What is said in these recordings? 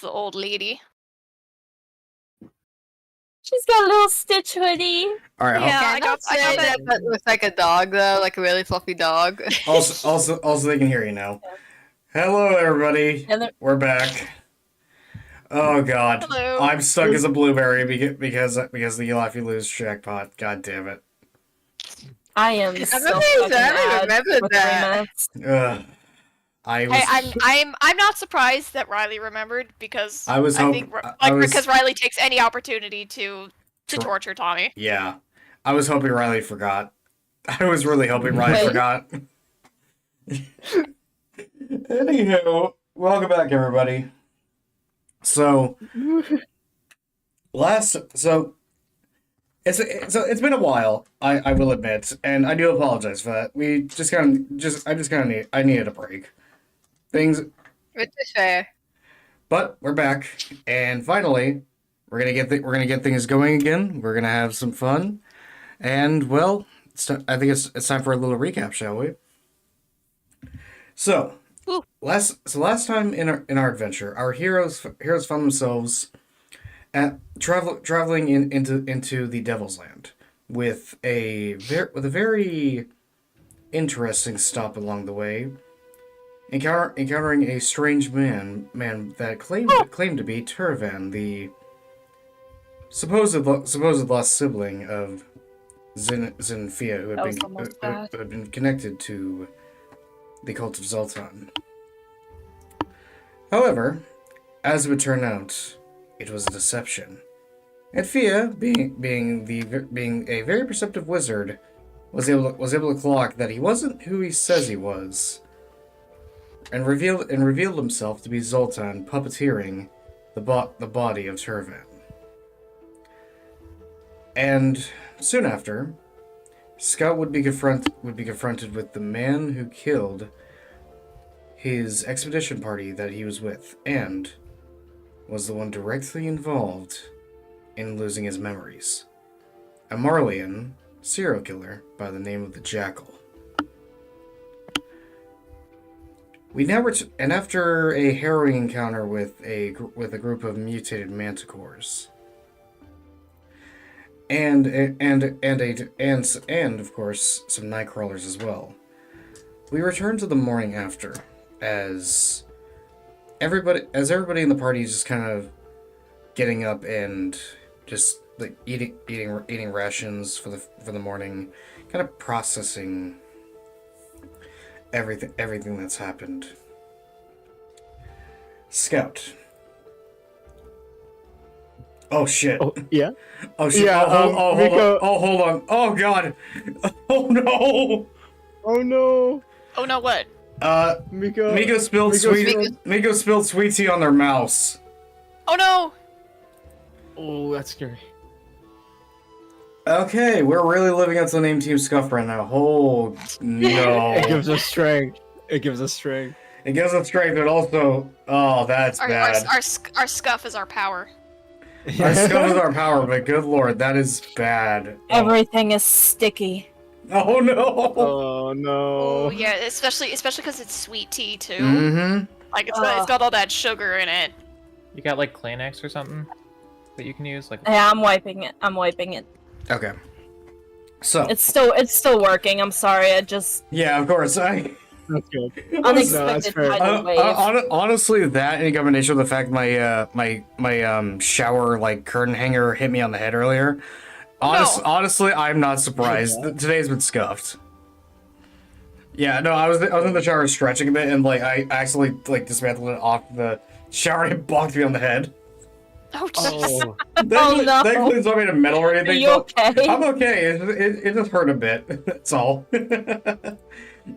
with the old lady. She's got a little Stitch hoodie. All right. Yeah, I got that. But with like a dog though, like a really fluffy dog. Also, they can hear you now. Hello, everybody. We're back. Oh God, Hello. I'm stuck as a blueberry because of the Laugh You Lose jackpot. God damn it. I am so I remember that. Ugh. I'm not surprised that Riley remembered because because Riley takes any opportunity to torture Tommy. Yeah, I was hoping Riley forgot. I was really hoping Riley forgot. Anywho, welcome back, everybody. So it's been a while. I will admit, and I do apologize for that. I needed a break. Things. Which is fair. But we're back, and finally, we're gonna get things going again. We're gonna have some fun, and well, I think it's time for a little recap, shall we? So. Last time in our adventure, our heroes found themselves traveling into the Devil's Land with a very interesting stop along the way, encountering a strange man that claimed to be Turvan, the supposed lost sibling of Zenfia, who had been connected to the cult of Zoltan. However, as it would turn out, it was a deception. And Fia, being a very perceptive wizard, was able to clock that he wasn't who he says he was, and revealed himself to be Zoltan puppeteering the body of Turvan. And soon after, Scout would be confronted with the man who killed his expedition party that he was with, and was the one directly involved in losing his memories. A Marleyan serial killer by the name of the Jackal. And after a harrowing encounter with a group of mutated manticores, and of course some nightcrawlers as well, we returned to the morning after, as everybody in the party is just kind of getting up and just like eating rations for the morning, kind of processing everything that's happened. Scout. Oh shit. Oh, yeah? Oh shit. Yeah, hold on. Oh god. Oh no. Oh no. Oh no, what? Miko spilled sweet tea on their mouse. Oh no. Oh, that's scary. Okay, we're really living up to the name Team Scuff right now. Oh no. It gives us strength. It gives us strength, but also, oh, that's bad. Our scuff is our power. Our scuff is our power, but good lord, that is bad. Everything is sticky. Oh no! Oh no! Oh yeah, especially because it's sweet tea too. Mm-hmm. Like it's got all that sugar in it. You got like Kleenex or something that you can use, like. Yeah, I'm wiping it. Okay. So it's still working. I'm sorry. Yeah, of course. That's good. Unexpected tidal wave. Honestly, that in combination with the fact my shower like curtain hanger hit me on the head earlier. Honestly, I'm not surprised. Today's been scuffed. Yeah, no, I was in the shower stretching a bit, and like I accidentally like dismantled it off the shower, and it bonked me on the head. Oh jeez. Thankfully, it's not made of metal or anything. Are you okay? I'm okay. It just hurt a bit. That's all.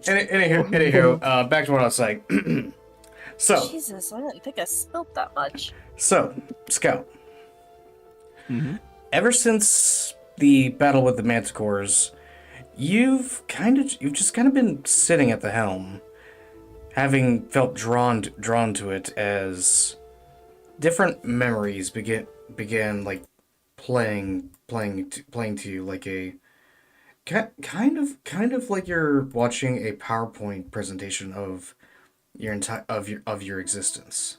Anywho, back to what I was saying. So. Jesus, I didn't think I spilled that much. So, Scout. Mm-hmm. Ever since the battle with the Manticores, you've just kind of been sitting at the helm, having felt drawn to it as different memories began like playing to you, like a kind of like you're watching a PowerPoint presentation of your existence.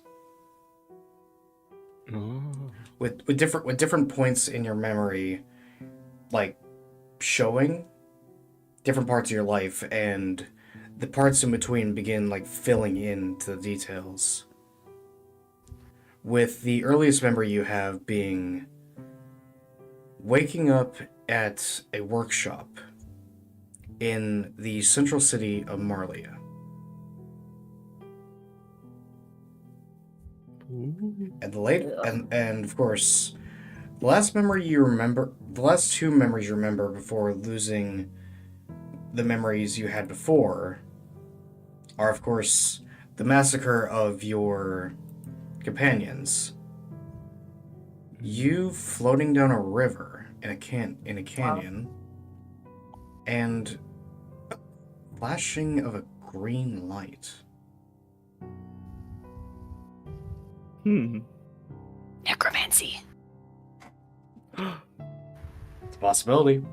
with different points in your memory, like showing different parts of your life, and the parts in between begin like filling in to the details. With the earliest memory you have being waking up at a workshop in the central city of Marlia. And of course, the last two memories you remember before losing the memories you had before are, of course, the massacre of your companions. You floating down a river in a canyon, and a flashing of a green light. Necromancy. It's a possibility.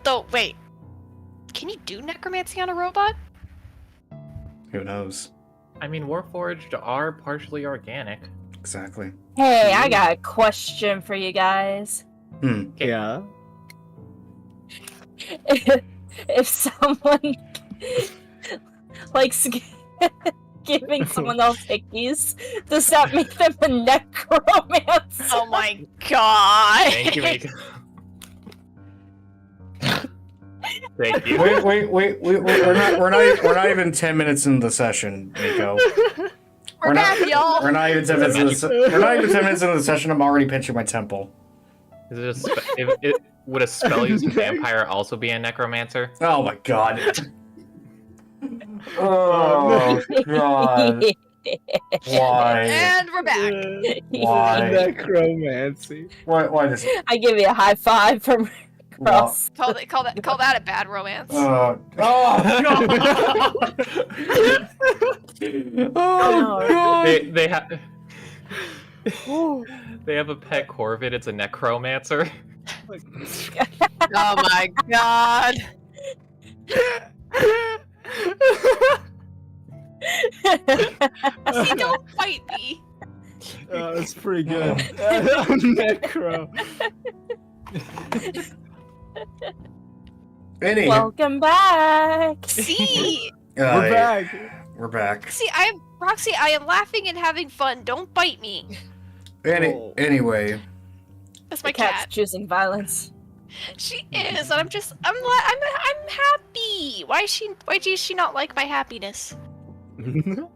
Though, wait. Can you do necromancy on a robot? Who knows? I mean, Warforged are partially organic. Exactly. Hey, I got a question for you guys. Yeah. If someone likes giving someone else hickeys, does that make them a necromancer? Oh my god! Thank you, Mika. Thank you. Wait. We're not even 10 minutes into the session, Nico. We're back, y'all. We're not even 10 minutes into the session. I'm already pinching my temple. Is it would a spell-using vampire also be a necromancer? Oh my god. Oh god. Why? And we're back. Why? Necromancy. Why does I give you a high five from across. Call that a bad romance. Oh god. Oh god. They have a pet corvid. It's a necromancer. Oh my god. See, don't fight me. Oh, that's pretty good. Necro. Anyway, Welcome back. See, We're back. We're back. see, Roxy. I am laughing and having fun. Don't bite me. Anyway, That's my The cat's cat. choosing violence. She is, and I'm happy. Why does she not like my happiness? anywho,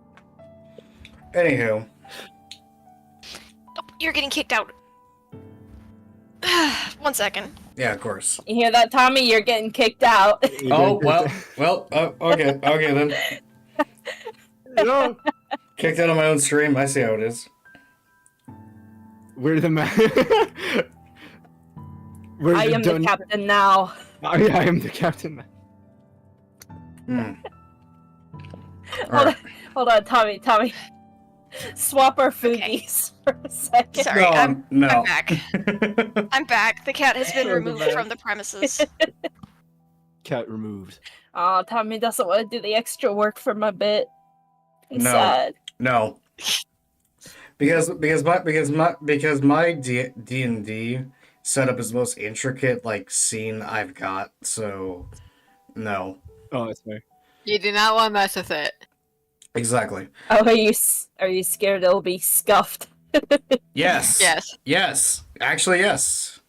Oh, you're getting kicked out. 1 second. yeah, of course. You hear that, Tommy? You're getting kicked out. Oh okay then. No. Kicked out of my own stream. I see how it is. We're the man. I am the captain now. Oh, yeah, I am the captain. Hold on, Tommy. Swap our foodies for a second. Sorry, No, I'm no. back. I'm back. The cat has been Welcome removed back. from the premises. Cat removed. Oh, Tommy doesn't want to do the extra work for my bit. I'm No. sad. No. Because my D&D setup is the most intricate like scene I've got, so no. Oh, that's fair. You do not want to mess with it. Exactly. Oh, are you scared it'll be scuffed? Yes. Yes. Actually, yes.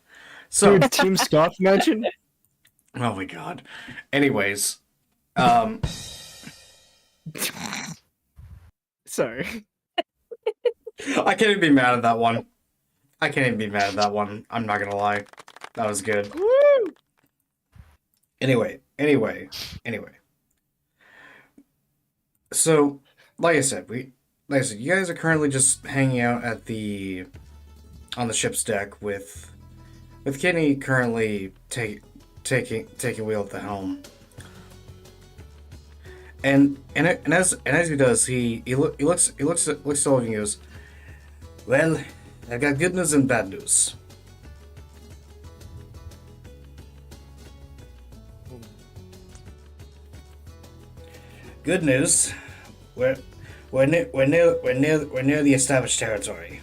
So, Dude, Team Scoff mentioned? oh my god. Anyways, Sorry. I can't even be mad at that one. I'm not gonna lie. That was good. Woo! Anyway. So, like I said, you guys are currently just hanging out on the ship's deck with Kenny currently taking wheel at the helm. And as he does, he looks at all of you and goes, "Well, I've got good news and bad news. Good news, we're near the established territory.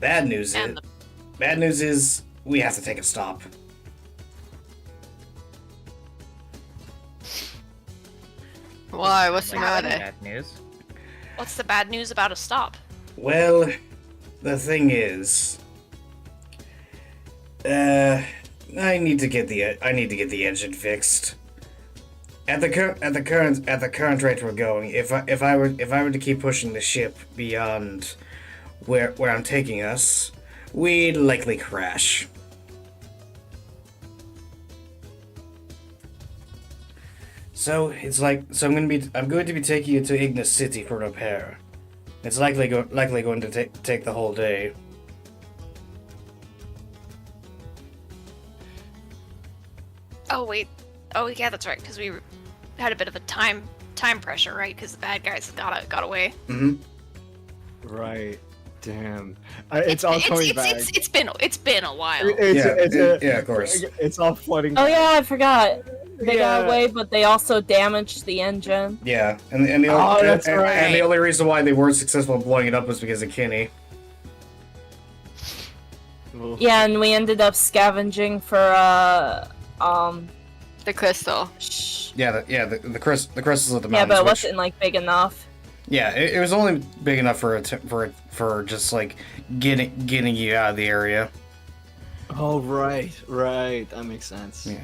Bad news And is we have to take a stop. Why? What's the matter? Bad news. What's the bad news about a stop? Well, the thing is, I need to get the engine fixed. At the current rate we're going, if I were to keep pushing the ship beyond where I'm taking us, we'd likely crash. So I'm going to be taking you to Ignis City for repair. It's likely going to take the whole day. Oh wait. Oh yeah, that's right. Because we had a bit of a time pressure, right? Because the bad guys got away. Mm-hmm. Right. Damn. It's all coming back. It's been a while. Yeah, of course. It's all flooding. Oh yeah, I forgot. They got Yeah. away, but they also damaged the engine. Yeah, and the that's right. and the only reason why they weren't successful in blowing it up was because of Kinney. Well, Yeah, and we ended up scavenging for The crystal. Yeah, the crystals of the mountains. yeah, but it which- wasn't like big enough. Yeah, it was only big enough for just like getting you out of the area. Oh right. That makes sense. Yeah.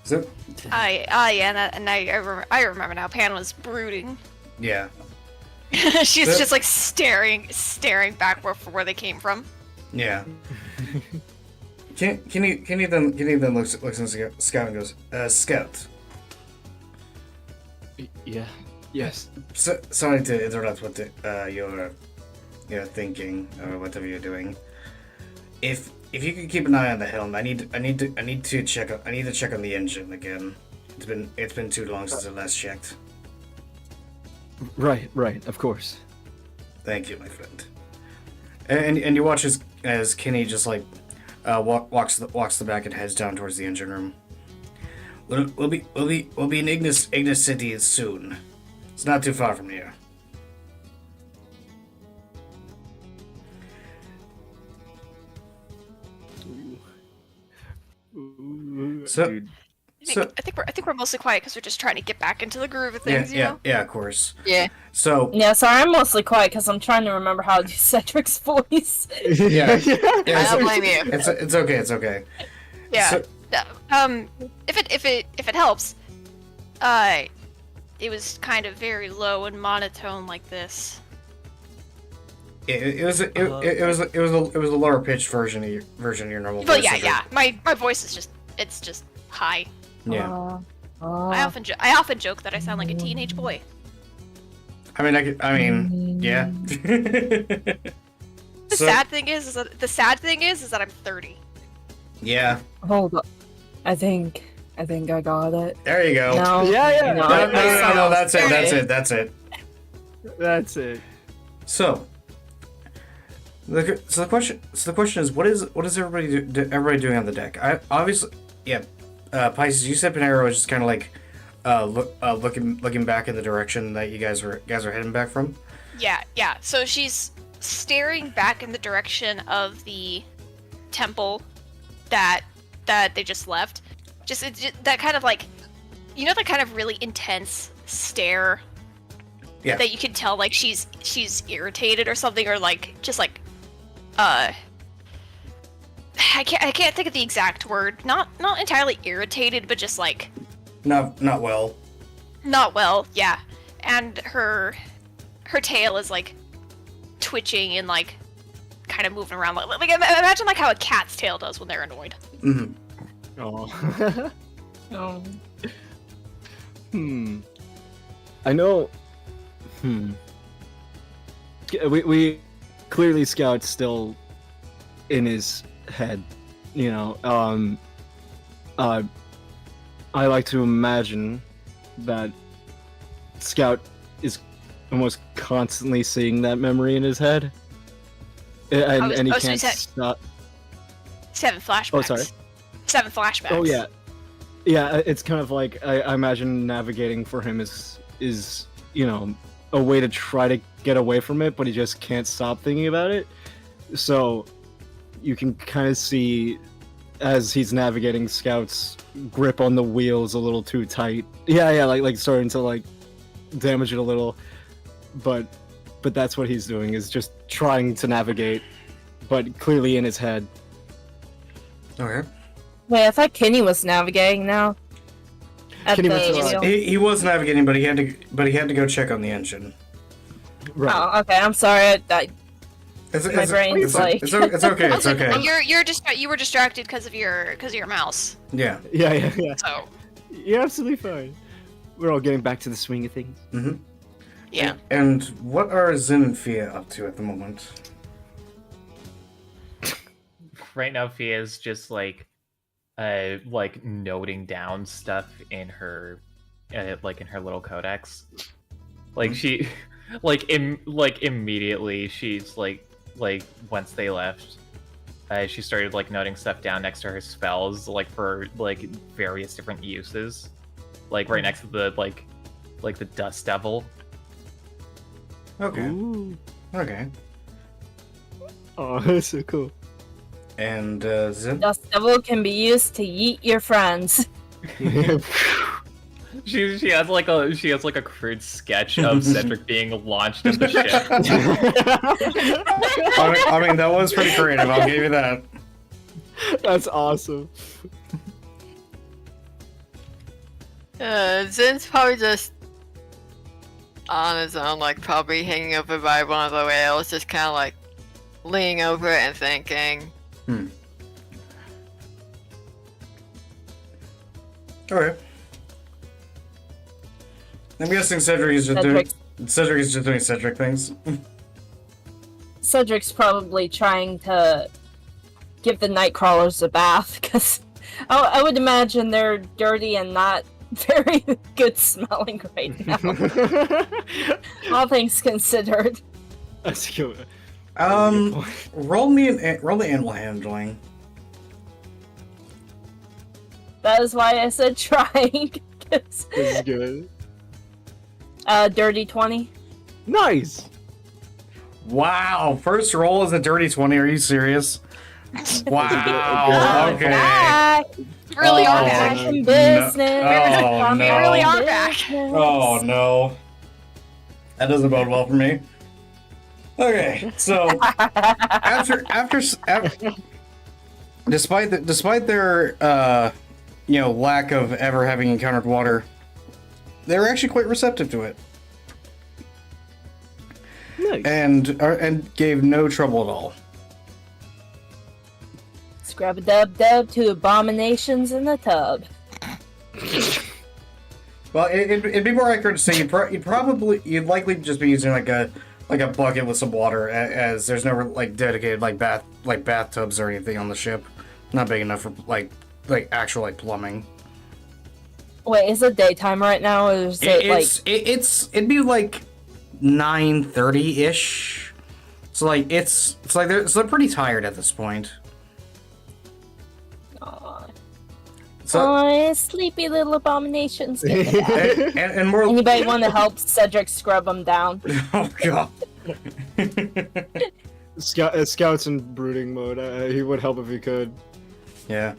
So Yeah, and I remember now. Pan was brooding. yeah, She's But- just like staring back for where they came from. yeah. Kenny then looks at Scout and goes, Scout. Yeah. Yes. Sorry to interrupt what you're thinking or whatever you're doing. If you could keep an eye on the helm, I need to check on the engine again. It's been too long since I last checked. Right. Of course. Thank you, my friend. And you watch as Kenny just like walks the back and heads down towards the engine room. We'll be in Ignis City soon. It's not too far from here. So- Dude. I think we're mostly quiet because we're just trying to get back into the groove of things, you know? Yeah, of course. Yeah. So Yeah, sorry, I'm mostly quiet because I'm trying to remember how to do Cedric's voice. Yeah. I yeah, don't blame you. it's okay. It's okay. Yeah. So- If it helps, it was kind of very low and monotone like this. It was a lower pitched version of your normal Well, voice. yeah. My voice is just high. Yeah. I often joke that I sound like a teenage boy. I mean, yeah. The sad thing is that I'm 30. Yeah. Hold up. I think I got it. There you go. No. Yeah. No, No, that's sorry. That's it. That's it. So the question is, what is everybody doing on the deck? Pisces, you said Panera was just kind of like looking back in the direction that you guys are heading back from. Yeah. So she's staring back in the direction of the temple that they just left. Just that kind of like, you know, that kind of really intense stare. Yeah. That you can tell like she's irritated or something, or like just like I can't think of the exact word. Not entirely irritated, but just like Not well. not well. Yeah, and her tail is like twitching and like kind of moving around. Like imagine like how a cat's tail does when they're annoyed. Mm-hmm. Oh. Oh. I know. We clearly Scout's still in his head, you know. I like to imagine that Scout is almost constantly seeing that memory in his head, and he so can't he's stop. 7 flashbacks. Oh, sorry. 7 flashbacks. Oh yeah, it's kind of like I imagine navigating for him is you know a way to try to get away from it, but he just can't stop thinking about it. So you can kind of see as he's navigating, Scout's grip on the wheels a little too tight. Yeah, like starting to like damage it a little. But that's what he's doing, is just trying to navigate, but clearly in his head. Okay. Wait, I thought Kenny was navigating now. At Kenny the was wheel. He was navigating, but he had to go check on the engine. Right. Oh, okay. I'm sorry. My brain's it's, like- it's okay. It's Also, okay. you were distracted because of your mouse. Yeah. Yeah. So You're absolutely fine. We're all getting back to the swing of things. Mm-hmm. yeah. And what are Zin and Fia up to at the moment? Right now, Fia's just like noting down stuff in her, in her little codex. Like she, immediately she's like once they left, she started like noting stuff down next to her spells, like for like various different uses, like right next to the like the Dust Devil. Okay. Ooh. Okay. Oh, that's so cool. And Zin? Dust Devil can be used to yeet your friends. She has like a crude sketch of Cedric being launched in the ship. I mean, that was pretty creative. I'll give you that. That's awesome. Zin's probably just on his own, like probably hanging over by one of the rails, just kind of like leaning over it and thinking. Okay. I'm guessing Cedric is just doing Cedric things. Cedric's probably trying to give the Nightcrawlers a bath, because I would imagine they're dirty and not very good smelling right now. All things considered. That's cool. Roll the animal handling. That is why I said trying. 'Cause, This is good. dirty 20. Nice. Wow, first roll is a dirty 20. Are you serious? Wow. Okay. Back Really Oh, are back back. in business. Oh, We no. really are back. Oh no. That doesn't bode well for me. Okay, so after despite their lack of ever having encountered water, they were actually quite receptive to it Nice. and gave no trouble at all. Scrub a dub dub to abominations in the tub. Well, it'd be more accurate to say you'd likely just be using like a bucket with some water, as there's no like dedicated bathtubs or anything on the ship. Not big enough for like actual like plumbing. Wait, is it daytime right now, or is it It'd be like 9:30 ish. So like they're pretty tired at this point. Aw. So Aw, sleepy little abominations. and more. Anybody want to help Cedric scrub them down? Oh god. Scouts in brooding mode. He would help if he could. Yeah.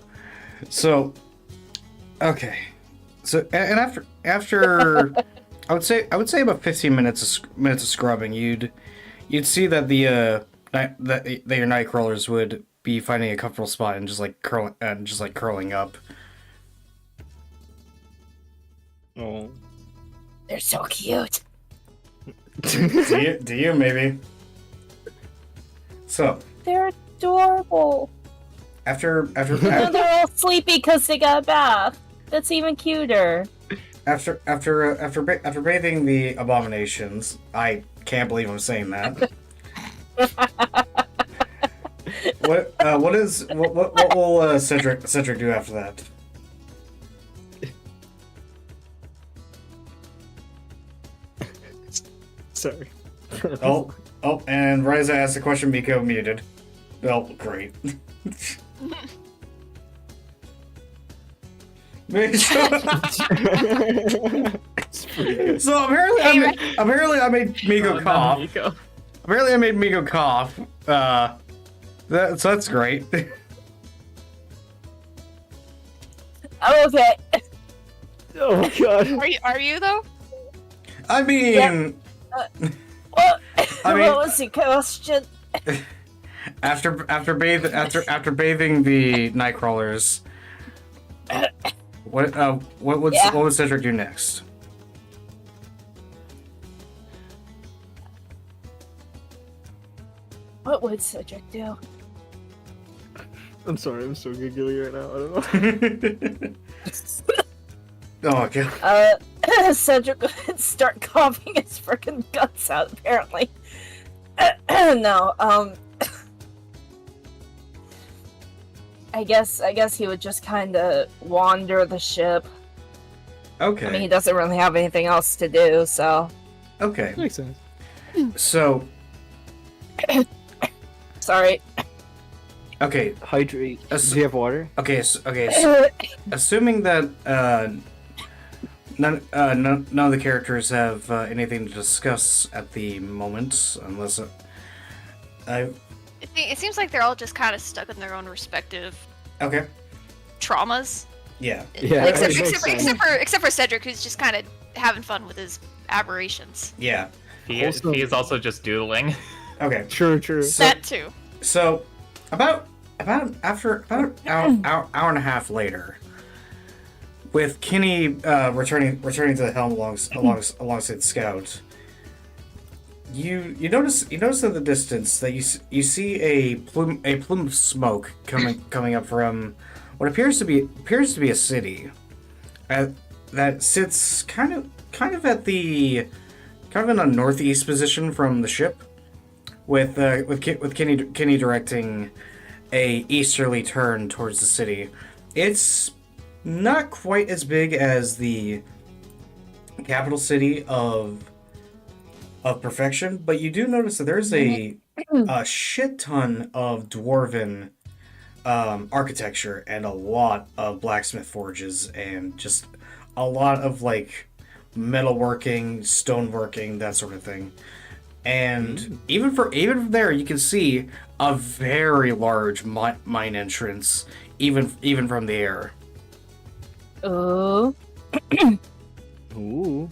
So, okay. So, and after I would say about 15 minutes of scrubbing, you'd see that your nightcrawlers would be finding a comfortable spot and just curling up. Oh. They're so cute. Do you maybe? So They're adorable. after No, they're all sleepy because they got a bath. That's even cuter. after bathing the abominations, I can't believe I'm saying that. What will Cedric do after that? Sorry. Oh, and Ryza asked the question, Miko muted. Well, great. So apparently I made Migo cough. Nico. Apparently I made Migo cough. So that's great. I'm okay. Oh my god. Are you though? I mean, Yeah. What? I mean- What was the question? after bathing the nightcrawlers, what would Cedric do next? What would Cedric do? I'm sorry, I'm so giggly right now. I don't know. Oh god. Cedric would start coughing his freaking guts out, apparently. No, I guess he would just kind of wander the ship. Okay. I mean, he doesn't really have anything else to do, so... Okay. Makes sense. So, Sorry. okay. Hydrate. As- Do you have water? Okay. So, assuming that none of the characters have anything to discuss at the moment, unless It seems like they're all just kind of stuck in their own respective okay. traumas. Yeah. Yeah, except, that makes sense. except for Cedric, who's just kind of having fun with his aberrations. Yeah. He is also just doodling. Okay. True. So, That too. So, about an hour and a half later, with Kenny returning to the helm alongside Scout, you notice in the distance that you see a plume of smoke coming up from what appears to be a city that sits kind of at the in a northeast position from the ship, with Kenny directing a easterly turn towards the city. It's not quite as big as the capital city of Perfection, but you do notice that there's a shit ton of dwarven architecture and a lot of blacksmith forges and just a lot of like metalworking, stoneworking, that sort of thing. And even from there, you can see a very large mine entrance, even from the air. Ooh. Ooh.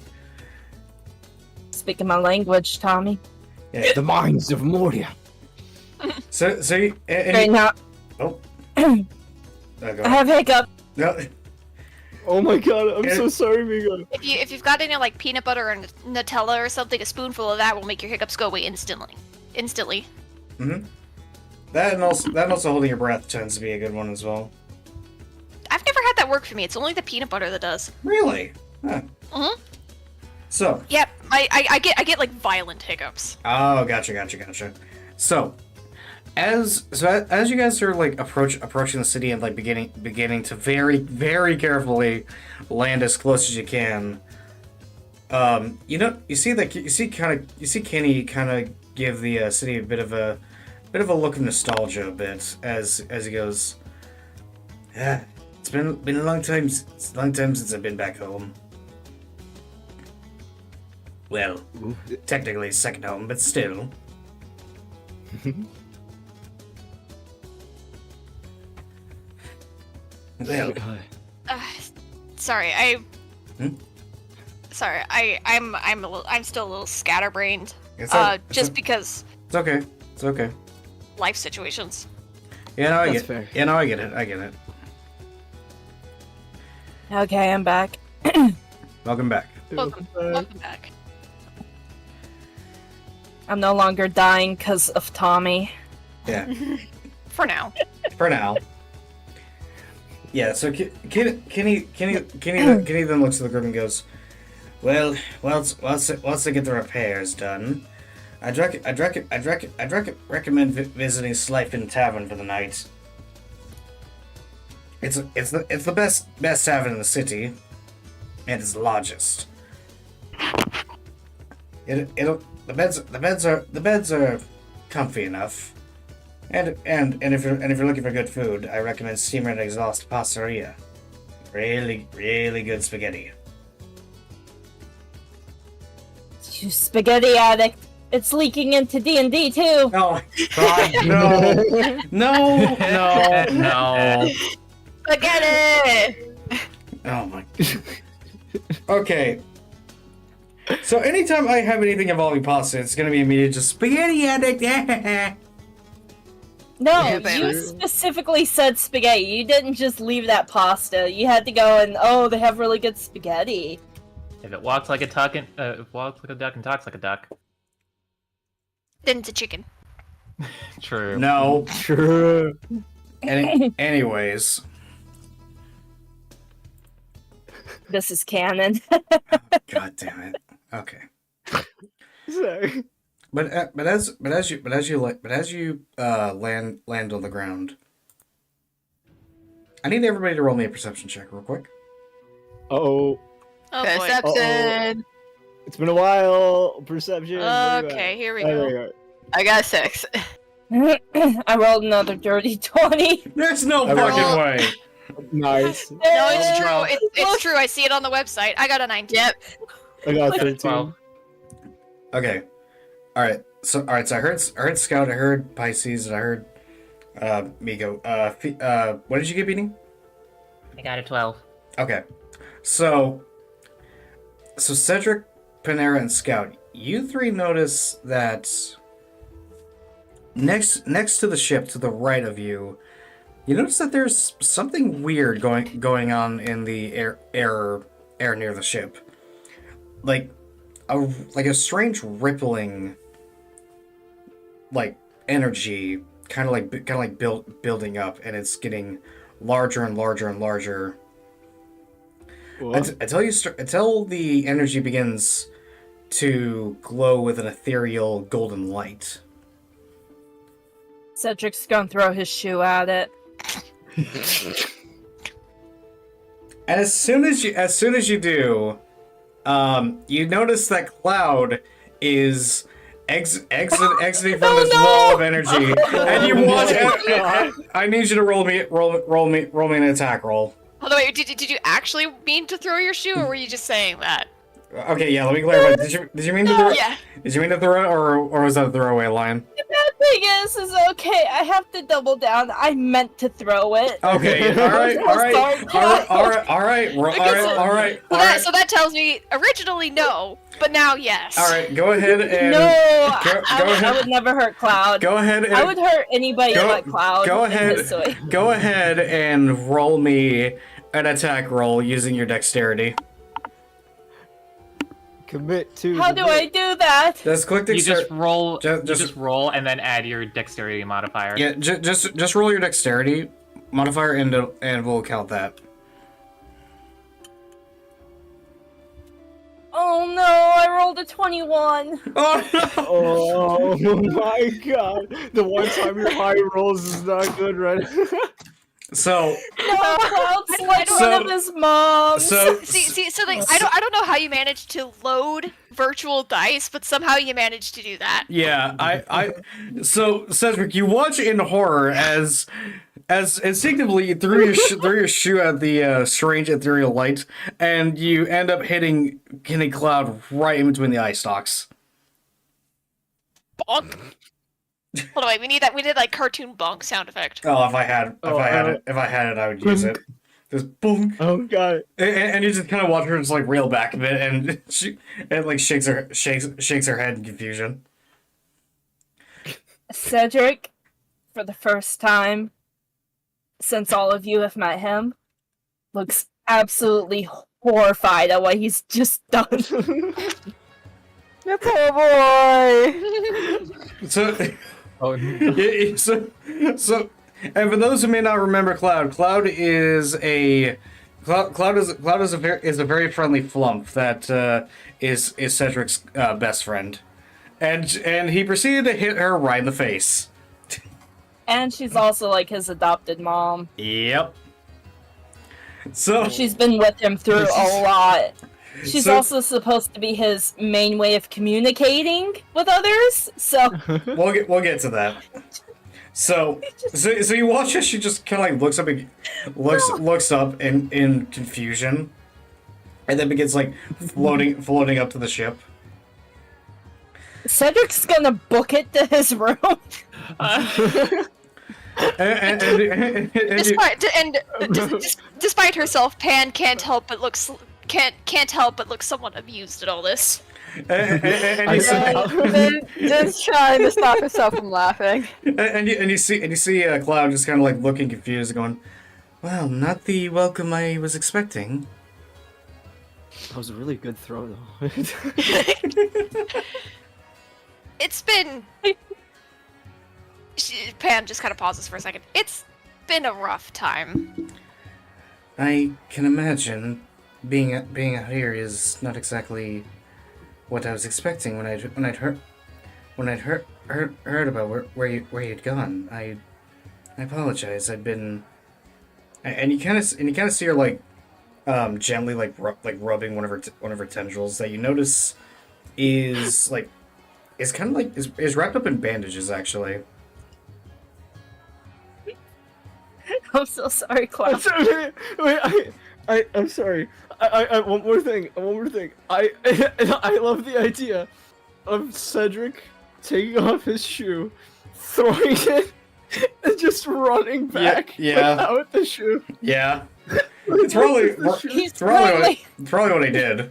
Speaking my language, Tommy. Yeah. The mines of Moria. So Okay, now, oh, I have hiccup. no, Oh my god, I'm so sorry, Migo. If you've got any like peanut butter or Nutella or something, a spoonful of that will make your hiccups go away instantly. mm-hmm. That and also holding your breath tends to be a good one as well. I've never had that work for me. It's only the peanut butter that does. Really? Huh. Mhm. So, Yep. I get like violent hiccups. oh, gotcha. So, as you guys are like approaching the city and like beginning to very, very carefully land as close as you can, you see Kenny kind of give the city a bit of a look of nostalgia as he goes, yeah, it's been a long time since I've been back home. Well, technically second home, but still. Well, Sorry, Sorry, I'm still a little scatterbrained. Because it's okay. It's okay. life situations. Yeah, no, I That's get. fair. Yeah, no, I get it. Okay, I'm back. Welcome back. Welcome back. I'm no longer dying because of Tommy. Yeah, For now. for now. Yeah, so Kenny then looks at the group and goes, "Well, once they get the repairs done, I'd recommend visiting Slyfin Tavern for the night. It's the best tavern in the city, and it's the largest. The beds are comfy enough, and if you're looking for good food, I recommend Steamer and Exhaust Pastaria. Really good spaghetti." You spaghetti addict. It's leaking into D&D too. Oh God, no, no, no, no. Spaghetti! Oh my. Okay. So anytime I have anything involving pasta, it's gonna be immediate just spaghetti addict. No, Yeah, you but- specifically said spaghetti. You didn't just leave that pasta. You had to go and, oh, they have really good spaghetti. If it walks like a duck and walks like a duck and talks like a duck. Then it's a chicken. True. No. True. Anyways, This is canon. God damn it. Okay. Sorry. But as you land on the ground, I need everybody to roll me a perception check real quick. Oh, Oh boy. Perception. it's been a while. Perception. what do you Okay, here we got? Oh, go. there you go. I got 6. I rolled another dirty 20. There's no Okay. fucking way. Nice. No, it's true. Well, It's true. I see it on the website. I got a 19. Yep. I got 13. 12. Okay. All right. So I heard Scout. I heard Pisces. And I heard Migo. What did you get, Beanie? I got a 12. Okay. So Cedric, Panera, and Scout, you three notice that next to the ship, to the right of you, you notice that there's something weird going on in the air near the ship, like a strange rippling, like energy, kind of like building up, and it's getting larger and larger and larger. What? Until the energy begins to glow with an ethereal golden light. Cedric's gonna throw his shoe at it. And as soon as you do, you notice that Cloud is exiting from this wall of energy, and you watch. I need you to roll me an attack roll. By the way, did you actually mean to throw your shoe, or were you just saying that? Okay, yeah. Let me clarify. Did you mean to throw? Yeah. Did you mean to throw it, or was that a throwaway line? The bad thing is okay, I have to double down. I meant to throw it. Okay. All right. So that tells me originally no, but now yes. All right. Go ahead and No, Go I ahead. would never hurt Cloud. Go ahead. And, I would hurt anybody Go- but Cloud. go in ahead. this way. Go ahead and roll me an attack roll using your dexterity. Commit to. How the do I do that? Just click You dexterity. just roll. Ju- you just- just roll and then add your dexterity modifier. Yeah, just roll your dexterity modifier and we'll count that. Oh no, I rolled a 21. Oh no! Oh my god. The one time your high rolls is not good, right? So No, Cloud's like So- one of his moms. so So like, I don't know how you managed to load virtual dice, but somehow you managed to do that. yeah, so Cedric, you watch in horror as instinctively you threw your shoe at the strange ethereal light, and you end up hitting Cloud right in between the eye stalks. Bonk. Hold on, wait. We need like cartoon bonk sound effect. Oh, if I had it, I would use it. Just boom, Oh god. and you just kind of watch her just like reel back a bit, and she like shakes her head in confusion. Cedric, for the first time since all of you have met him, looks absolutely horrified at what he's just done. The poor boy. So, Oh, so, and for those who may not remember Cloud is a very friendly flump that is Cedric's best friend, and he proceeded to hit her right in the face. And she's also like his adopted mom. Yep. So She's been with him through a lot. She's So- also supposed to be his main way of communicating with others. So we'll get to that. So you watch as she just kind of like looks up in confusion, and then begins like floating up to the ship. Cedric's gonna book it to his room. Despite herself, Pan can't help but look somewhat amused at all this. Just trying to stop herself from laughing. And you see Cloud just kind of like looking confused, going, "Well, not the welcome I was expecting." That was a really good throw, though. It's been. Pan just kind of pauses for a second. It's been a rough time. I can imagine being out here is not exactly what I was expecting when I'd heard about where you'd gone. I apologize. I'd been, and you kind of see her like gently like rubbing one of her tendrils that you notice is kind of like is wrapped up in bandages actually. I'm so sorry, Cloud. I'm sorry. One more thing. I love the idea of Cedric taking off his shoe, throwing it, and just running back without the shoe. Yeah. It's probably what I did.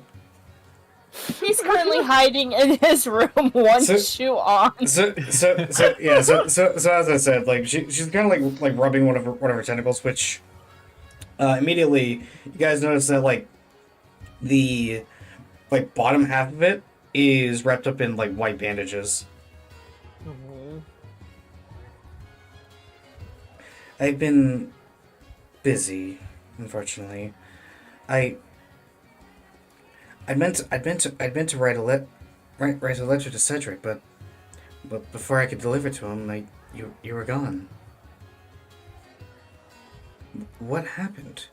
He's currently hiding in his room, one shoe on. So as I said, like she's kind of like rubbing one of her tentacles, which immediately you guys notice that like the bottom half of it is wrapped up in like white bandages. I've been busy, unfortunately. I meant to write a letter to Cedric, but before I could deliver to him, you were gone. What happened?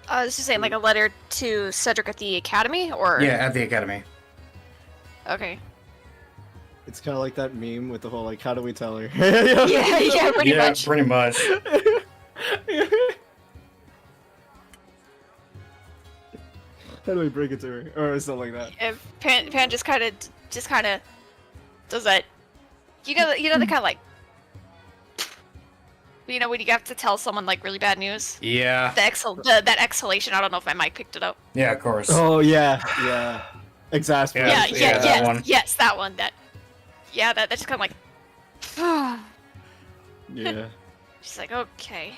This is saying like a letter to Cedric at the academy, or Yeah, at the academy. Okay. It's kind of like that meme with the whole like, how do we tell her? Yeah, pretty much. Pretty much. How do we bring it to her, or something like that? If Pan just kind of does that. You know the kind of like. You know when you have to tell someone like really bad news. Yeah. That exhalation. I don't know if my mic picked it up. Yeah, of course. Oh yeah. Exasperated. that one. Yes, that one. That just kind of like. Yeah. She's like, okay.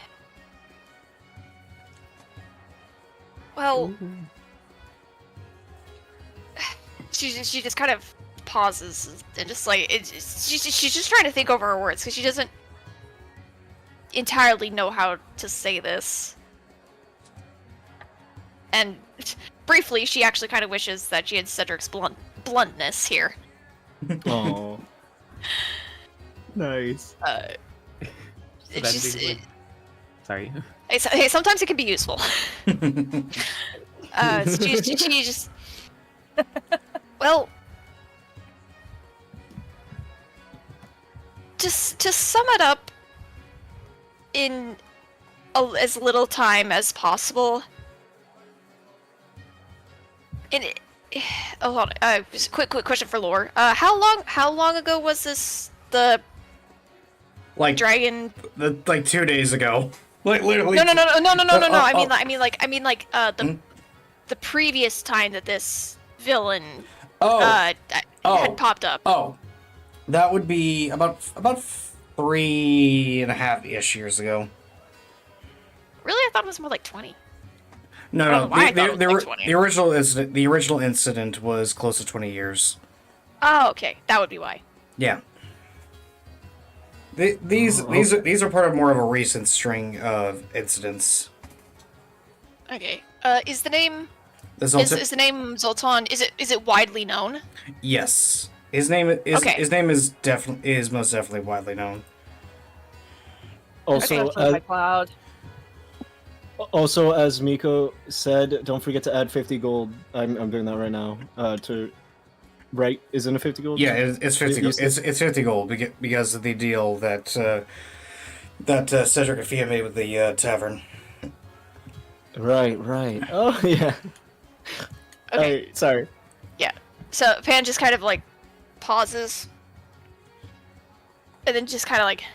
Well, she just kind of pauses and just like she's just trying to think over her words because she doesn't entirely know how to say this. And briefly, she actually kind of wishes that she had Cedric's bluntness here. Oh. Nice. It's just. Sorry. Hey, sometimes it can be useful. She just. Well. Just to sum it up in as little time as possible. Hold on. Just quick question for lore. How long ago was this the dragon? Like 2 days ago. Like literally. No. I mean the previous time that this villain had popped up. Oh, that would be about 3.5-ish years ago. Really, I thought it was more like 20. No. why I thought it was like 20. The original incident was close to 20 years. Oh, okay, that would be why. Yeah. These are part of more of a recent string of incidents. Okay. Is the name Is the name Zoltan? Is it widely known? Yes. His name is Okay. His name is most definitely widely known. Also, By Cloud. also, as Miko said, don't forget to add 50 gold. I'm doing that right now. Right? Isn't it 50 gold? Yeah, it's 50 You gold. said- It's 50 gold because of the deal that that Cedric and Fia made with the tavern. Right. Oh yeah. Okay. Hey, sorry. So Pan just kind of like pauses, and then just kind of like.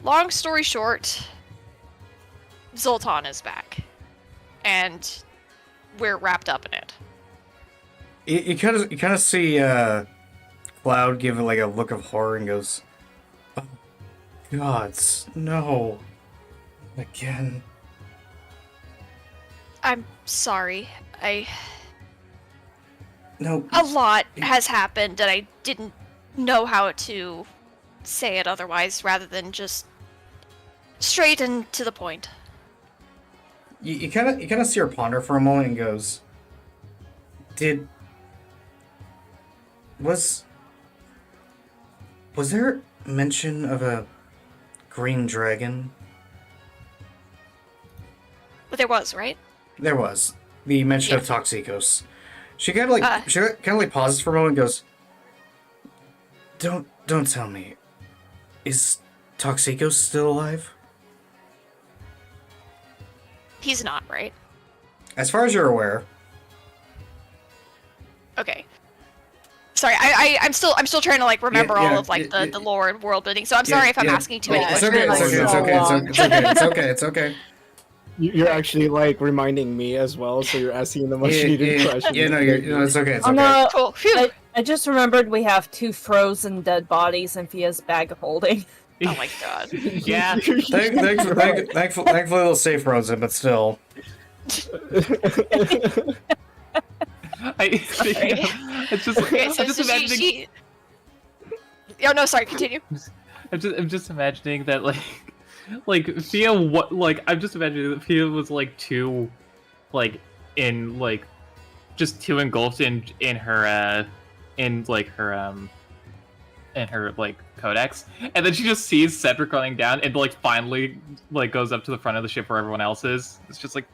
Long story short, Zoltan is back, and we're wrapped up in it. You kind of see Cloud give it like a look of horror and goes, "Oh, gods, no, again." I'm sorry. No. A lot has happened, and I didn't know how to say it otherwise, rather than just straight and to the point. You kind of see her ponder for a moment and goes, Was there mention of a green dragon? But there was, right? There was. The mention of Toxicos. She kind of like pauses for a moment and goes, Don't tell me. Is Toxicos still alive? He's not, right? As far as you're aware. Okay. Sorry, I'm still trying to like remember all of like the lore and world building. So I'm sorry if I'm asking too many It's questions. okay, it's okay. You're actually like reminding me as well, so you're asking the much needed question. Yeah, no, it's okay, it's Oh okay. no, Cool. Phew. I just remembered we have 2 frozen dead bodies in Fia's bag of holding. Oh my god. Yeah. Thankfully, they'll safe frozen, but still. It's just, Okay, I'm so, just so imagining. Oh no, sorry. Continue. I'm just imagining that like Fia, I'm just imagining that Fia was like too, like in like, just too engulfed in her in her like codex, and then she just sees Cedric running down and like finally like goes up to the front of the ship where everyone else is. It's just like,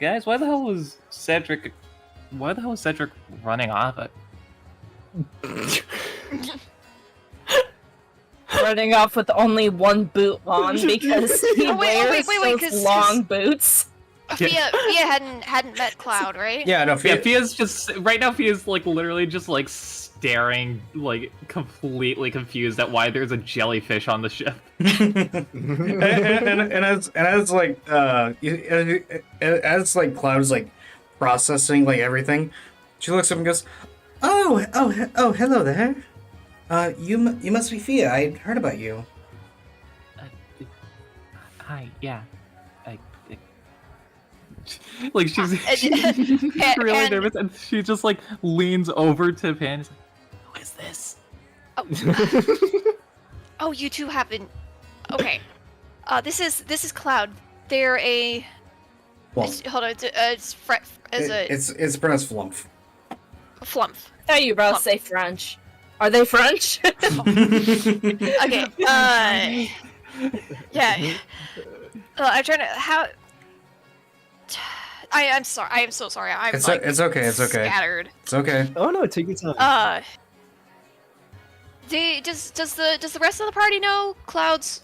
guys, why the hell was Cedric running off it? Running off with only 1 boot on because he Oh, wait, wears 'cause- those long boots. Fia hadn't met Cloud, right? Yeah, no, Yeah, Fia's just right now. Fia's like literally just like staring, like completely confused at why there's a jellyfish on the ship. and as like Cloud's like processing like everything, she looks up and goes, "Oh, hello there. You must be Fia. I heard about you." Hi, yeah. Like she's And- really and- nervous, and she just like leans over to Pan. And is like, who is this? Oh, you two haven't. Okay. This is Cloud. They're a. Well, Hold on. It's it's pronounced Flumph. Flump. I thought you were about to say French. Are they French? Okay. Yeah. I'm trying to how. I'm sorry. I am so sorry. I'm It's like okay. It's okay. scattered. It's okay. Oh no, take your time. Does the rest of the party know Cloud's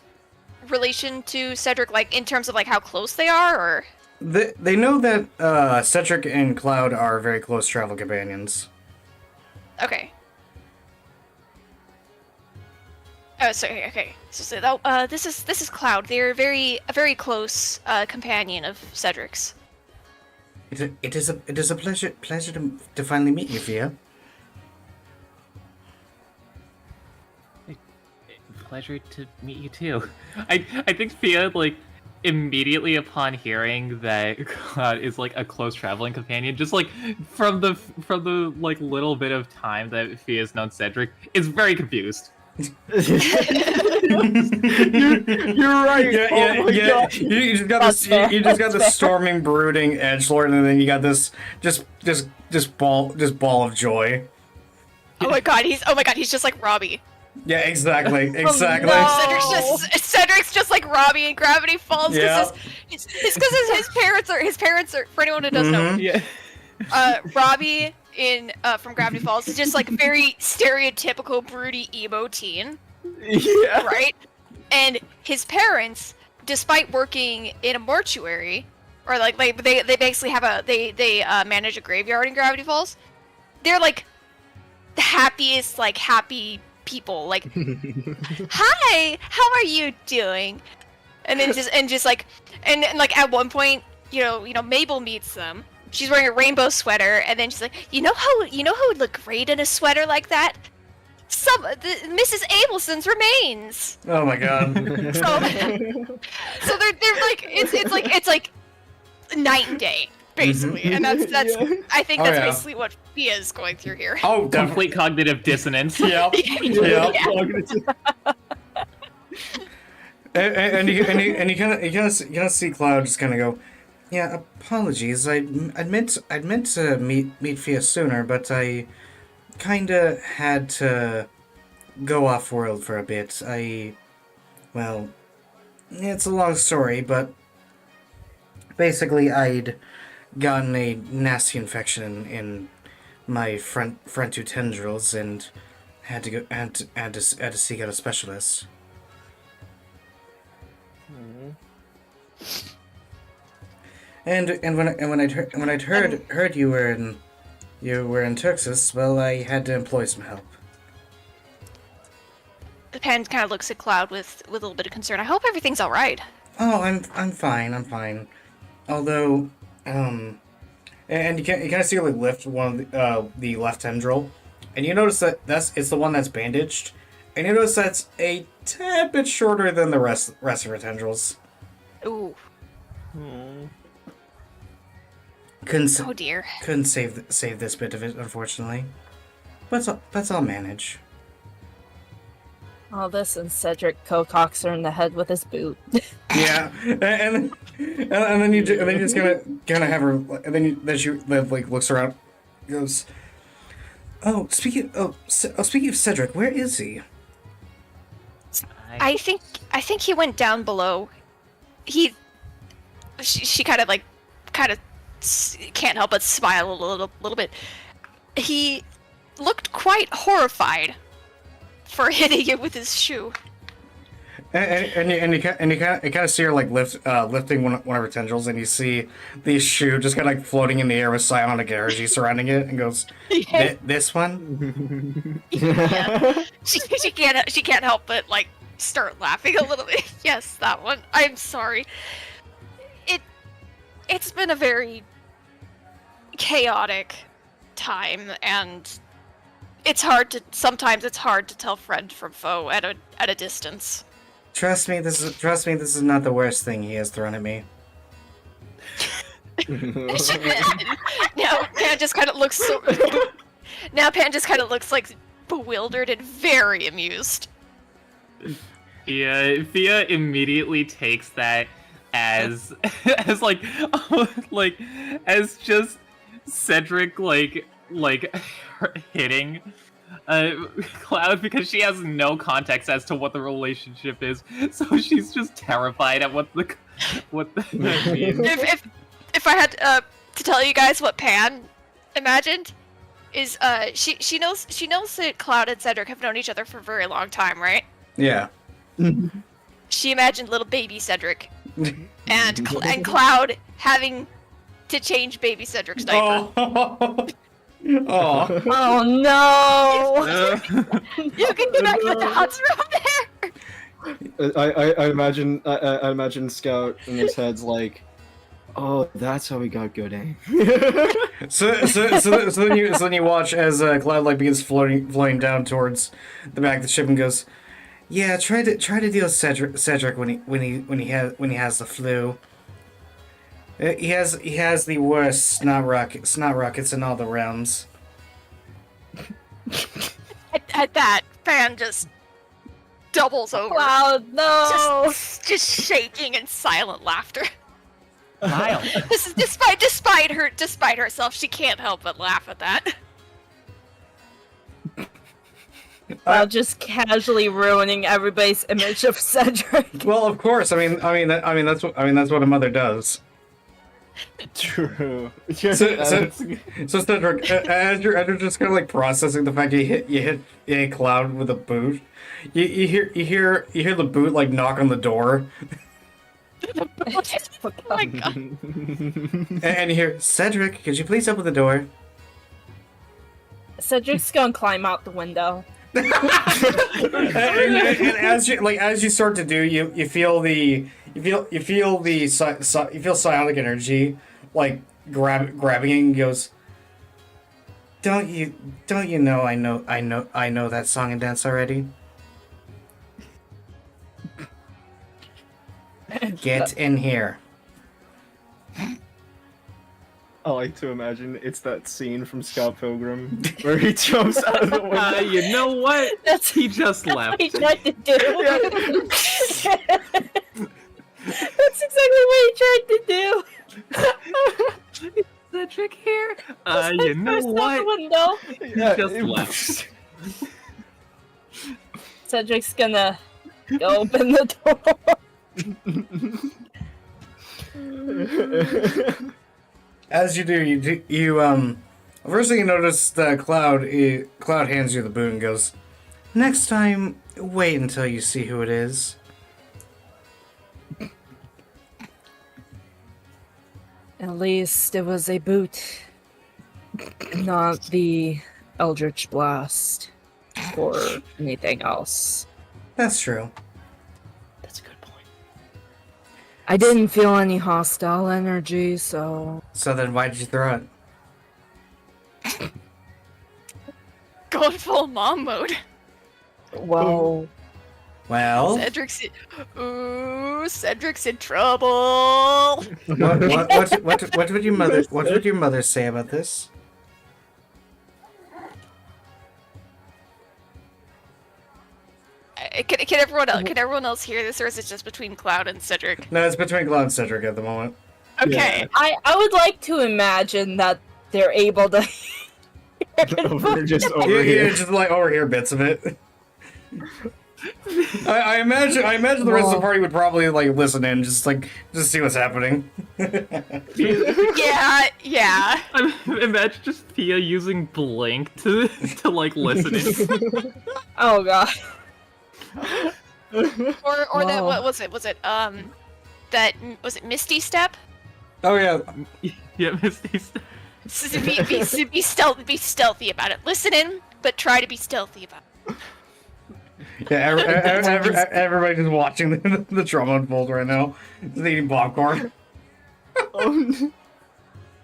relation to Cedric, like in terms of like how close they are, or? They know that Cedric and Cloud are very close travel companions. Okay. Oh, sorry. Okay. This is Cloud. They're a very close companion of Cedric's. It is a pleasure to finally meet you, Fia. Pleasure to meet you too. I think Fia like immediately upon hearing that Cloud is like a close traveling companion, just like from the like little bit of time that Fia's known Cedric, is very confused. You're right. Yeah. You just got That's fair. You just got That's this storming, brooding edgelord, and then you got this just ball of joy. Oh my god, he's just like Robbie. Yeah, exactly. no. Cedric's just like Robbie in Gravity Falls. Yeah. It's because his parents are for anyone who doesn't know. Yeah. Robbie in from Gravity Falls is just like a very stereotypical broody emo teen. Yeah. right? And his parents, despite working in a mortuary, or like they basically have they manage a graveyard in Gravity Falls. They're like the happiest, like happy people. Like, hi, how are you doing? And then just like like at one point, Mabel meets them. She's wearing a rainbow sweater, and then she's like, you know who would look great in a sweater like that? Mrs. Abelson's remains. Oh my god. So they're like it's like night and day basically, and that's I think Oh, that's yeah. basically what Fia is going through here. Oh, definitely. Complete cognitive dissonance. Yep. Yep. And you kind of see Cloud just kind of go, yeah, apologies. I'd meant to meet Fia sooner, but I kind of had to go off world for a bit. Well, it's a long story, but basically I'd gotten a nasty infection in my front two tendrils and had to seek out a specialist. And when I'd heard you were in Texas, well, I had to employ some help. Pan kind of looks at Cloud with a little bit of concern. I hope everything's all right. Oh, I'm fine. Although, and you kind of see her like lift one of the left tendril, and you notice that it's the one that's bandaged, and you notice that's a tad bit shorter than the rest of her tendrils. Ooh. Couldn't Oh dear. save this bit of it, unfortunately. But I'll manage. All this and Cedric co-cocks her in the head with his boot. Yeah, and then you just kind of have her, and then she like looks around, goes, "Oh, speaking of Cedric, where is he?" I think he went down below. She kind of can't help but smile a little bit. He looked quite horrified for hitting it with his shoe. And you kind of see her like lifting one of her tendrils, and you see the shoe just kind of like floating in the air with psionic energy surrounding it, and goes, "This one." Yeah. She can't help but like start laughing a little bit. Yes, that one. I'm sorry. It's been a very chaotic time, and sometimes it's hard to tell friend from foe at a distance. Trust me, this is not the worst thing he has thrown at me. Now Pan just kind of looks like bewildered and very amused. Yeah, Thea immediately takes that as as just Cedric hitting Cloud, because she has no context as to what the relationship is, so she's just terrified at what the means. If I had to tell you guys what Pan imagined is she knows that Cloud and Cedric have known each other for a very long time, right? Yeah. She imagined little baby Cedric and Cloud having to change baby Cedric's diaper. Oh. Oh. Oh no! You can connect the dots from there. I imagine Scout in his head's like, oh, that's how we got good aim. So then you watch as Cloud like begins floating down towards the back of the ship and goes, "Yeah, try to deal with Cedric when he has the flu. He has the worst snot rockets in all the realms." At that, Pan just doubles over. Cloud, no! Just shaking in silent laughter. Kyle. This is despite herself, she can't help but laugh at that. Cloud just casually ruining everybody's image of Cedric. Well, of course. I mean that's what a mother does. True. So Cedric, as you're just kind of like processing the fact you hit a cloud with a boot, you hear the boot like knock on the door, Oh my god. and you hear Cedric, could you please open the door? Cedric's gonna climb out the window. And as you start to do, you feel psionic energy like grabbing you and goes, don't you know I know that song and dance already? Get in here. I like to imagine it's that scene from Scott Pilgrim where he jumps out of the window. You know what? He just That's left. what he tried to do. That's exactly what he tried to do. Cedric here. That's You my know first out the what? window. He just left. Cedric's gonna go open the door. As you do, first thing you notice, the Cloud hands you the boot and goes, next time, wait until you see who it is. At least it was a boot, not the Eldritch Blast or anything else. That's true. That's a good point. I didn't feel any hostile energy, so So then why did you throw it? Going full mom mode. well, Well, Cedric's in trouble. what would your mother say about this? Can everyone else hear this, or is it just between Cloud and Cedric? No, it's between Cloud and Cedric at the moment. Okay. I would like to imagine that they're able to. Just Yeah, over here. just like overhear bits of it. I imagine the rest of the party would probably like listen in, just see what's happening. Yeah. Imagine just Thea using Blink to like listen in. Oh god. Or that Wow. what was it? Was it Misty Step? Oh yeah, Yeah, Misty. Be stealthy about it. Listen in, but try to be stealthy about it. yeah. Everybody's just watching the drama unfold right now, just eating popcorn.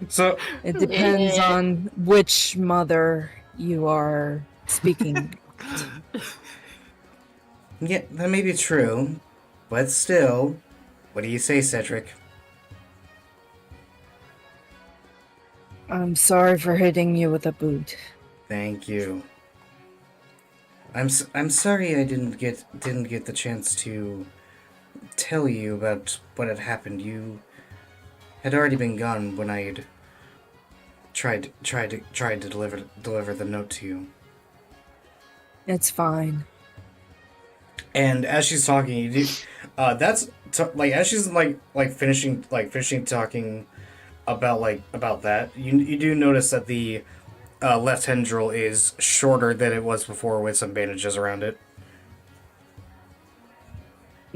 So It depends on which mother you are speaking. yeah, that may be true, but still, what do you say, Cedric? I'm sorry for hitting you with a boot. Thank you. I'm sorry I didn't get the chance to tell you about what had happened. You had already been gone when I had tried to deliver the note to you. It's fine. And as she's talking, you do, as she's finishing talking about that, you do notice that the left tendril is shorter than it was before, with some bandages around it.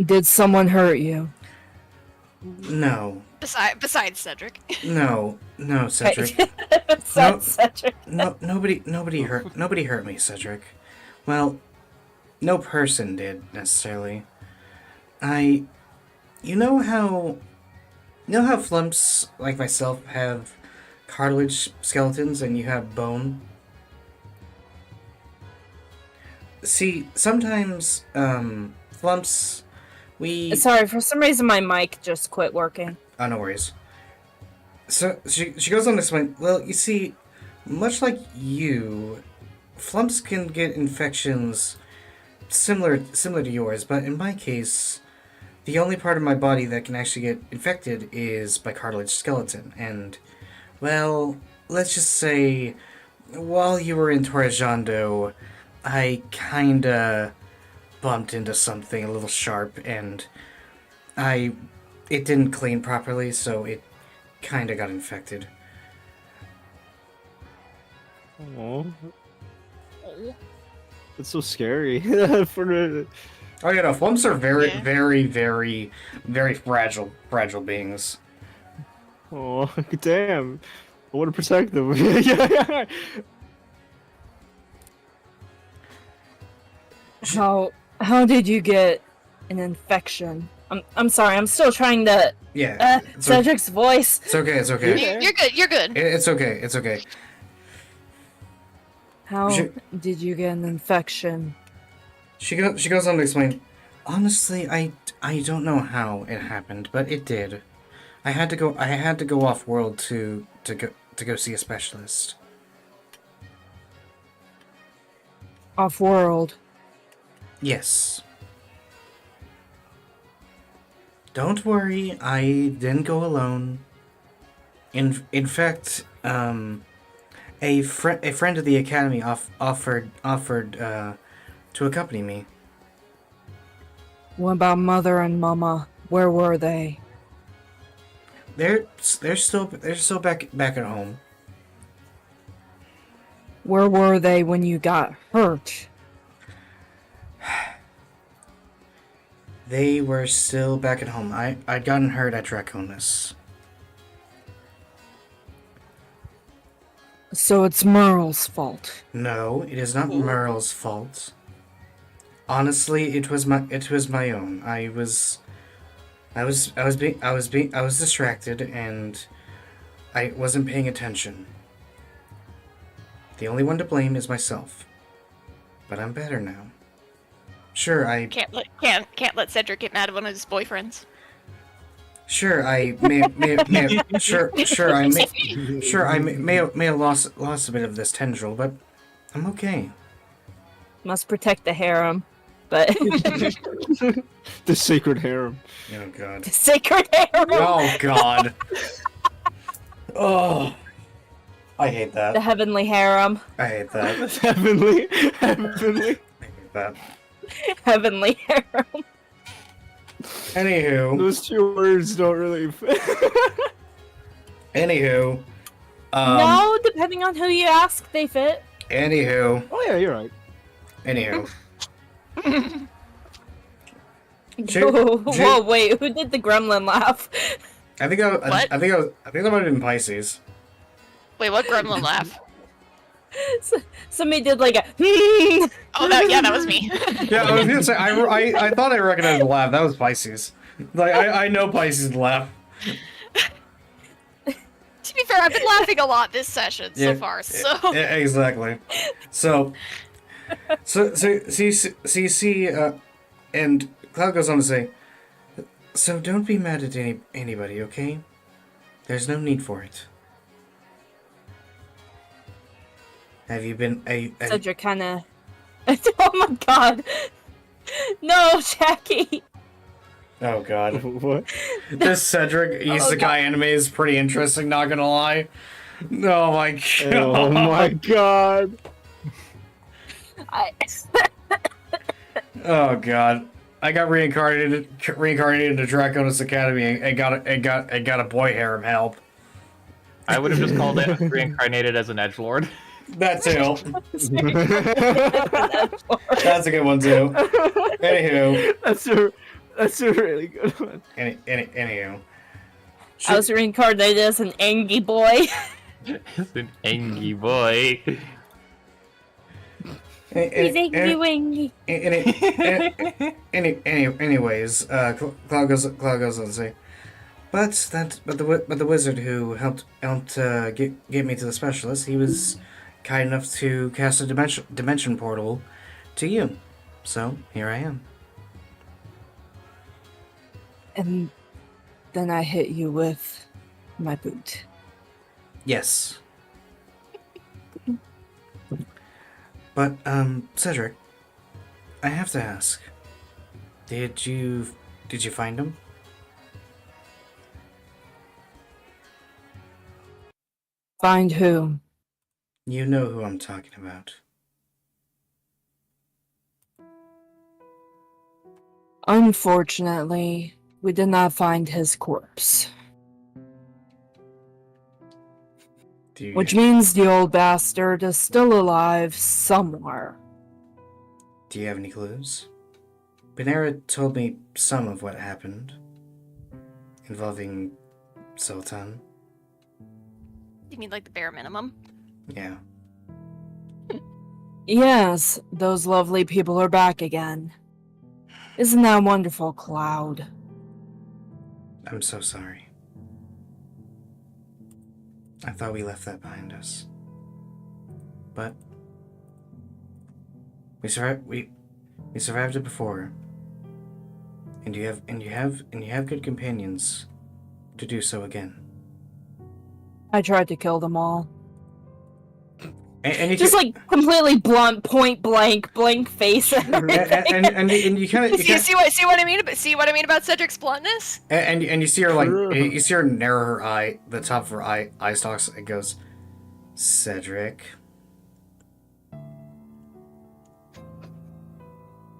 Did someone hurt you? No, Besides Cedric. no, Cedric. Besides Cedric. No, nobody hurt me, Cedric. Well, no person did necessarily. You know how flumps like myself have cartilage skeletons and you have bone? See, sometimes flumps we Sorry, for some reason my mic just quit working. Oh, no worries. So she goes on to explain, well, you see, much like you, flumps can get infections similar to yours, but in my case, the only part of my body that can actually get infected is my cartilage skeleton. And, well, let's just say, while you were in Torrejando, I kinda bumped into something a little sharp, and it didn't clean properly, so it kinda got infected. Oh, that's so scary. For Oh yeah, no, flumps are very, Yeah. very, very, very fragile beings. oh, damn. I want to protect them. Yeah. How did you get an infection? I'm sorry, I'm still trying to Yeah, it's okay. Cedric's voice. It's okay. It's okay. You're good. You're good. It's okay. It's okay. How She- did you get an infection? She goes on to explain. Honestly, I don't know how it happened, but it did. I had to go off world to go see a specialist. Off world. Yes. Don't worry, I didn't go alone. In fact, a friend of the academy offered to accompany me. What about Mother and Mama? Where were they? They're still back at home. Where were they when you got hurt? They were still back at home. I'd gotten hurt at Drakkonus. So it's Merle's fault. No, it is not Merle's fault. Honestly, it was my own. I was distracted and I wasn't paying attention. The only one to blame is myself. But I'm better now. Sure, I Can't let Cedric get mad at one of his boyfriends. sure I may have lost a bit of this tendril, but I'm okay. Must protect the harem. But the sacred harem. Oh god. the sacred harem! Oh god. Oh. I hate The that. heavenly harem. I hate that. Heavenly. I hate that. Heavenly harem. Anywho. Those two words don't really fit. Anywho. No, depending on who you ask, they fit. Anywho. Oh yeah, you're right. Anywho. Whoa, wait, who did the gremlin laugh? I think that What? I think that might have been Pisces. Wait, what gremlin laugh? Somebody did like a Oh, that was me. Yeah, I was gonna say I thought I recognized the laugh. That was Pisces. Like I know Pisces laugh. To be fair, I've been laughing a lot this session Yeah, so far. So Yeah, exactly. So you see, and Cloud goes on to say, so don't be mad at anybody, okay? There's no need for it. Have you been Cedric kinda oh my god. No, Jackie! Oh god. What? This Cedric Isekai God. anime is pretty interesting, not gonna lie. Oh my god. Oh my god. Oh god. I got reincarnated into Drakkonus Academy and got a boy harem help. I would have just called it reincarnated as an edgelord. That too. That's a good one too. Anywho. That's a really good one. Anywho. I was reincarnated as an angry boy. It's an angry boy. He's angry wingy. Anyways, Cloud goes on to say, but the wizard who helped get me to the specialist, he was kind enough to cast a dimension portal to you. So here I am. And then I hit you with my boot. Yes. But Cedric, I have to ask. Did you find him? Find who? You know who I'm talking about. Unfortunately, we did not find his corpse. Do you, Which means the old bastard is still alive somewhere. do you have any clues? Panera told me some of what happened involving Sultan. You mean like the bare minimum? Yeah. Yes, those lovely people are back again. Isn't that wonderful, Cloud? I'm so sorry. I thought we left that behind us. But we survived it before. And you have good companions to do so again. I tried to kill them all. And you Just like completely blunt, point blank, blank face. And everything. and you kind of See what I mean? See what I mean about Cedric's bluntness? and you see her like you see her narrow her eye, the top of her eye stalks, and goes, Cedric.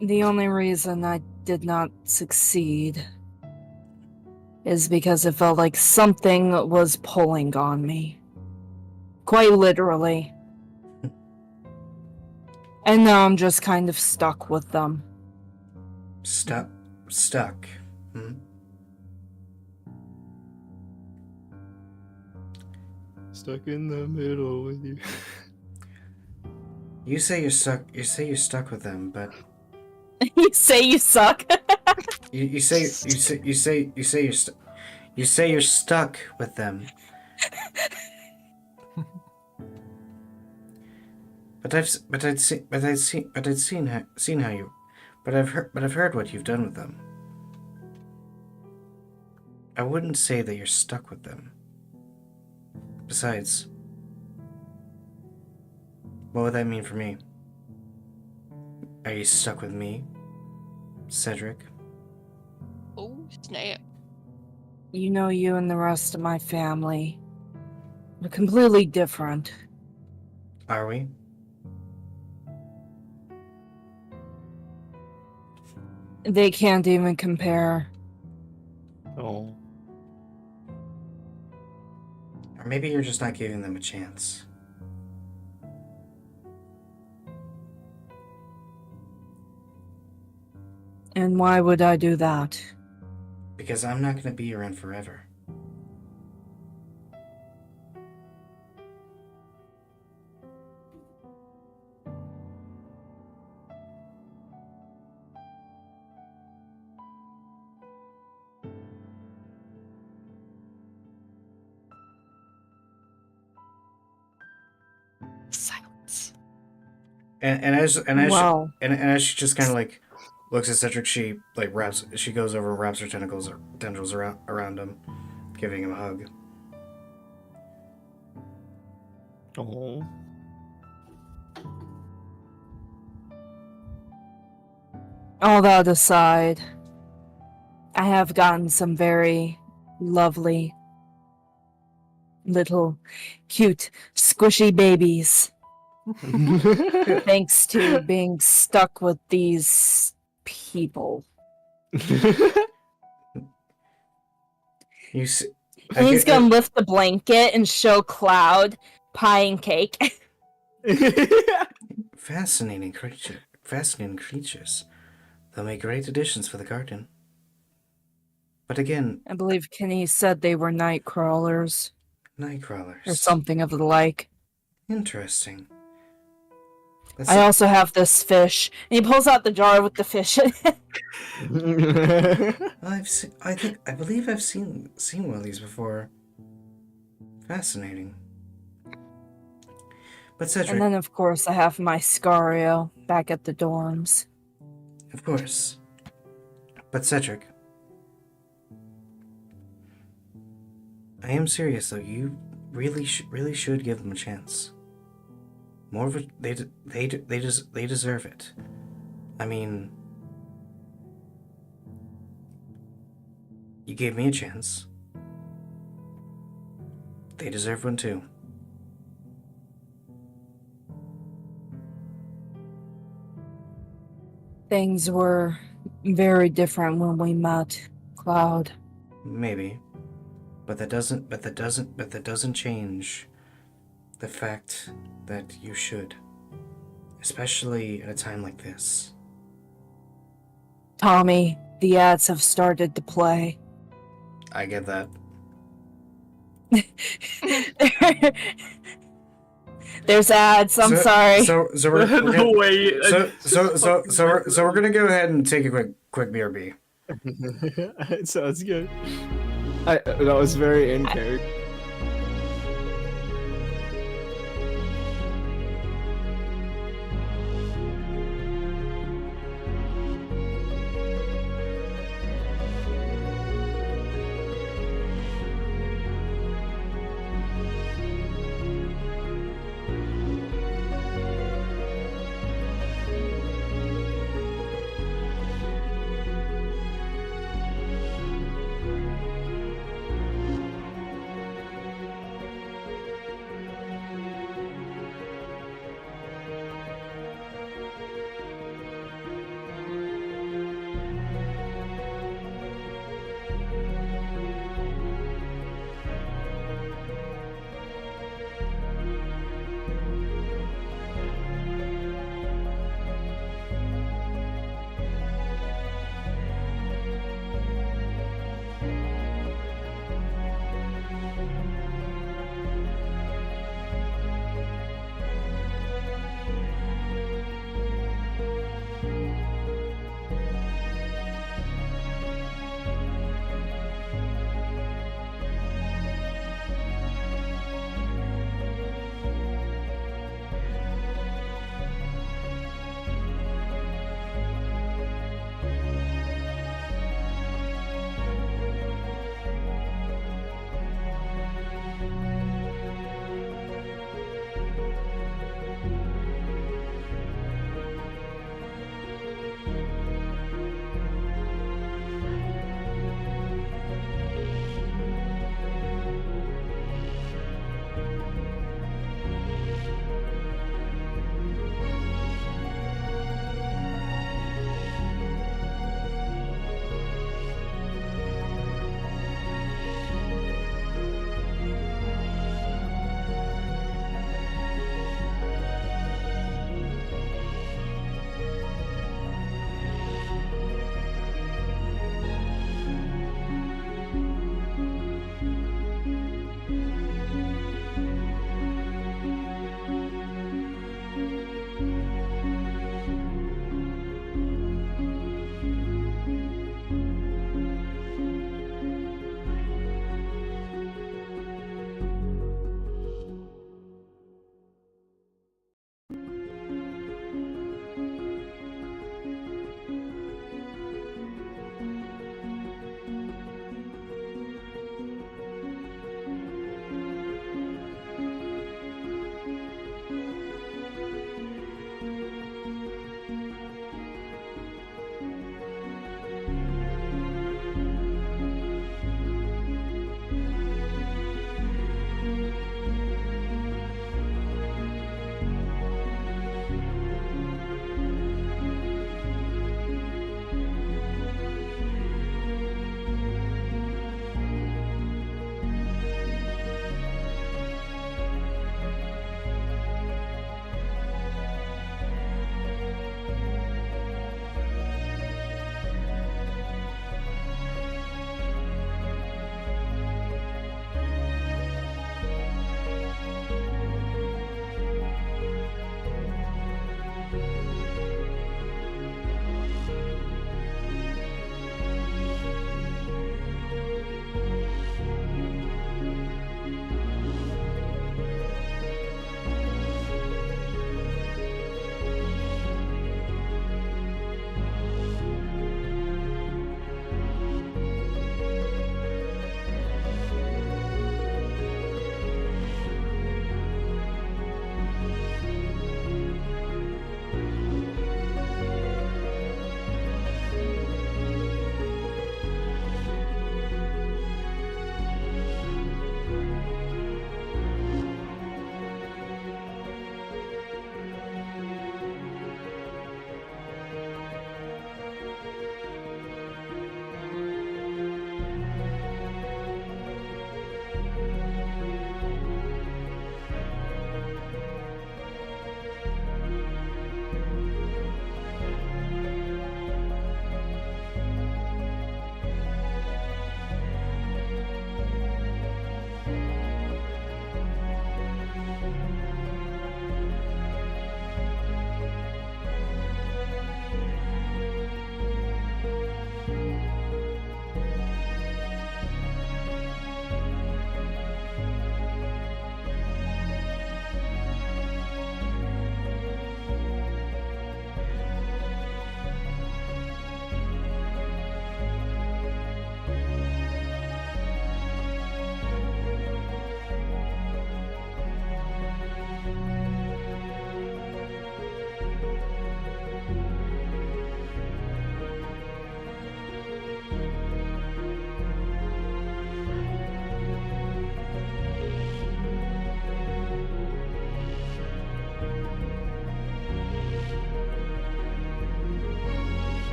The only reason I did not succeed is because it felt like something was pulling on me. Quite literally. And now I'm just kind of stuck with them. Stuck. Hmm? Stuck in the middle with you. You say you're stuck. You say you're stuck with them, but You say you suck. you say you're stuck with them. But I've heard what you've done with them. I wouldn't say that you're stuck with them. Besides, what would that mean for me? Are you stuck with me, Cedric? Oh, snap. You know, you and the rest of my family are completely different. Are we? They can't even compare. Oh. Or maybe you're just not giving them a chance. And why would I do that? Because I'm not going to be around forever. Silence. And as Wow. as she just kind of like looks at Cedric, she like she goes over and wraps her tendrils around him, giving him a hug. Oh. All that aside, I have gotten some very lovely, little, cute, squishy babies. Thanks to being stuck with these people. You see, And he's gonna lift the blanket and show Cloud pie and cake. fascinating creatures. They'll make great additions for the garden. But again, I believe Kenny said they were night crawlers night crawlers. or something of the like. Interesting. That's I also have this fish. And he pulls out the jar with the fish in it. I believe I've seen one of these before. Fascinating. But Cedric, And then, of course, I have my Scario back at the dorms. of course. But Cedric, I am serious though. You really should give them a chance. More of it, they deserve it. I mean, you gave me a chance. They deserve one too. Things were very different when we met, Cloud. Maybe, but that doesn't change the fact that you should, especially at a time like this. Tommy, the ads have started to play. I get that. There's ads. I'm sorry. So we're The gonna, way. so we're gonna go ahead and take a quick BRB. It sounds good. That was very in character.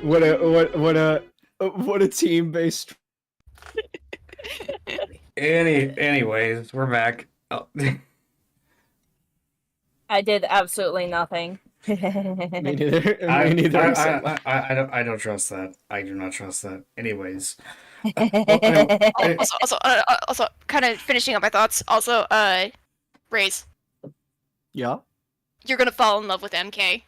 what a team-based. Anyways, we're back. Oh. I did absolutely nothing. Me neither. Me neither. except- I don't trust that. I do not trust that. Anyways. Anyway, Also, kind of finishing up my thoughts. Also, Raze, Yeah. you're gonna fall in love with MK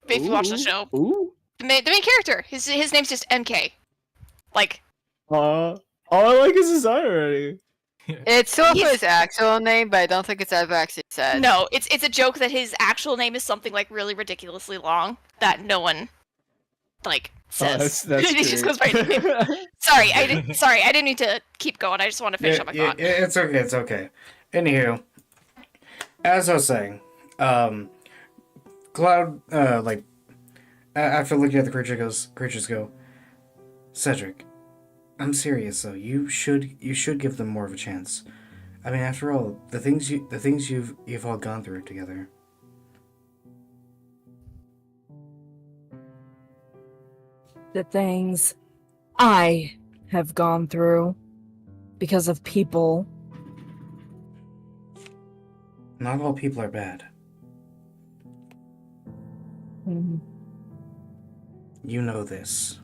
if you watch the show. Ooh. The main character. His name's just MK. Like, All I like is his eye already. It's also He's- his actual name, but I don't think it's ever actually said. no, it's a joke that his actual name is something like really ridiculously long that no one like says. That's It just great. goes right to him. Sorry, I didn't mean to keep going. I just want to finish up my thought. It's okay. It's okay. Anywho, as I was saying, Cloud, after looking at the creatures go, Cedric, I'm serious though. You should give them more of a chance. I mean, after all, the things you've all gone through together. The things I have gone through because of people. Not all people are bad. Mhm. You know this.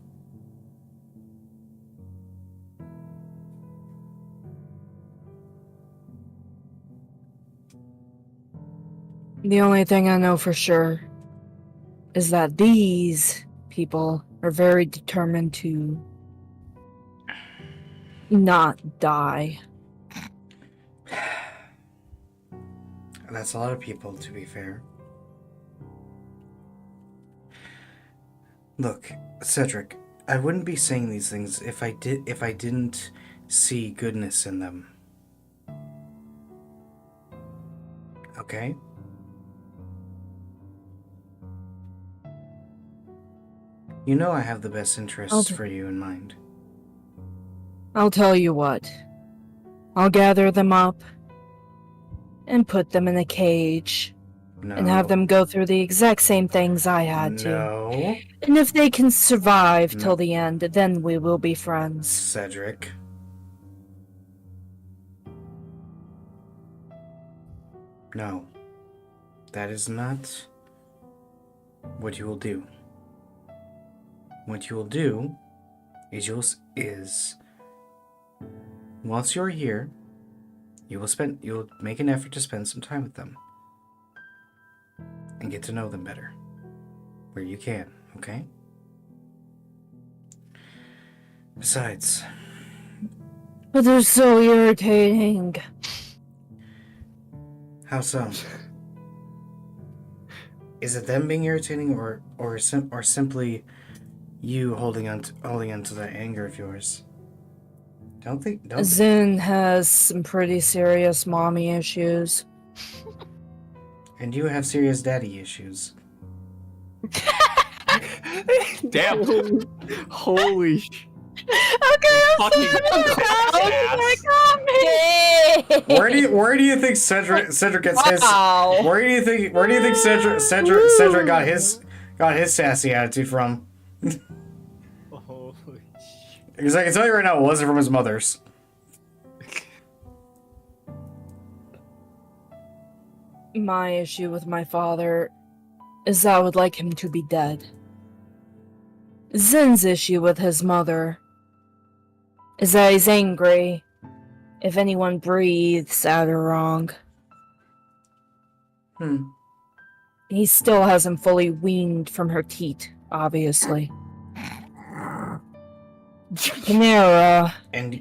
The only thing I know for sure is that these people are very determined to not die. That's a lot of people, to be fair. Look, Cedric, I wouldn't be saying these things if I didn't see goodness in them. Okay? You know I have the best interests for you in mind. I'll tell you what. I'll gather them up and put them in a cage No. and have them go through the exact same things I had to. No. And if they can survive No. till the end, then we will be friends. Cedric. No. That is not what you will do. What you will do is once you're here, you'll make an effort to spend some time with them and get to know them better where you can, okay? Besides, But they're so irritating. how so? Is it them being irritating or simply you holding on to that anger of yours? Don't Zin has some pretty serious mommy issues. and you have serious daddy issues. Damn. Holy sh- Okay, I'm Fucking Where do you think Cedric gets his? Wow. Where do you think Cedric got his sassy attitude from? Holy sh- Because I can tell you right now, it wasn't from his mother's. My issue with my father is that I would like him to be dead. Zin's issue with his mother is that he's angry if anyone breathes at her wrong. He still hasn't fully weaned from her teat, obviously. Panera And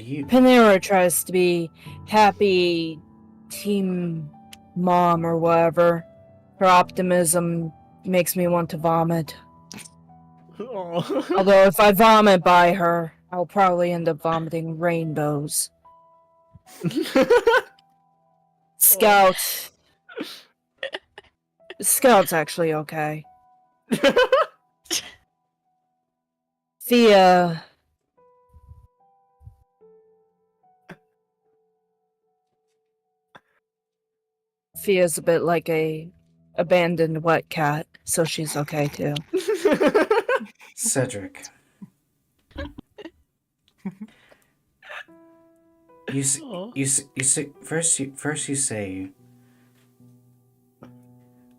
you. Panera tries to be happy team mom or whatever. Her optimism makes me want to vomit. Oh. Although if I vomit by her, I'll probably end up vomiting rainbows. Scout. Scout's actually okay. Thea. Thea's a bit like a abandoned wet cat, so she's okay too. Cedric. First you say,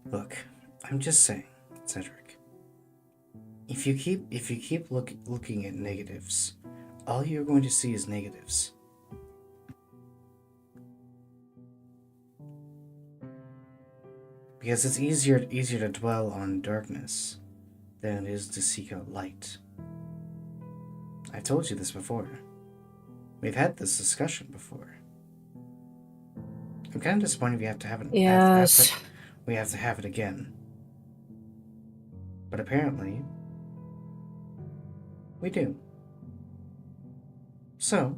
look, I'm just saying, Cedric. If you keep looking at negatives, all you're going to see is negatives. Because it's easier to dwell on darkness than it is to seek out light. I've told you this before. We've had this discussion before. I'm kind of disappointed we have to have it. Yes. We have to have it again. But apparently, we do. So,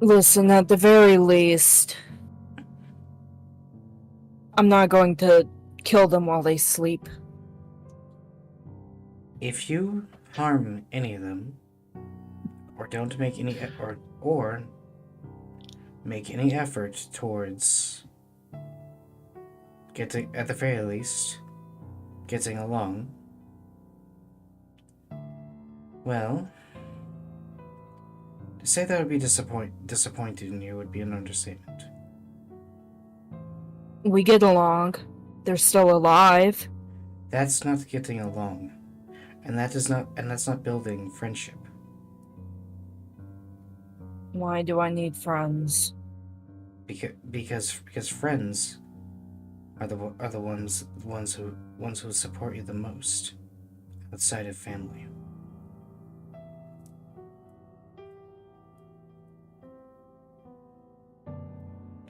Listen, at the very least, I'm not going to kill them while they sleep. if you harm any of them, or don't make any or make any effort towards getting, at the very least, getting along, well, to say that I would be disappointed in you would be an understatement. We get along. They're still alive. That's not getting along, and that's not building friendship. Why do I need friends? Because friends are the ones who support you the most outside of family.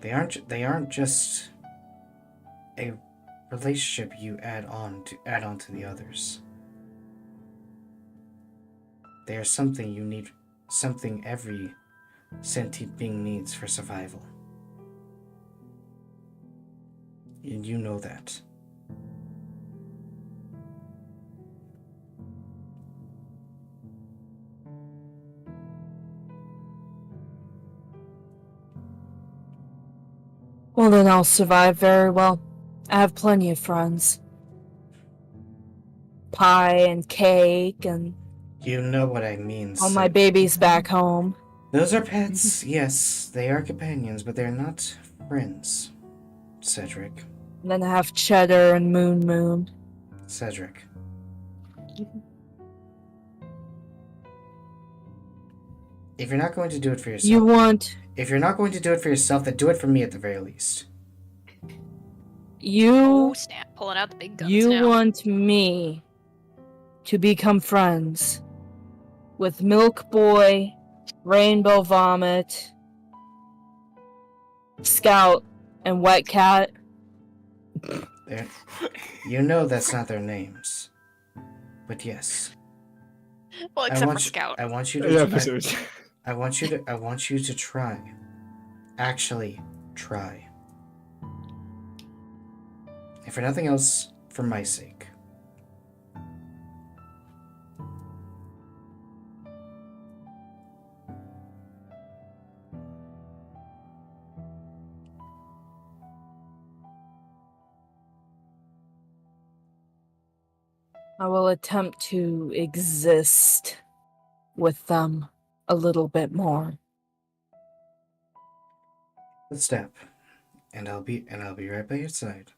They aren't just a relationship you add on to the others. They are something you need, something every sentient being needs for survival. And you know that. Well, then I'll survive very well. I have plenty of friends. Pie and cake and You know what I mean. all my babies back home. Those are pets, yes. They are companions, but they're not friends. Cedric. And then I have Cheddar and Moon. Cedric. If you're not going to do it for yourself, if you're not going to do it for yourself, then do it for me at the very least. Oh snap! Pulling out the big guns You now. want me to become friends with Milk Boy, Rainbow Vomit, Scout, and Wet Cat? You know that's not their names. But yes. Well, except for Scout. I want you to I want you to try. Actually, try. If for nothing else, for my sake. I will attempt to exist with them a little bit more. Let's step. And I'll be right by your side.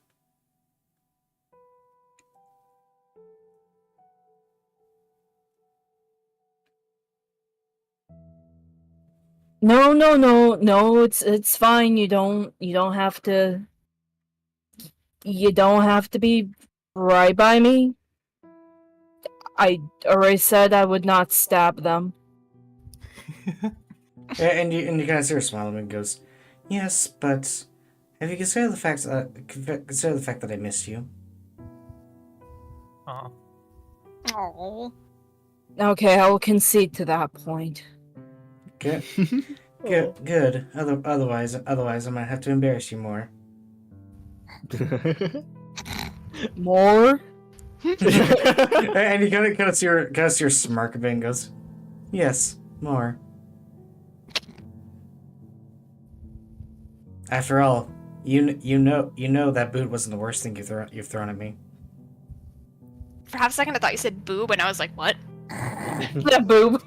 No, it's fine. You don't have to be right by me. I already said I would not stab them. And you kind of see her smile and goes, "Yes, but have you considered the fact that I missed you?" Aw. Oh. Okay, I will concede to that point. Good. Good. Otherwise, I might have to embarrass you more. More? And you kind of see her smirk a bit and goes, "Yes, more. After all, you know that boot wasn't the worst thing you've thrown at me. For half a second, I thought you said boob, and I was like, what? The boob.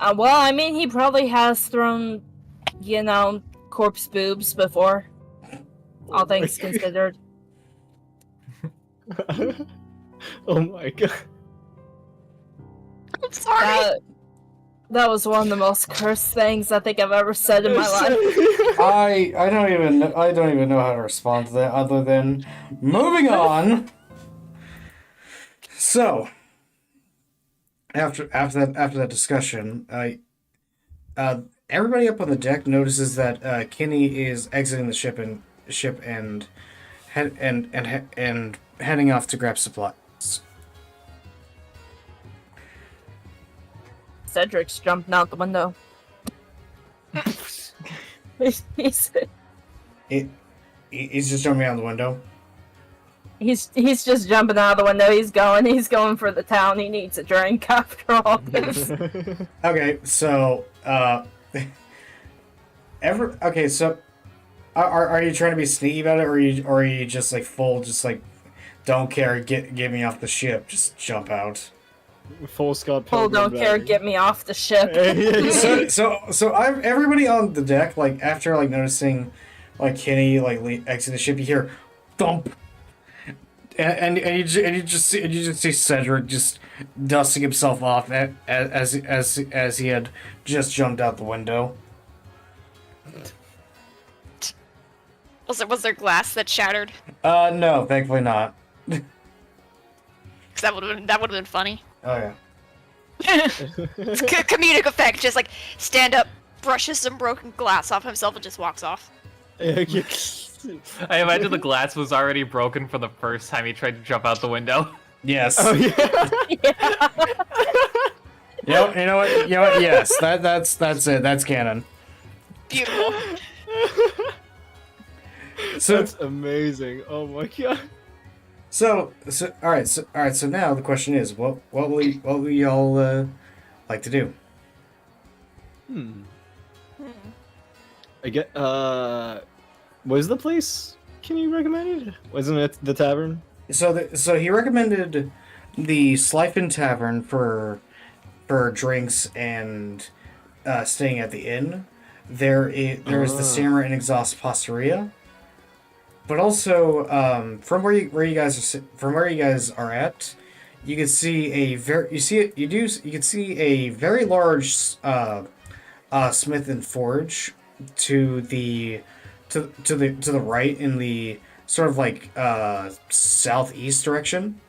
Well, I mean, he probably has thrown, corpse boobs before. All things considered. Oh my god. I'm sorry. That was one of the most cursed things I think I've ever said in my life. I don't even know how to respond to that other than moving on. So after that discussion, everybody up on the deck notices that Kinney is exiting the ship and heading off to grab supplies. Cedric's jumping out the window. he's He's just jumping out the window. he's just jumping out of the window. He's going for the town. He needs a drink after all this. Okay, so so are you trying to be sneaky about it, or are you just like full, just like don't care, get me off the ship, just jump out? Full Scott Oh, Pilgrim. don't care, get me off the ship. So everybody on the deck, like after like noticing like Kenny like exit the ship, you hear thump, and you just see Cedric just dusting himself off as he had just jumped out the window. Was there glass that shattered? No, thankfully not. Because that would have been funny. Oh yeah. It's comedic effect. Just like stand up, brushes some broken glass off himself, and just walks off. I imagine the glass was already broken for the first time he tried to jump out the window. Yes. Oh yeah. You know what? Yes, that's it. That's canon. Beautiful. So That's amazing. Oh my god. all right. So now the question is, what will y'all like to do? I get was the place Kenny recommended? Wasn't it the tavern? So he recommended the Slifen Tavern for drinks and staying at the inn. There is the Stammer and Exhaust Posteria. But also, from where you guys are at, you can see a very large smith and forge to the right in the sort of like southeast direction,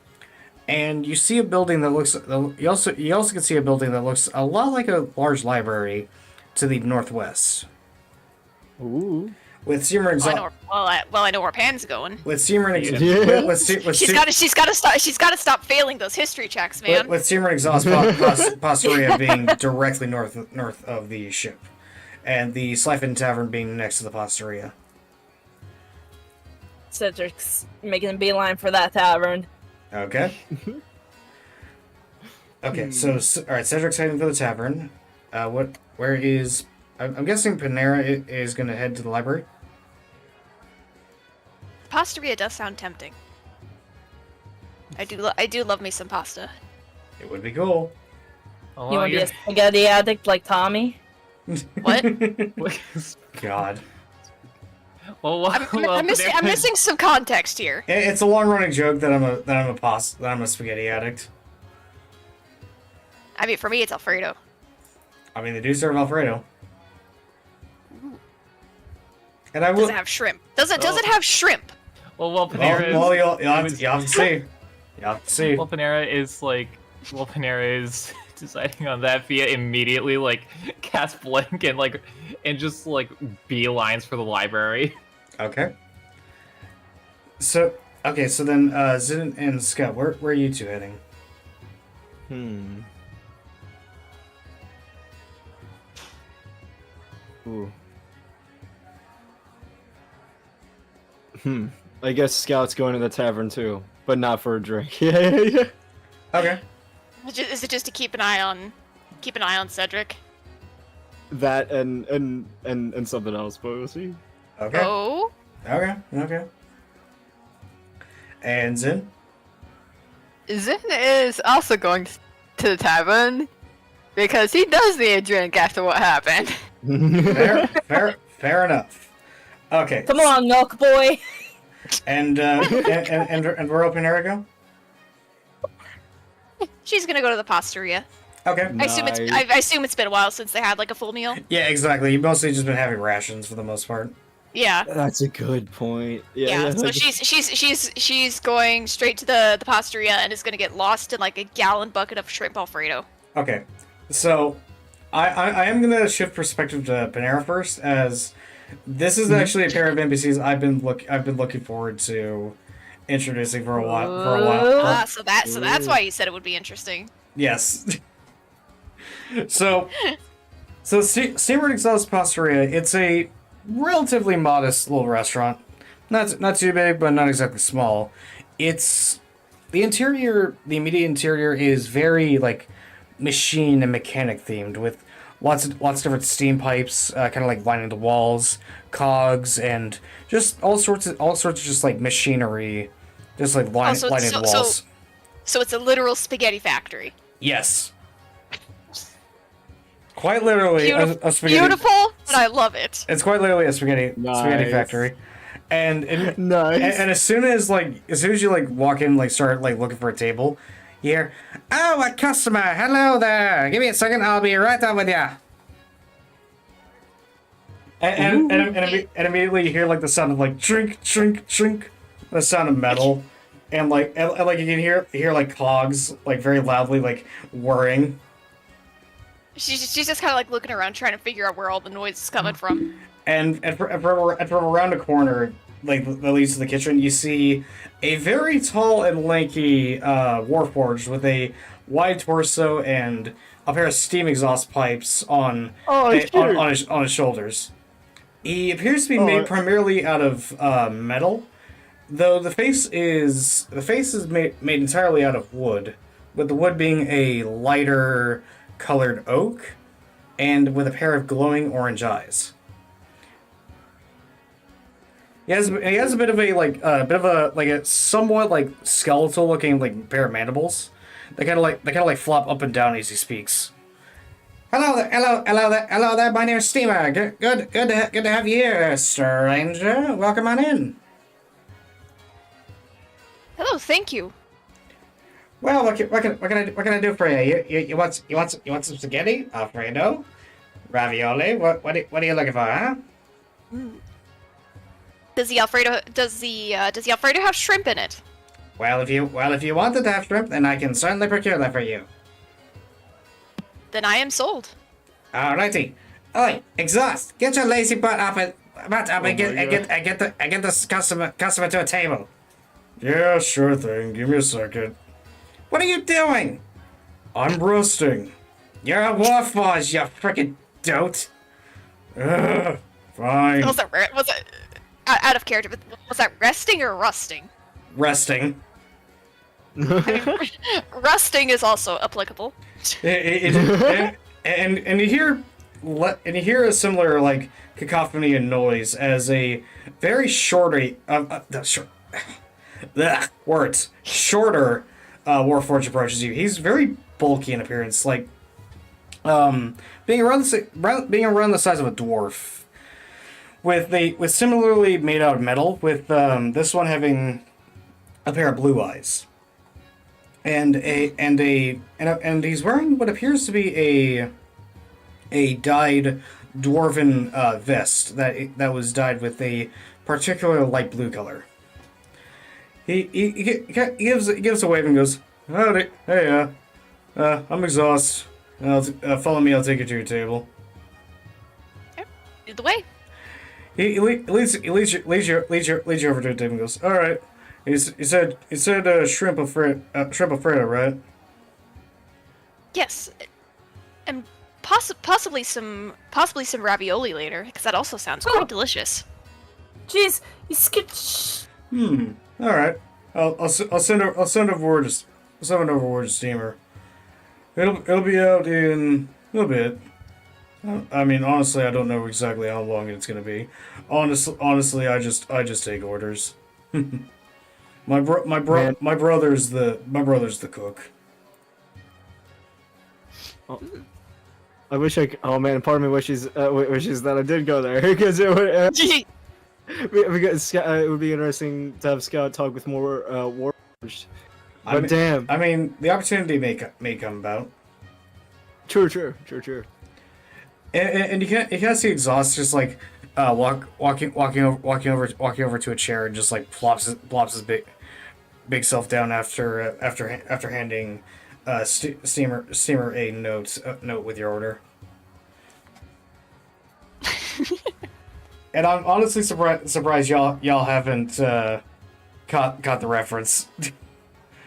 and you see a building that looks. You also can see a building that looks a lot like a large library to the northwest. Ooh. With Steamer and I know where Pan's going. with Steamer and Yeah. She's got to stop failing those history checks, man. with Steamer and Exhaust Posteria being directly north of the ship, and the Slifen Tavern being next to the Posteria. Cedric's making a beeline for that tavern. Okay. Okay. So all right, Cedric's heading for the tavern. Where is? I'm guessing Panera is going to head to the library. Pastaria does sound tempting. I do love me some pasta. It would be cool. Oh, You want to be a spaghetti addict like Tommy? What? God. I'm missing some context here. It's a long-running joke that I'm a spaghetti addict. I mean, for me, it's Alfredo. I mean, they do serve Alfredo. And I will. Does it have shrimp? Does it have shrimp? Well, Panera Well, is. you'll have to see. You have to see. Well, Panera is deciding on that via immediately like cast blink and just like beelines for the library. Okay. So then Zin and Scott, where are you two heading? Ooh. I guess Scout's going to the tavern too, but not for a drink. Yeah. Okay. Is it just to keep an eye on Cedric? That and something else, but we'll see. Okay. Oh. Okay. And Zin? Zin is also going to the tavern because he does need a drink after what happened. Fair enough. Okay. Come on, Milk Boy. And we're open, Erica? She's gonna go to the Posteria. Okay. I assume it's. Nice. I assume it's been a while since they had like a full meal. Yeah, exactly. You've mostly just been having rations for the most part. Yeah. That's a good point. Yeah. So like- she's going straight to the Posteria and is gonna get lost in like a gallon bucket of shrimp Alfredo. Okay. So I am gonna shift perspective to Panera first, as this is actually a pair of NPCs I've been looking forward to introducing for a while. Ah, so that's why you said it would be interesting. Yes. So Steamer Exhaust Pastoria, it's a relatively modest little restaurant. Not too big, but not exactly small. It's the immediate interior is very like machine and mechanic themed, with lots of different steam pipes, kind of like lining the walls, cogs, and just all sorts of just like machinery, just like lining the walls. So it's a literal spaghetti factory. Yes. Quite literally a spaghetti. Beautiful, but I love it. It's quite literally a spaghetti Nice. factory. And Nice. and as soon as you like walk in, like start like looking for a table, you hear, "Oh, a customer! Hello there! Give me a second, I'll be right up with ya." And immediately you hear like the sound of like drink, the sound of metal, and like you can hear like cogs like very loudly like whirring. She's just kind of like looking around, trying to figure out where all the noise is coming from. And from around a corner, like that leads to the kitchen, you see a very tall and lanky warforged with a wide torso and a pair of steam exhaust pipes on his shoulders. He appears to be made primarily out of metal, though the face is made entirely out of wood, with the wood being a lighter colored oak, and with a pair of glowing orange eyes. He has a bit of a somewhat like skeletal looking like pair of mandibles. They kind of like flop up and down as he speaks. Hello there. My name is Steamer. Good to have you here, stranger. Welcome on in. Hello, thank you. Well, what can I do for you? You want some spaghetti, Alfredo, ravioli? What are you looking for, huh? Does the Alfredo have shrimp in it? Well, if you wanted to have shrimp, then I can certainly procure that for you. Then I am sold. Alrighty. Oi, exhaust! Get your lazy butt up and get this customer to a table. Yeah, sure thing. Give me a second. What are you doing? I'm roasting. You're a warforged, you frickin' dote. Fine. Was it out of character? But was that resting or rusting? Resting. Rusting is also applicable. And you hear a similar like cacophony and noise as a very shorter Warforged approaches you. He's very bulky in appearance, like being around the size of a dwarf, with similarly made out of metal, with this one having a pair of blue eyes, and he's wearing what appears to be a dyed dwarven vest that was dyed with a particular light blue color. He gives a wave and goes, "Howdy, hey, I'm exhausted. Follow me. I'll take you to your table." Lead the way. He leads you over to the table and goes, "All right." He said shrimp Alfredo, right? Yes, and possibly some ravioli later, because that also sounds quite delicious. Jeez, you skipped. All right. I'll send over word to Steamer. It'll be out in a little bit. I mean, honestly, I don't know exactly how long it's gonna be. Honestly, I just take orders. My Man. brother's the cook. I wish I. Oh man, part of me wishes that I did go there because it would. Because it would be interesting to have Scout talk with more warriors. But damn. I mean, the opportunity may come about. True. And you can't see Exhaust just like walking over to a chair and just like plops his big self down after handing Steamer a note with your order. And I'm honestly surprised y'all haven't caught the reference,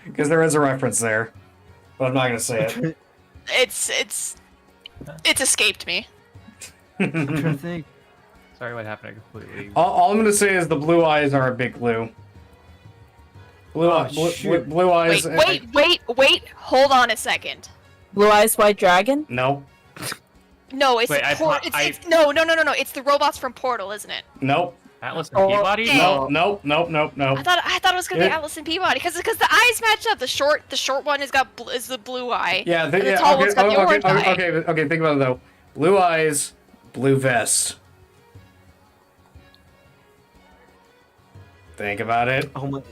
because there is a reference there, but I'm not gonna say it. It's escaped me. I'm trying to think. Sorry, what happened? I completely. All I'm gonna say is the blue eyes are a big blue. Blue eyes. Wait! Hold on a second. Blue Eyes White Dragon? No. No, it's Wait, it's no. It's the robots from Portal, isn't it? Nope. Atlas and Peabody? dang. Nope. I thought it was gonna be Atlas and Peabody because the eyes match up. The short one is the blue eye. Yeah. and the tall one's got the orange eye. Okay. Think about it though. Blue eyes, blue vest. Think about it. Oh my.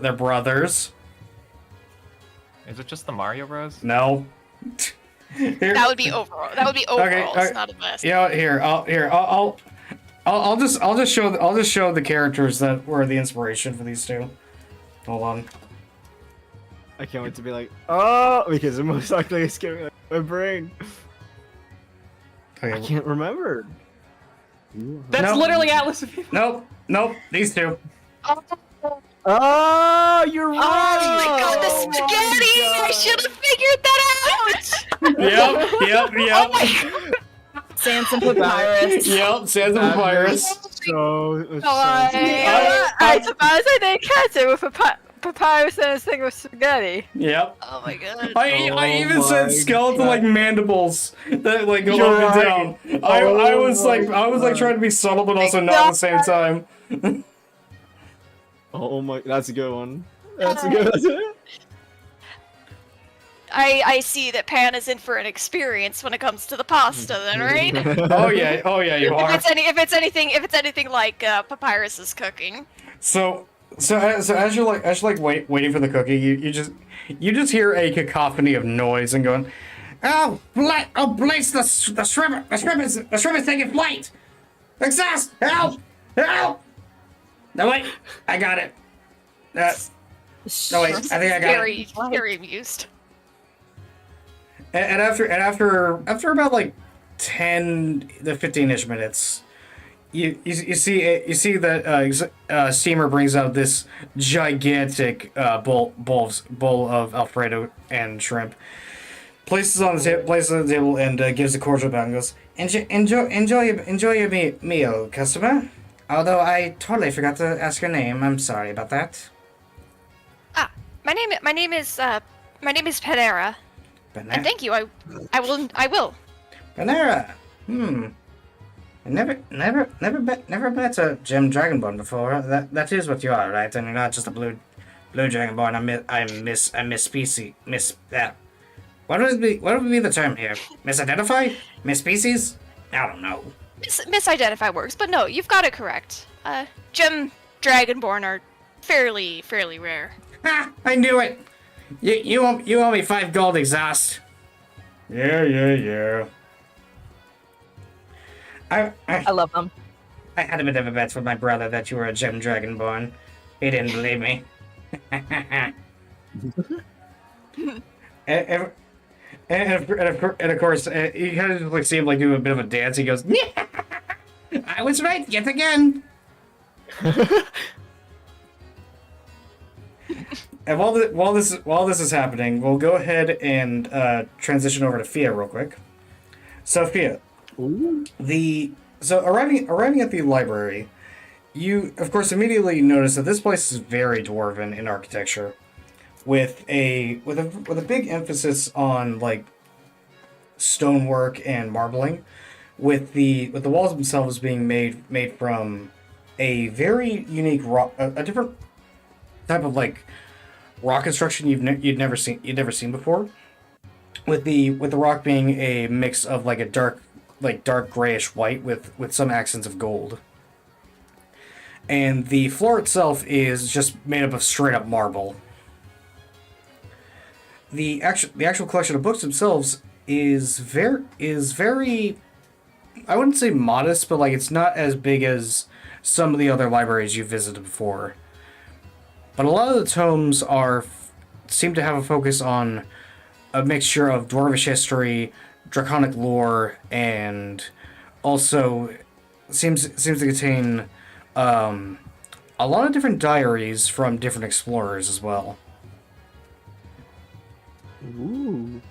They're brothers. Is it just the Mario Bros? No. Here- That would be overall. Okay, It's not a best. You know what, I'll just show the characters that were the inspiration for these two. Hold on. I can't wait to be like, oh, because it most likely escaped my brain. I Okay. can't remember. That's Nope. literally Atlas and Peabody. Nope. These two. Oh, you're right. Oh my god, the spaghetti! I should have figured that out. Yep. Sans and Papyrus. Yep. Sans and Papyrus. So. I suppose I didn't catch it with papyrus and a thing with spaghetti. Yep. Oh my god. I even said my skeleton God. like mandibles that like go You're up and right. down. I was Oh like my trying to be subtle but also not at the same time. Oh my, that's a good one. That's a good one. I see that Pan is in for an experience when it comes to the pasta, then, right? Oh yeah, you are. if it's anything like Papyrus's cooking. So as you're like waiting for the cookie, you just hear a cacophony of noise and going, blaze the shrimp is taking flight. Exhaust, help. No wait, I got it. No wait, I think I got it. Very amused. And after about like 10 to 15ish minutes, you see that Steamer brings out this gigantic bowl of Alfredo and shrimp, places it on the table, and gives a cordial bow and goes, enjoy your meal, customer. Although I totally forgot to ask your name. I'm sorry about that. My name is Panera. And thank you. I will. Panera. I never met a gem dragonborn before. That is what you are, right? And you're not just a blue dragonborn. I'm miss species. What would be the term here? Misidentify? Miss species? I don't know. Misidentify works, but no, you've got it correct. Gem dragonborn are fairly rare. Ha! I knew it. You owe me 5 gold, Exhaust. Yeah. I love them. I had a bit of a bet with my brother that you were a gem dragonborn. He didn't believe me. and of course, he kind of just like see him like do a bit of a dance. He goes, "Yeah, I was right yet again." And while this is happening, we'll go ahead and transition over to Fia real quick. So Fia, arriving at the library, you of course immediately notice that this place is very dwarven in architecture, with a big emphasis on like stonework and marbling, with the walls themselves being made from a very unique rock, a different type of like rock construction you'd never seen before. With the rock being a mix of like a dark grayish white with some accents of gold. And the floor itself is just made up of straight up marble. The actual collection of books themselves is very I wouldn't say modest, but like it's not as big as some of the other libraries you've visited before. But a lot of the tomes seem to have a focus on a mixture of dwarvish history, draconic lore, and also seems to contain a lot of different diaries from different explorers as well. Ooh.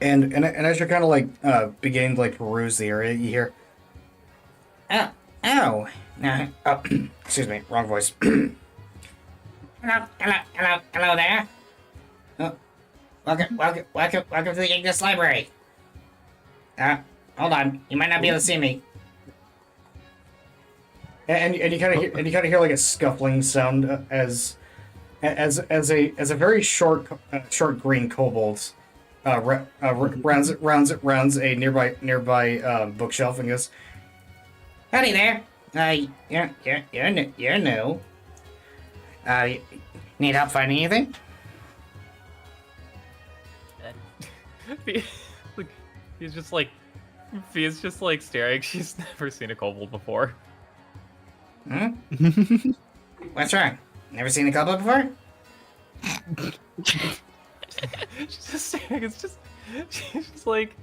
And as you're kind of like beginning to like peruse the area, you hear, "Ow, oh, excuse me, wrong voice." Hello there. Welcome to the Ignis Library. Hold on, you might not be able to see me. And you kind of hear like a scuffling sound as a very short green kobold rounds a nearby bookshelf and goes, "Howdy there. You're new. Need help finding anything?" Fia's just like staring. She's never seen a kobold before. Hmm? What's wrong? Never seen a kobold before? She's just staring. She's just like,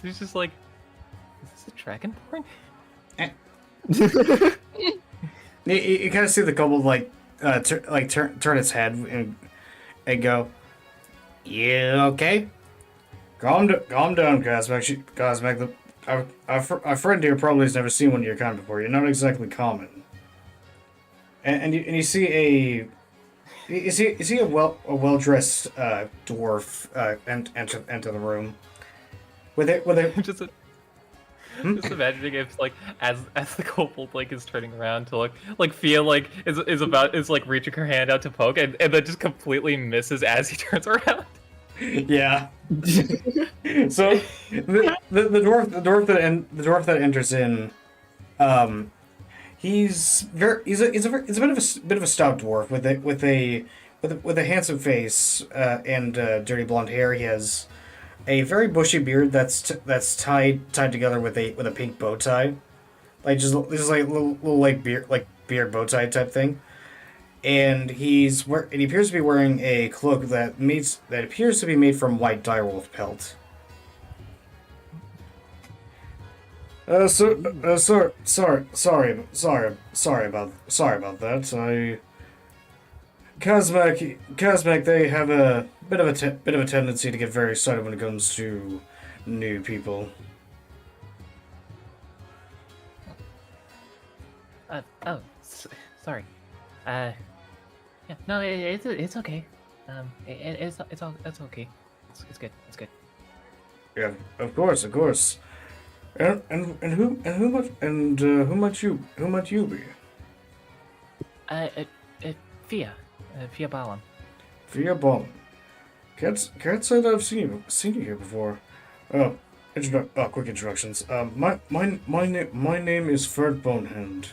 is this a dragonborn? You kind of see the kobold turn its head and go, "You okay? Calm down, Cosmic. Our friend here probably has never seen one of your kind before. You're not exactly common." And you see a well dressed dwarf enter the room with a Just imagining if as the kobold is turning around to look, Fia is reaching her hand out to poke and then just completely misses as he turns around. Yeah. So the dwarf that enters in, he's a bit of a stout dwarf with a handsome face and dirty blonde hair. He has a very bushy beard that's tied together with a pink bow tie, like just little beard bow tie type thing. And he appears to be wearing a cloak that appears to be made from white direwolf pelt. Sorry about that. Kazmak, they have a bit of a tendency to get very excited when it comes to new people. Sorry. Yeah, no, it's okay. It's okay. It's good. It's good. Yeah, of course. And who might you be? Fia Balam. Fia Ballin. Can't say that I've seen you here before. Quick introductions. My name is Ferd Bonehand,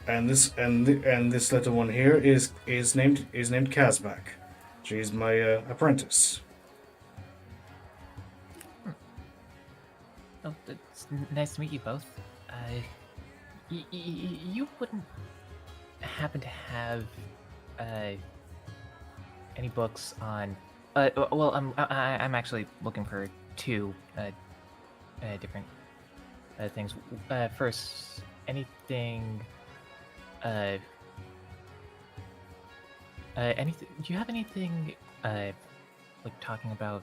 and this little one here is named Kazmak. She's my apprentice. Oh, it's nice to meet you both. You wouldn't happen to have any books on? Well, I'm actually looking for two different things. First, anything. Anything? Do you have anything talking about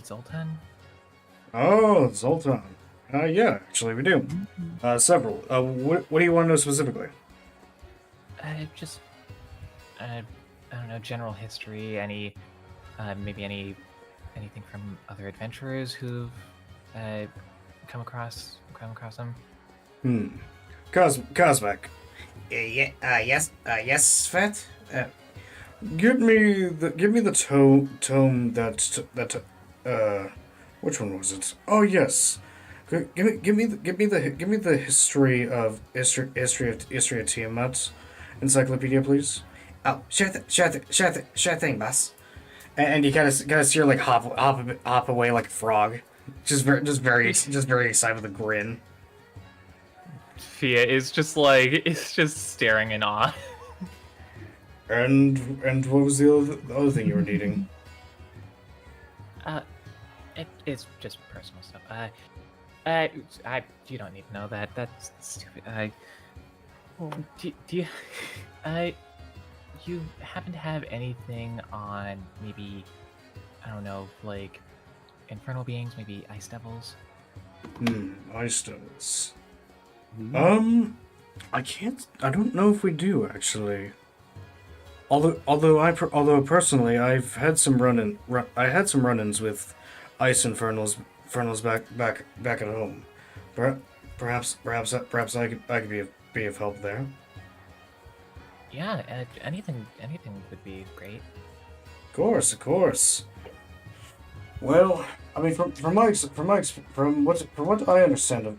Zoltan? Oh, Zoltan. Yeah, actually we do. Several. What do you want to know specifically? Just I don't know, general history, maybe anything from other adventurers who've come across them? Cosmic. Yes, Svet. Give me the tome which one was it? Oh yes. Give me the history of Tiamat encyclopedia, please. Oh, sure thing, boss. And you kind of see her like hop away like a frog, just very excited with a grin. Fia is just staring in awe. And what was the other thing you were needing? It's just personal stuff. You don't need to know that. That's stupid. Do you, you happen to have anything on maybe, I don't know, like infernal beings, maybe ice devils? Ice devils. I don't know if we do actually. Although personally, I've had some run-ins with ice infernals back at home. Perhaps I could be of help there. Yeah, anything would be great. Of course. Well, I mean, from what I understand of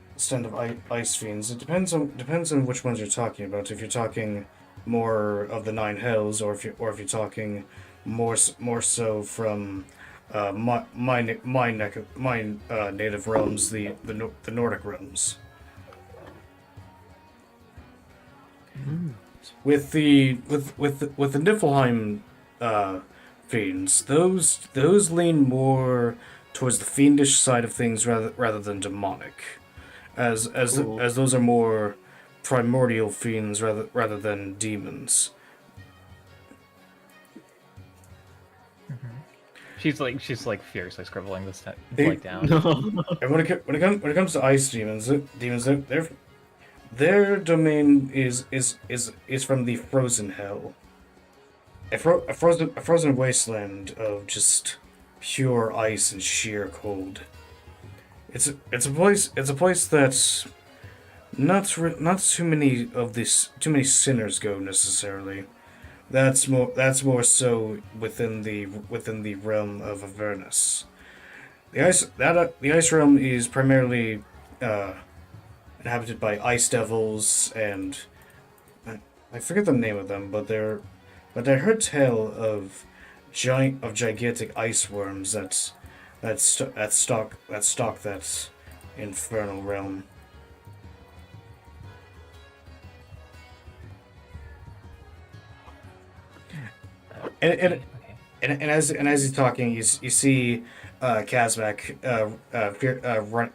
ice fiends, it depends on which ones you're talking about. If you're talking more of the Nine Hells, or if you're talking more so from my native realms, the Nordic realms. With the Niflheim fiends, those lean more towards the fiendish side of things rather than demonic, as those are more primordial fiends rather than demons. She's furiously scribbling this down. And when it comes to ice demons, their domain is from the frozen hell, a frozen wasteland of just pure ice and sheer cold. It's a place that not too many sinners go necessarily. That's more so within the realm of Avernus. The ice realm is primarily inhabited by ice devils, and I forget the name of them, but I heard tale of gigantic ice worms that stalk that infernal realm. And as he's talking, you see Kazmak run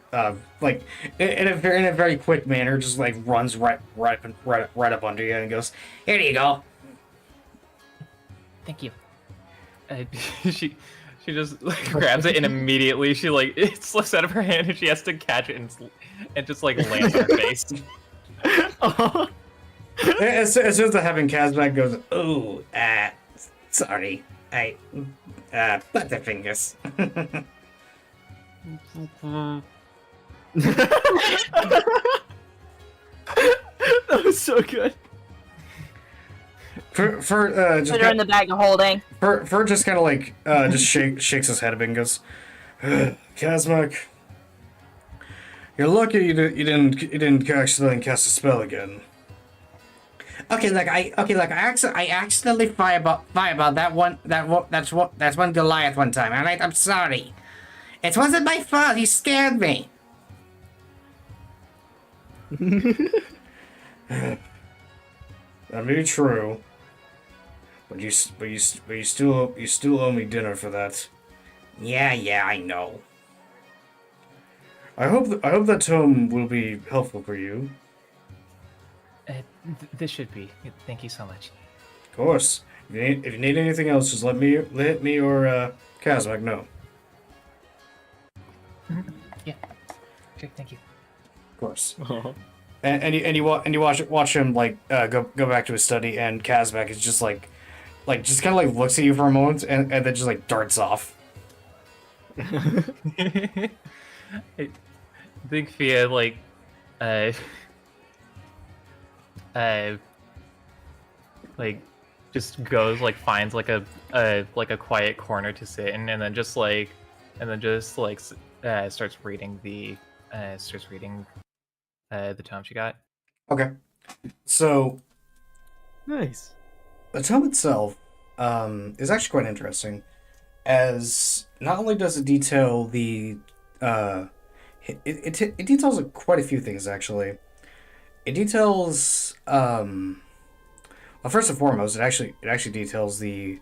like in a very quick manner, just like runs right up under you and goes, "Here you go." Thank you. She just grabs it, and immediately it slips out of her hand, and she has to catch it and just lands on her face. As soon as the having Kazmak goes, "Oh, sorry, I butterfingers." That was so good. For just Put her in the bag of holding. for just kind of just shakes his head a bit and goes, "Kazmak, you're lucky you didn't accidentally cast a spell again." Okay, look, I accidentally fireball that's one Goliath one time. Alright, I'm sorry. It wasn't my fault. He scared me. That may be true, but you still owe me dinner for that. Yeah, I know. I hope that tome will be helpful for you. This should be. Thank you so much. Of course. If you need anything else, just let me or Kazmak know. Yeah. Sure. Thank you. Of course. And you watch him go back to his study, and Kazmak is just like just kind of like looks at you for a moment and then just like darts off. I think Fia like uh uh like just goes like finds like a quiet corner to sit in and then just starts reading the the tome she got. Okay. So Nice. the tome itself is actually quite interesting, as not only does it detail the it details quite a few things actually. It details well, first and foremost, it actually details the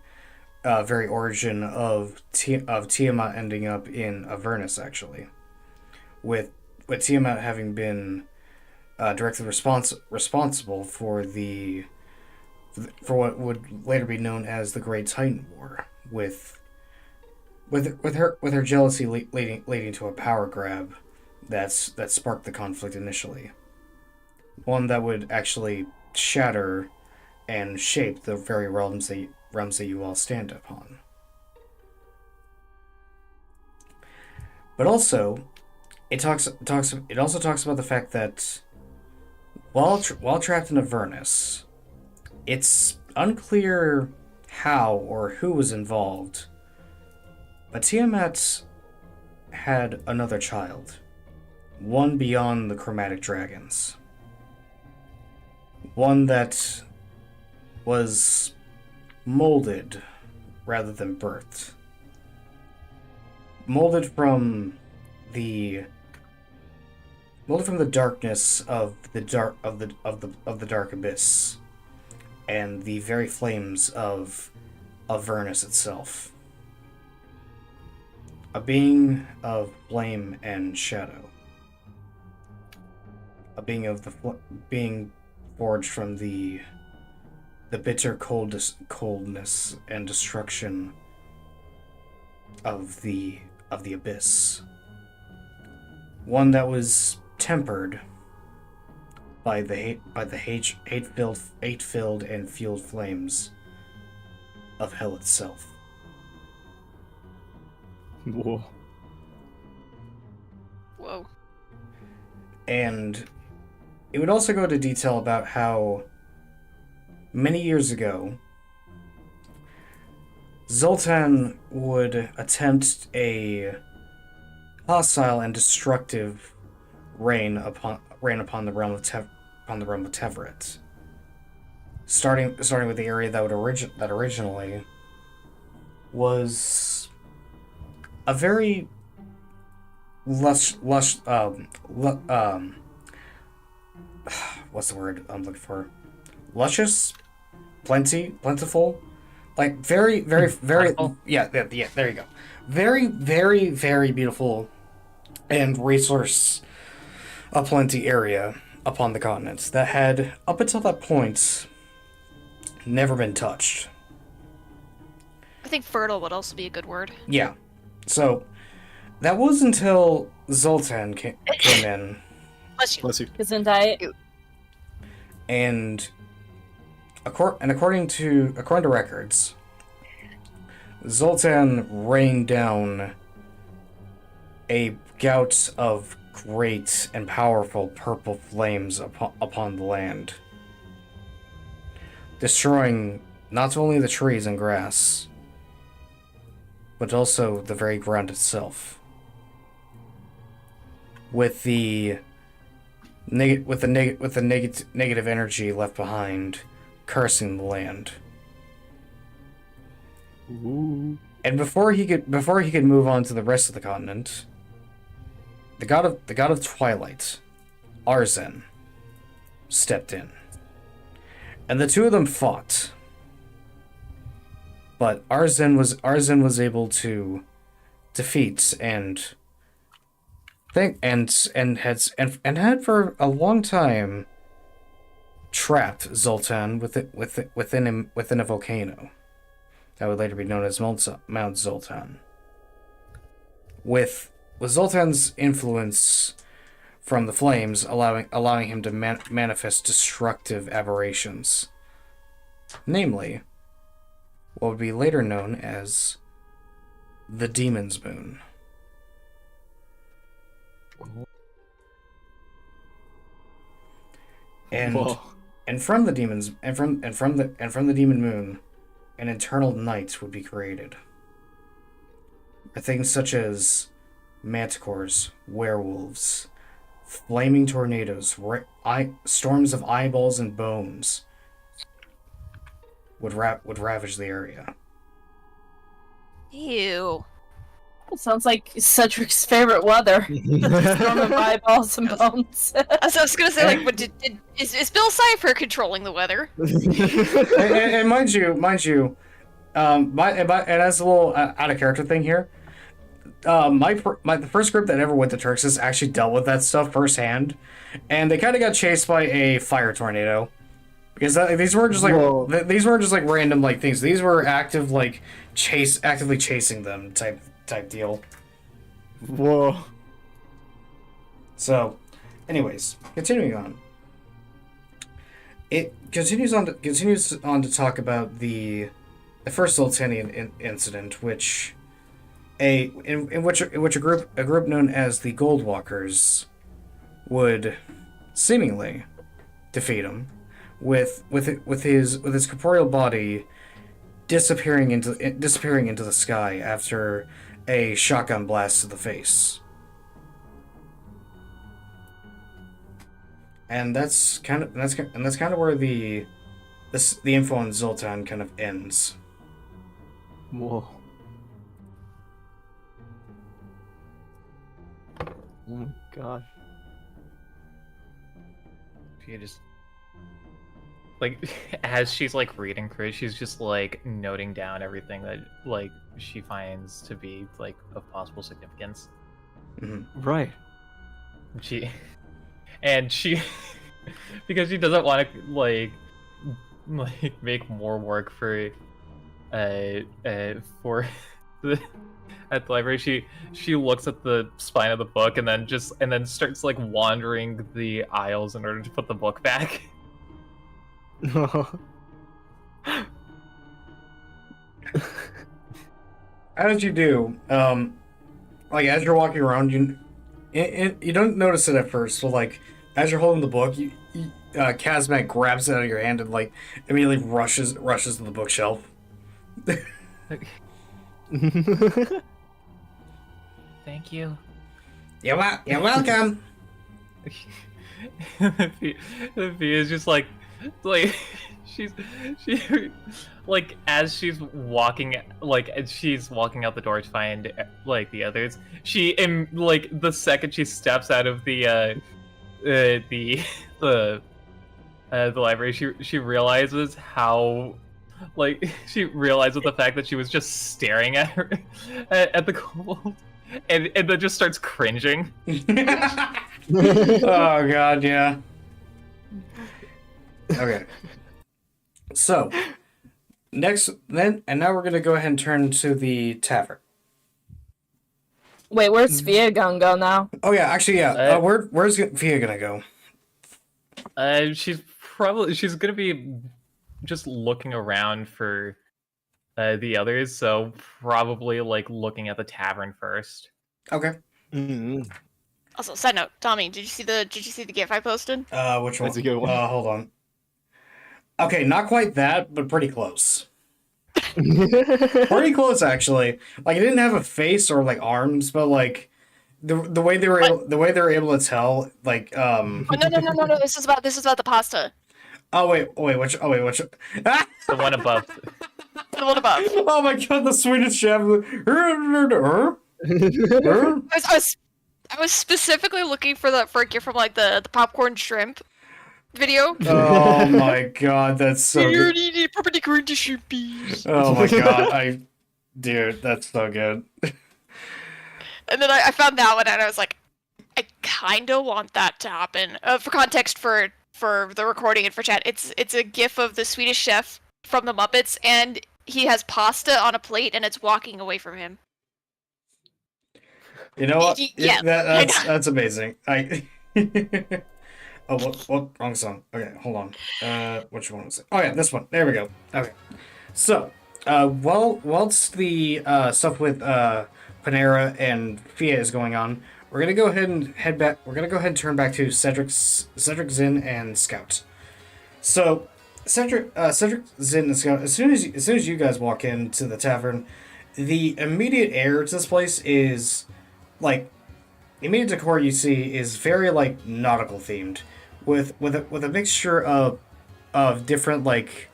very origin of Tiamat ending up in Avernus actually, with Tiamat having been directly responsible for what would later be known as the Great Titan War, with her jealousy leading to a power grab that sparked the conflict initially, one that would actually shatter and shape the very realms that you all stand upon. But also, it also talks about the fact that while trapped in Avernus, it's unclear how or who was involved, but Tiamat had another child, one beyond the chromatic dragons, one that was molded rather than birthed, molded from the darkness of the dark abyss and the very flames of Avernus itself. A being of flame and shadow. A being of being forged from the bitter coldness and destruction of the abyss. One that was tempered by the hate-filled and fueled flames of hell itself. Whoa. Whoa. And it would also go into detail about how many years ago, Zoltan would attempt a hostile and destructive rain upon the realm of Teveret. Starting with the area that originally was a very lush what's the word I'm looking for? Luscious, plentiful, like very Plentiful? yeah, there you go. Very beautiful and resource aplenty area upon the continent that had up until that point never been touched. I think fertile would also be a good word. Yeah, so that was until Zoltan came in. Bless you. Bless you. Gesundheit. And according to records, Zoltan rained down a gout of great and powerful purple flames upon the land, destroying not only the trees and grass, but also the very ground itself. With the negative energy left behind, cursing the land. Ooh. And before he could move on to the rest of the continent, the god of twilight, Arzen, stepped in, and the two of them fought. But Arzen was able to defeat and had for a long time trapped Zoltan within a volcano that would later be known as Mount Zoltan. With Zoltan's influence from the flames allowing him to manifest destructive aberrations, namely what would be later known as the Demon's Moon. And Whoa. and from the demons and from the demon moon, an eternal night would be created. Things such as manticores, werewolves, flaming tornadoes, storms of eyeballs and bones would ravage the area. Ew. Sounds like Cedric's favorite weather. Storm of eyeballs and bones. I was gonna say, like, but is Bill Cipher controlling the weather? and mind you, and that's a little out of character thing here. The first group that ever went to Turks actually dealt with that stuff firsthand, and they kind of got chased by a fire tornado. Because these weren't just like random like things. These were actively chasing them type deal. Whoa. So, anyways, continuing on. It continues on to talk about the first Zoltanian incident, in which a group known as the Goldwalkers would seemingly defeat him with his corporeal body disappearing into the sky after a shotgun blast to the face. And that's kind of where the info on Zoltan kind of ends. Whoa. Oh my god. She just like as she's like reading Chris, she's just like noting down everything that like she finds to be like of possible significance. Mm-hmm. Right. She because she doesn't want to like make more work for the at the library. She looks at the spine of the book and then starts like wandering the aisles in order to put the book back. As you do, like as you're walking around, you don't notice it at first, but like as you're holding the book, Kazmat grabs it out of your hand and like immediately rushes to the bookshelf. Thank you. You're welcome. The Fee is just like she like as she's walking out the door to find like the others, like the second she steps out of the library, she realizes how the fact that she was just staring at her at the gold and then just starts cringing. Oh god, yeah. Okay. So, now we're gonna go ahead and turn to the tavern. Wait, where's Fia gonna go now? Oh yeah, actually yeah. Where's Fia gonna go? She's gonna be just looking around for the others, so probably like looking at the tavern first. Okay. Mm-hmm. Also, side note, Tommy, did you see the GIF I posted? Which one? That's a good one. Hold on. Okay, not quite that, but pretty close. Pretty close, actually. Like, it didn't have a face or like arms, but like the way they were able to tell, like Oh, no. This is about the pasta. Oh wait, which? Ah! The one above. The one above. Oh my god, the Swedish chef. I was specifically looking for a gift from like the popcorn shrimp video. Oh my god, that's so good. Oh my god, dude, that's so good. And then I found that one and I was like, I kinda want that to happen. For context for the recording and for chat, it's a gif of the Swedish chef from the Muppets and he has pasta on a plate and it's walking away from him. You know what? Yeah, that's amazing. Oh, what? Wrong song. Okay, hold on. Which one was it? Oh yeah, this one. There we go. Okay. So, Whilst the stuff with Panera and Fia is going on, we're gonna go ahead and head back. We're gonna go ahead and turn back to Cedric, Zin, and Scout. So, Cedric, Zin, and Scout. As soon as you guys walk into the tavern, the immediate air to this place is like the immediate decor you see is very like nautical themed, with a mixture of different like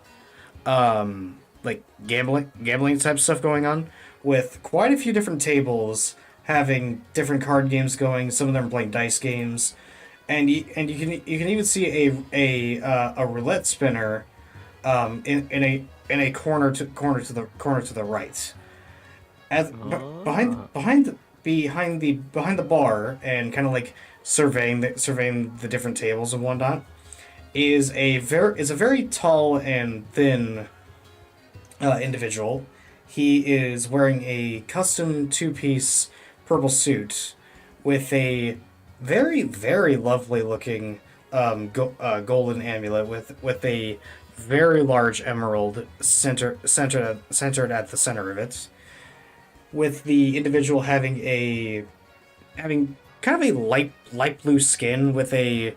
gambling type stuff going on, with quite a few different tables having different card games going. Some of them are playing dice games, and you can even see a roulette spinner in a corner to the right. As behind the bar, and kind of like surveying the different tables and whatnot, is a very tall and thin individual. He is wearing a custom two-piece purple suit with a very lovely looking golden amulet with a very large emerald centered at the center of it. With the individual having kind of a light blue skin with a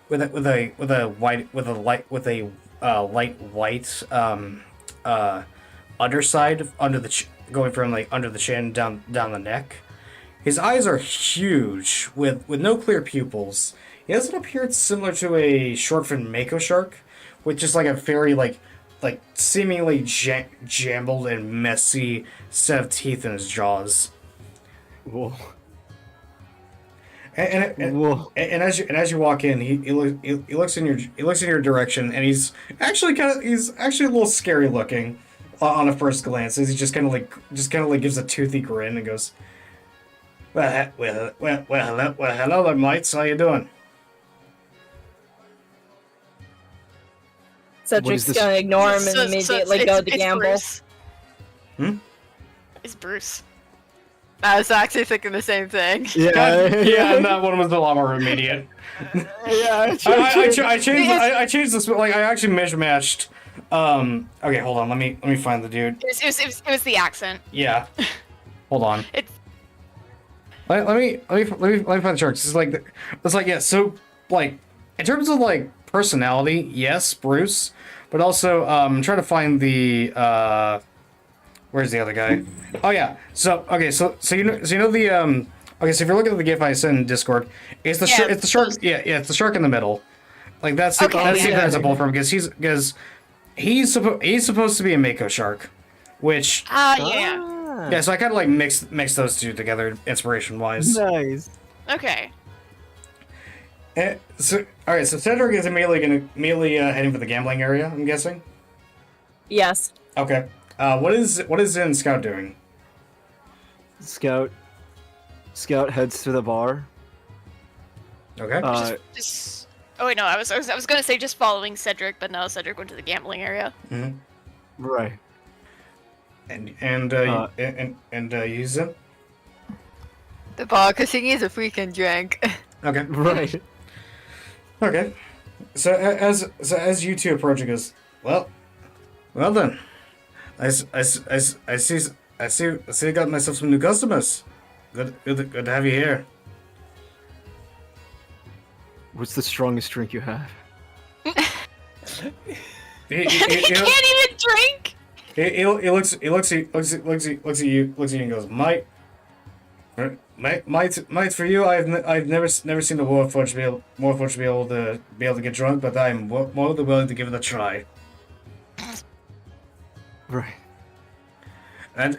light white underside going from like under the chin down the neck. His eyes are huge with no clear pupils. He has an appearance similar to a short-finned mako shark, with just like a very like seemingly jumbled and messy set of teeth in his jaws. Whoa. And as you walk in, he looks in your direction, and he's actually a little scary looking on a first glance. As he just kind of like gives a toothy grin and goes, "Well, hello there, mates. How you doing?" Cedric's gonna ignore him and immediately go to gamble. Bruce. Hmm? It's Bruce. I was actually thinking the same thing. Yeah, and that one was a lot more immediate. Yeah, I changed this. Like I actually mismatched. Okay, hold on. Let me find the dude. It was the accent. Yeah. Hold on. It's Let me find the sharks. It's like yeah. So like in terms of like personality, yes, Bruce, but also I'm trying to find the where's the other guy? Oh yeah. So okay. So you know the okay. So if you're looking at the GIF I sent in Discord, it's the it's the shark. Yeah, it's the shark in the middle. Like that's the appearance I pulled from because he's supposed to be a mako shark, which yeah. So I kind of like mix those two together inspiration wise. Nice. okay. So all right. So Cedric is immediately heading for the gambling area. I'm guessing. Yes. Okay. What is in Scout doing? Scout heads to the bar. Okay. Just. Oh wait, no. I was gonna say just following Cedric, but no, Cedric went to the gambling area. Mm-hmm. Right. And use it. The bar, because he needs a freaking drink. Okay. Right. Okay. So as you two approach, it goes, well then. I see I got myself some new customers. Good to have you here. What's the strongest drink you have? I can't even drink. He looks at you and goes, Mate, for you, I've never seen the Warforged be able to get drunk, but I'm more than willing to give it a try. Right. And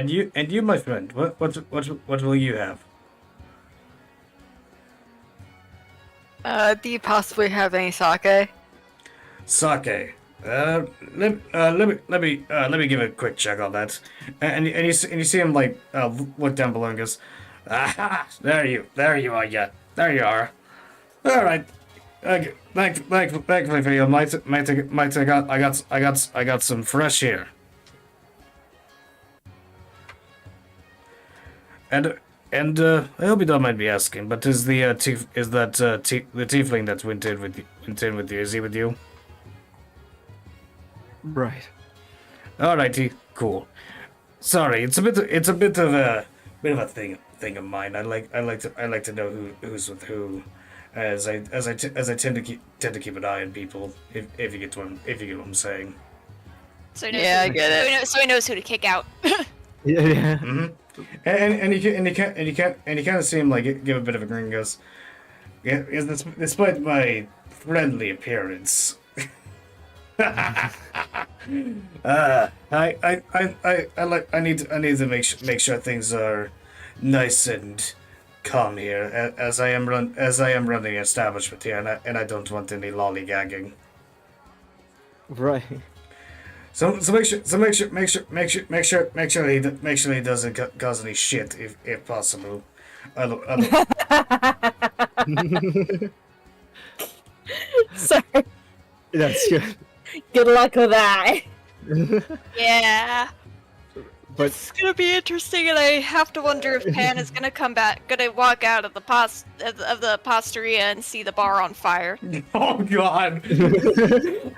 you, my friend, what will you have? Do you possibly have any sake? Sake. Let me give a quick check on that. And you see him like look down below and goes, aha, there you are, yeah, there you are. All right. Thank you for your might. I got some fresh here. And I hope you don't mind me asking, but is the tiefling that went in with you? Is he with you? Right. Alrighty, cool. Sorry, it's a bit of a thing of mine. I like to know who's with who, as I tend to keep an eye on people. If you get what I'm saying. So he knows Yeah, I who, get so it. he knows, so he knows who to kick out. Yeah. Mm-hmm. And you kind of see him like give a bit of a grin. And goes, yeah, despite my friendly appearance. I need to make sure things are nice and calm here, as I am running an establishment here, and I don't want any lollygagging. Right. So make sure he doesn't cause any shit if possible. Sorry. That's good. Good luck with that. Yeah. But It's gonna be interesting, and I have to wonder if Pan is gonna gonna walk out of the posteria and see the bar on fire. Oh God!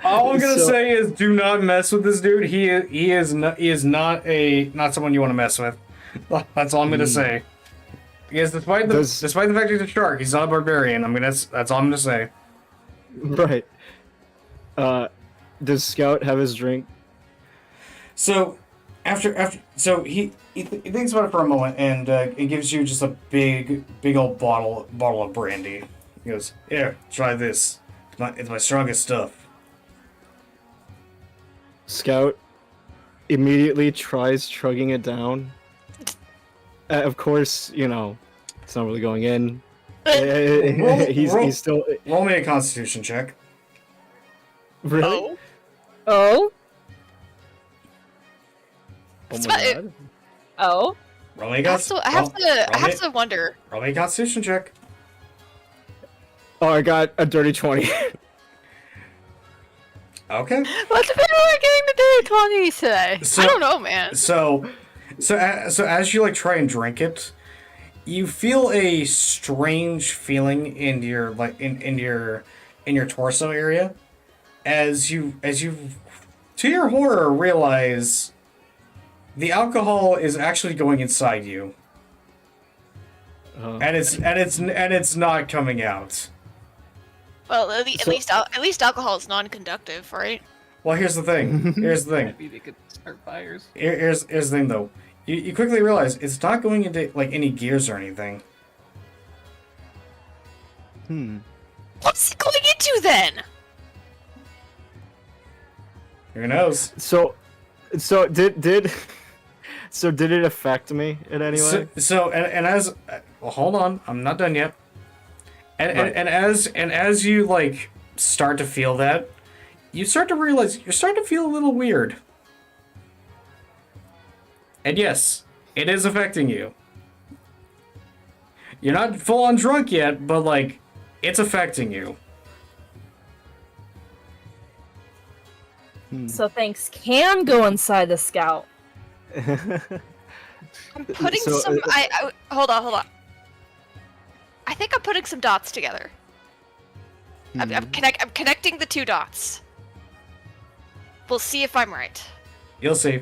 All I'm gonna So- say is, do not mess with this dude. He is not someone you want to mess with. That's all I'm gonna say. Because despite the fact he's a shark, he's not a barbarian. That's all I'm gonna say. right. Does Scout have his drink? So so he thinks about it for a moment, and he gives you just a big old bottle of brandy. He goes, "Here, try this. It's my strongest stuff." Scout immediately tries chugging it down. Of course, you know, it's not really going in. He's still Roll me a Constitution check. really. Oh? Oh It's my not- god. Oh? Roll me a I have to, I have to, I have to wonder. Roll me a Constitution check. Oh, I got a dirty 20. Okay. What's the people are getting the dirty 20s today? So, I don't know, man. So as you like try and drink it, you feel a strange feeling in your in your torso area, as you to your horror realize the alcohol is actually going inside you, and it's not coming out. Well, at least alcohol is non-conductive, right? Well, here's the thing. Maybe they could start fires. Here's the thing, though. You quickly realize it's not going into like any gears or anything. What's it going into then? Who knows? So did it affect me in any way? So as well, hold on, I'm not done yet. Right. And as you like start to feel that, you start to realize you're starting to feel a little weird. And yes, it is affecting you. You're not full on drunk yet, but like it's affecting you. So things can go inside the Scout. I'm putting So, some. Hold on. I think I'm putting some dots together. I'm connecting the two dots. We'll see if I'm right. You'll see.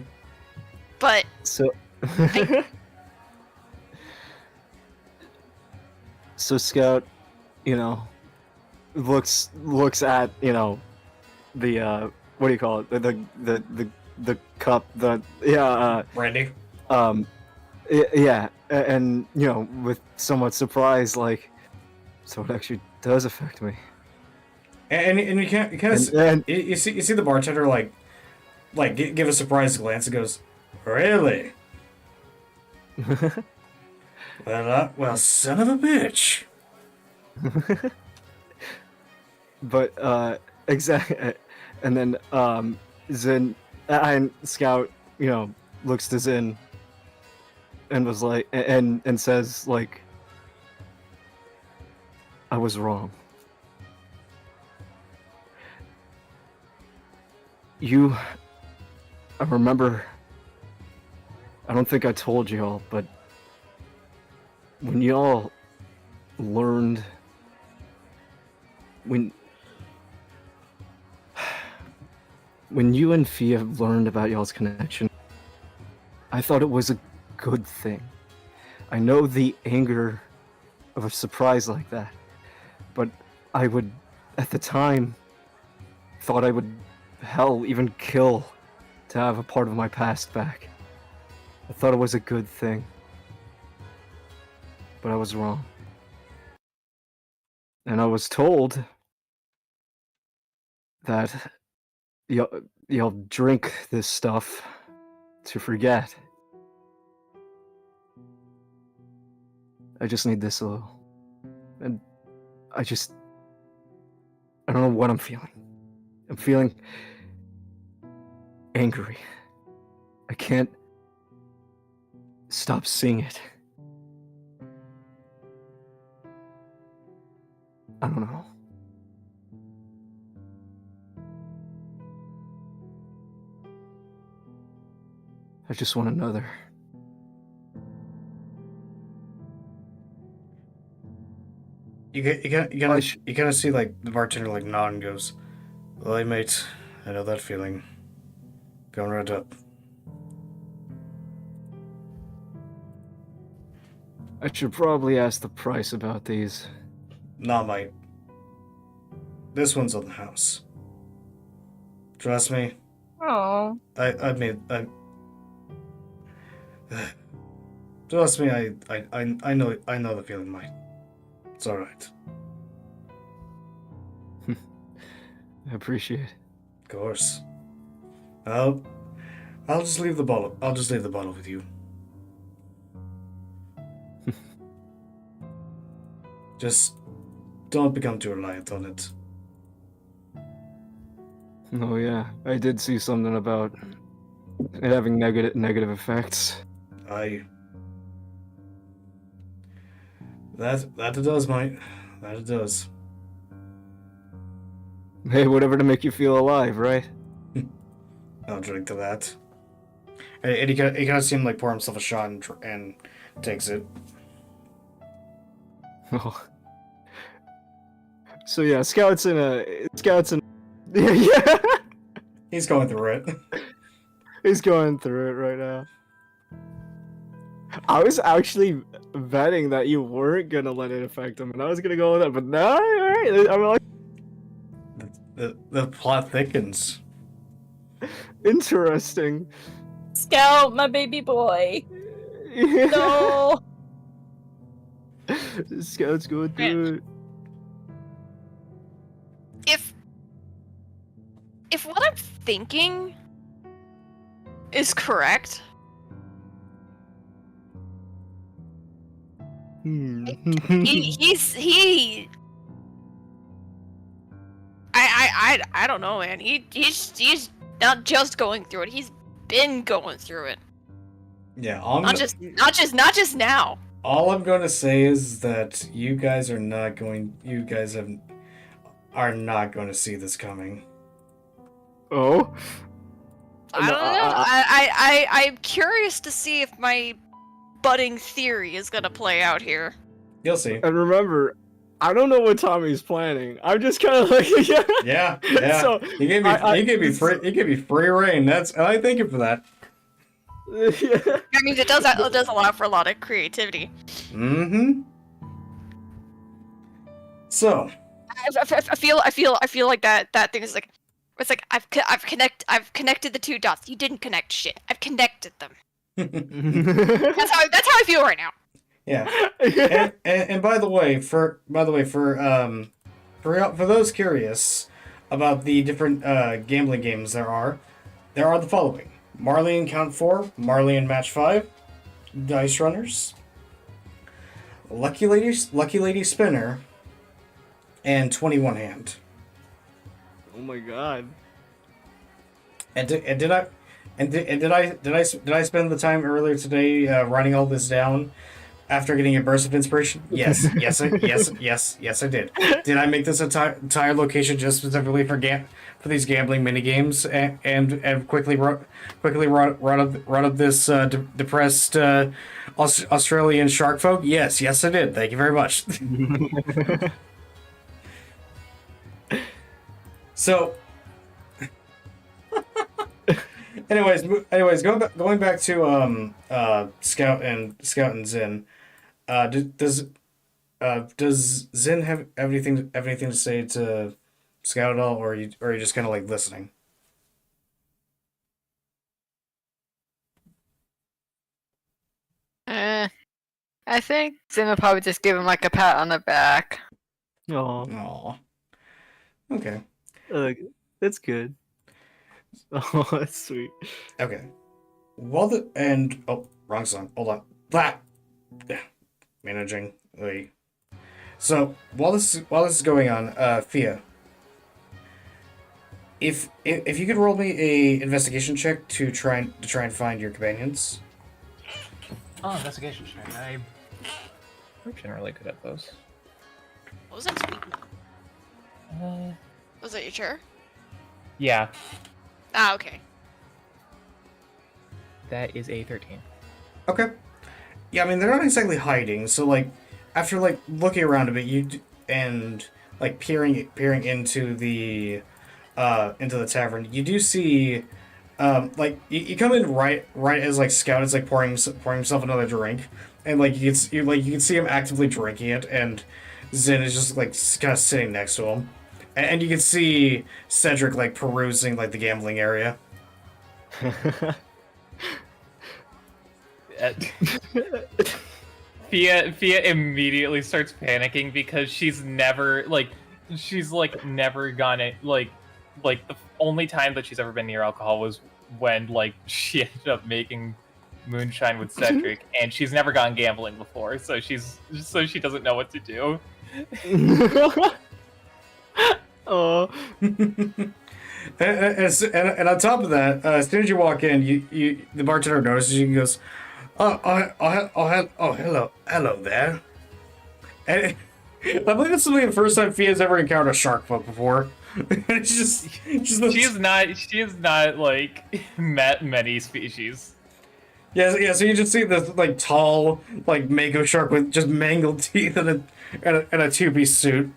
But So so Scout, you know, looks at, you know, the what do you call it? The cup, Brandy. yeah, and you know, with somewhat surprise, like, so it actually does affect me. And you kind of And you see the bartender like give a surprised glance and goes, "Really? Well, son of a bitch." but exactly, and then Zin and Scout, you know, looks to Zin and was like, and says like, I was wrong. I remember, I don't think I told y'all, but when y'all learned, when you and Fia learned about y'all's connection, I thought it was a good thing. I know the anger of a surprise like that, but I would, at the time, thought I would, hell, even kill to have a part of my past back. I thought it was a good thing, but I was wrong. And I was told that you'll drink this stuff to forget. I just need this a little. And I don't know what I'm feeling. I'm feeling angry. I can't stop seeing it. I don't know. I just want another. You kind of see like the bartender like nod and goes, "Well, hey, mate, I know that feeling. Going right up." I should probably ask the price about these. Nah, mate. This one's on the house. Trust me. Oh. Trust me. I know the feeling, mate. It's all right. I appreciate it. Of course. I'll just leave the bottle. I'll just leave the bottle with you. Just don't become too reliant on it. Oh yeah, I did see something about it having negative effects. That it does, mate. That it does. Hey, whatever to make you feel alive, right? I'll drink to that. And he kind of seemed like pour himself a shot and takes it. Oh. So yeah, scouts in yeah. He's going through it. He's going through it right now. I was actually betting that you weren't gonna let it affect him, and I was gonna go with that, but no, alright. I'm like, the plot thickens. interesting. Scout, my baby boy. No. Scout's going through it. If what I'm thinking is correct, he I don't know, man. He's not just going through it. He's been going through it. Yeah, Not just now. all I'm going to say is that you guys are not going to see this coming. Oh? I don't know. I'm curious to see if my budding theory is gonna play out here. You'll see. And remember, I don't know what Tommy's planning. I'm just kind of like, Yeah. So, he gave me free reign. And I thank you for that. yeah. I mean, it does allow for a lot of creativity. Mm-hmm. So, I feel like that thing is like, it's like I've connected the two dots. You didn't connect shit. I've connected them. That's how I feel right now. yeah. And by the way, for those curious about the different gambling games there are the following: Marley and Count 4, Marley and Match 5, Dice Runners, Lucky Lady Spinner, and 21 Hand. Oh my god. And did I spend the time earlier today writing all this down after getting a burst of inspiration? Yes, I did. Did I make this entire location just specifically for these gambling mini games and quickly run up this depressed Australian shark folk? Yes, I did. Thank you very much. So, anyways, going back to Scout and Zen. Does Zen have anything to say to Scout at all, or are you just kind of like listening? Eh, I think Zim will probably just give him like a pat on the back. Oh, Aw. Okay. that's good. Oh, that's sweet. Okay. Wrong song. Hold on. Yeah. Managing. Wait. So while this is going on, Fia, if you could roll me a investigation check to try and find your companions. Oh, investigation check. I'm generally good at those. What was that speaking? Was it your chair? Yeah, Ah, okay. that is a 13. Okay. Yeah, I mean they're not exactly hiding, so like after like looking around a bit, and like peering into the tavern, you do see like you come in right as like Scout is like pouring himself another drink, and like you can see him actively drinking it, and Zen is just like kind of sitting next to him, and you can see Cedric like perusing like the gambling area. Fia immediately starts panicking because she's never gone it like the only time that she's ever been near alcohol was when like she ended up making moonshine with Cedric, and she's never gone gambling before, so she doesn't know what to do. Oh. And on top of that, as soon as you walk in, the bartender notices you and goes, hello there. And I believe this will be the first time Fia's ever encountered a shark folk before. It's just She is not like met many species. yeah. So you just see this like tall like mako shark with just mangled teeth and a two-piece suit.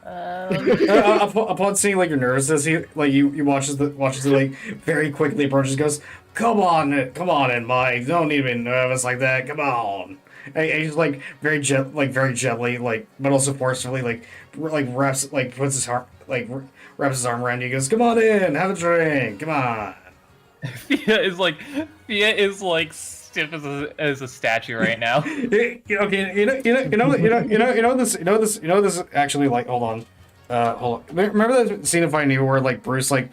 Upon seeing like your nervousness, he like you watches it like very quickly approaches, goes, come on in, Mike, don't need to be nervous like that, come on. And he's like very gently like but also forcefully like wraps like puts his heart like wraps his arm around you, goes, come on in, have a drink, come on. Fia is like stiff as a statue right now. Okay, this actually like hold on. Remember that scene of Finding Nemo where like Bruce takes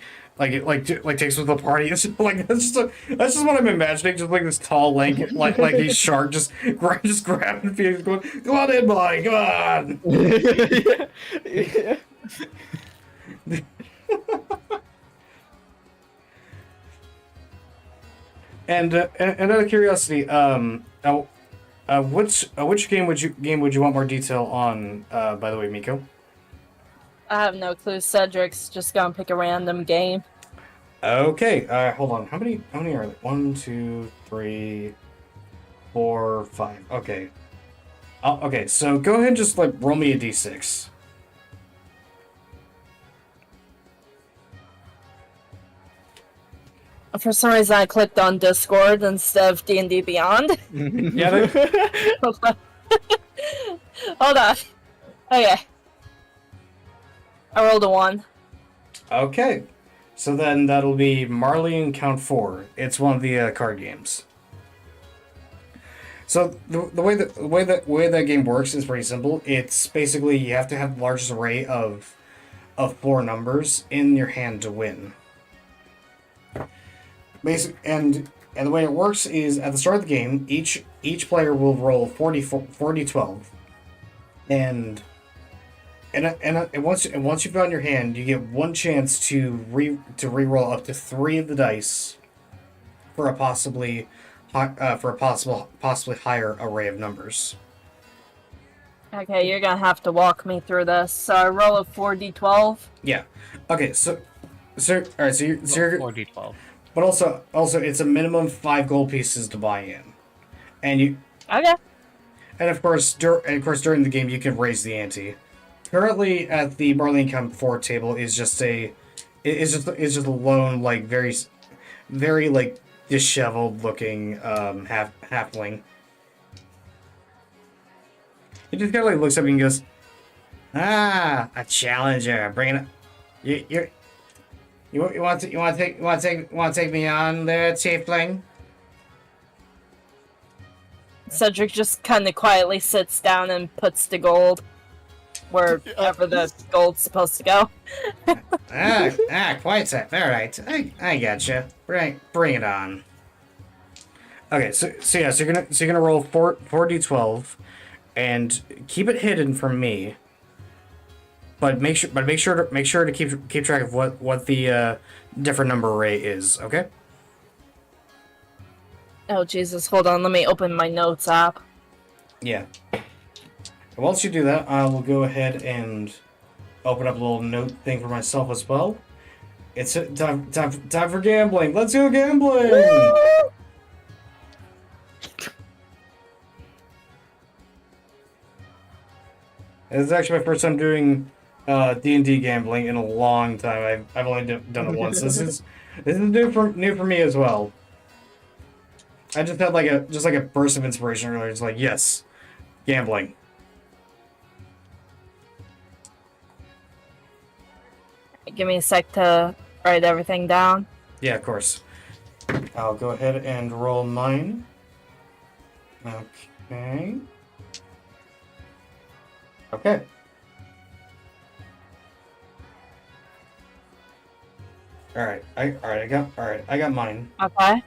with the party? It's just, like that's just what I'm imagining. Just like this tall, lank, like a shark just grabbing Phoenix, going, "Come on in, boy, come on." Yeah. And out of curiosity, which game would you want more detail on? By the way, Miko. I have no clue. Cedric's just gonna pick a random game. Okay, hold on. How many are there? 1, 2, 3, 4, 5. Okay. Okay, so go ahead and just like roll me a d6. For some reason, I clicked on Discord instead of D&D Beyond. Yeah. Hold on. Okay. I rolled a 1. Okay. So then that'll be Marley and Count 4. It's one of the card games. So the way that game works is pretty simple. It's basically you have to have the largest array of 4 numbers in your hand to win. And the way it works is at the start of the game, each player will roll 40-12, and once you've got in your hand, you get one chance to re-roll up to 3 of the dice for a possibly higher array of numbers. Okay, you're gonna have to walk me through this. So I roll a 4d12. Yeah. Okay. So all right. So you're 4d12. but also it's a minimum 5 gold pieces to buy in, and you Okay. and of course during the game you can raise the ante. Currently at the Marlene Camp 4 table is just a lone like very like disheveled looking halfling. He just kind of like looks up and goes, "Ah, a challenger. Bring it. You want to take me on there, Tiefling?" Cedric just kind of quietly sits down and puts the gold wherever the gold's supposed to go. Quite so. All right, I gotcha. Bring it on. Okay, so you're gonna roll 4d12, and keep it hidden from me. But make sure to keep track of what the different number array is. Okay. Oh Jesus! Hold on. Let me open my notes app. Yeah. Whilst you do that, I will go ahead and open up a little note thing for myself as well. It's time for gambling. Let's go gambling! This is actually my first time doing D&D gambling in a long time. I've only done it once. This is new for me as well. I just had like a burst of inspiration earlier. It's like, yes, gambling. Give me a sec to write everything down. Yeah, of course. I'll go ahead and roll mine. Okay. Okay. I got mine. Okay.